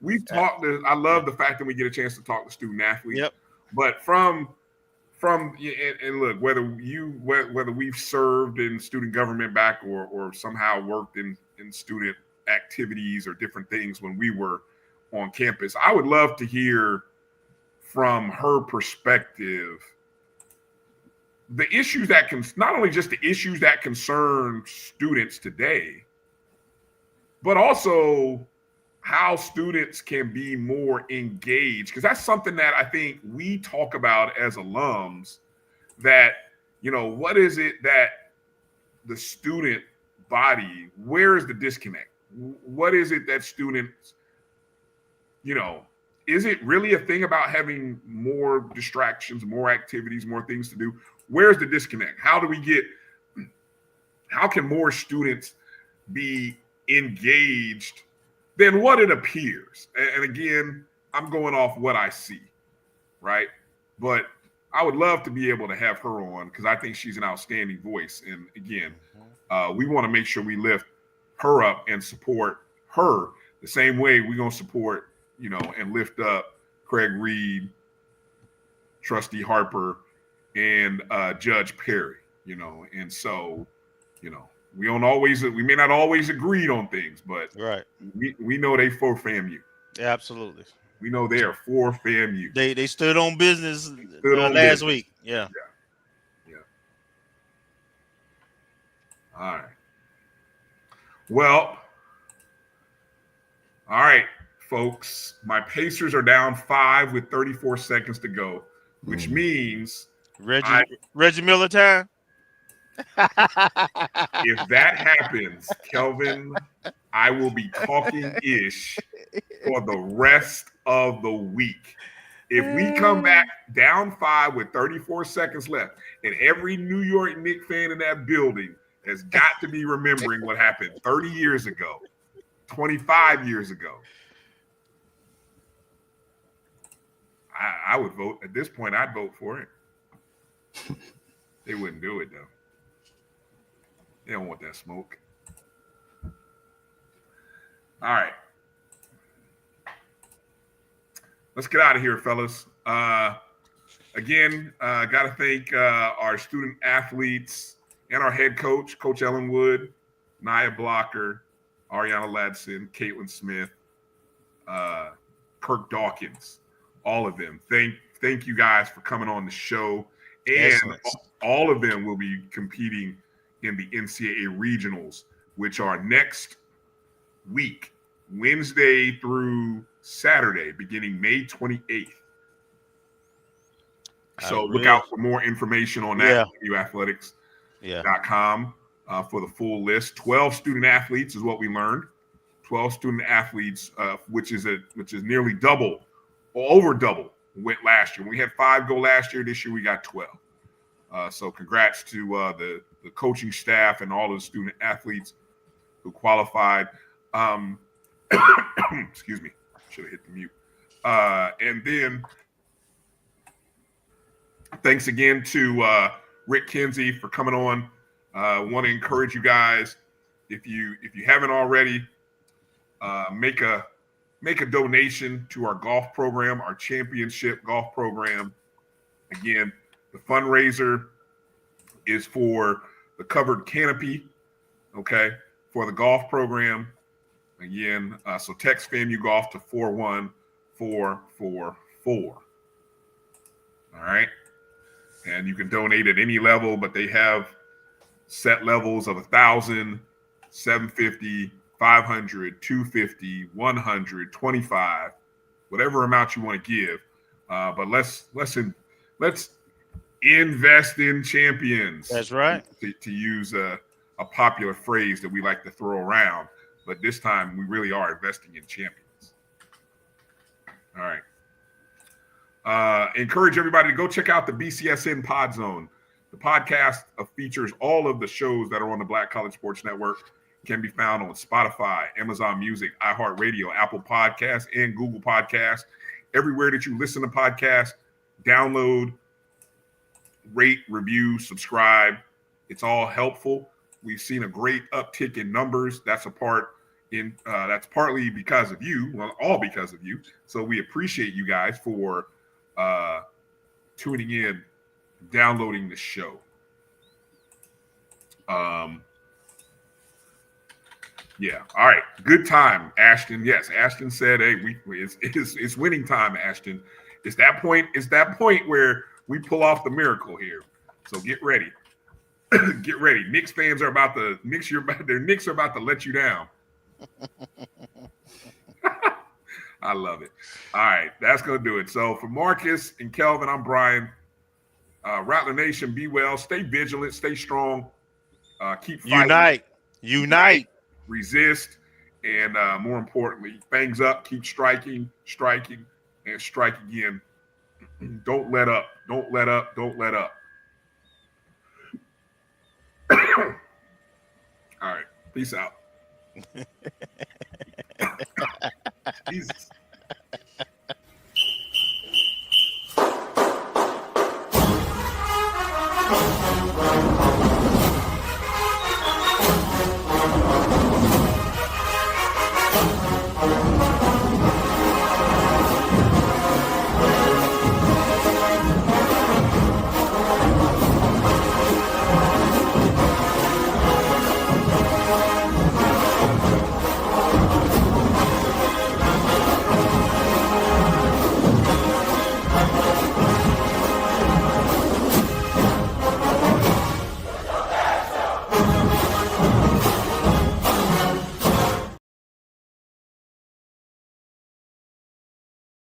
we've talked. I love the fact that we get a chance to talk to student athletes. Yep. But from and look, whether we've served in student government back or somehow worked in student activities or different things when we were on campus, I would love to hear from her perspective the issues that not only just the issues that concern students today, but also how students can be more engaged. Because that's something that I think we talk about as alums, that, what is it that the student body, where is the disconnect? What is it that students, is it really a thing about having more distractions, more activities, more things to do? Where's the disconnect? How can more students be engaged than what it appears? And again, I'm going off what I see, right? But I would love to be able to have her on, because I think she's an outstanding voice. And again, we want to make sure we lift her up and support her the same way we're going to support, and lift up Craig Reed, Trustee Harper, and Judge Perry, and so, we may not always agree on things, but we know they for FAMU. Yeah, absolutely. We know they are for FAMU. They stood on business last week. Yeah. All right. Well, all right, folks. My Pacers are down 5 with 34 seconds to go, which means Reggie Miller time. If that happens, Kelvin, I will be talking ish for the rest of the week. If we come back down 5 with 34 seconds left, and every New York Knicks fan in that building has got to be remembering what happened 30 years ago, 25 years ago, I would vote. At this point, I'd vote for it. They wouldn't do it, though. They don't want that smoke. All right. Let's get out of here, fellas. Again, got to thank our student athletes and our head coach, Coach Ellenwood, Nia Blocker, Arayana Ladson, Katelynn Smith, Kirk Dawkins, all of them. Thank you guys for coming on the show. And all of them will be competing in the NCAA regionals, which are next week, Wednesday through Saturday, beginning May 28th. So look out for more information on that. FAMUathletics.com for the full list. 12 student athletes is what we learned. 12 student athletes, which is nearly double or over double went last year. We had 5 go last year. This year we got 12. So congrats to the coaching staff and all of the student athletes who qualified. Excuse me, should have hit the mute. And then thanks again to Rick Kinsey for coming on. Want to encourage you guys, if you haven't already, make a donation to our golf program, our championship golf program. Again, the fundraiser is for the covered canopy, okay, for the golf program. Again, so text FAMU Golf to 41444. All right. And you can donate at any level, but they have set levels of 1,000, 750, 500, 250, 100, 25, whatever amount you want to give. But let's invest in champions. That's right. To use a popular phrase that we like to throw around, but this time we really are investing in champions. All right. Encourage everybody to go check out the BCSN Pod Zone. The podcast features all of the shows that are on the Black College Sports Network. Can be found on Spotify, Amazon Music, iHeartRadio, Apple Podcasts, and Google Podcasts. Everywhere that you listen to podcasts, download, rate, review, subscribe. It's all helpful. We've seen a great uptick in numbers. That's partly because of you. Well, all because of you. So we appreciate you guys for tuning in, downloading the show. Yeah. All right. Good time, Ashton. Yes, Ashton said, "Hey, it's winning time, Ashton. It's that point. It's that point where we pull off the miracle here. So get ready. Get ready. Knicks fans are about to their Knicks are about to let you down." I love it. All right, that's gonna do it. So for Marcus and Kelvin, I'm Bryan. Rattler Nation, be well, stay vigilant, stay strong, keep fighting. Unite. Resist, and more importantly, fangs up, keep striking, and strike again. Don't let up. Don't let up. Don't let up. All right. Peace out. Jesus.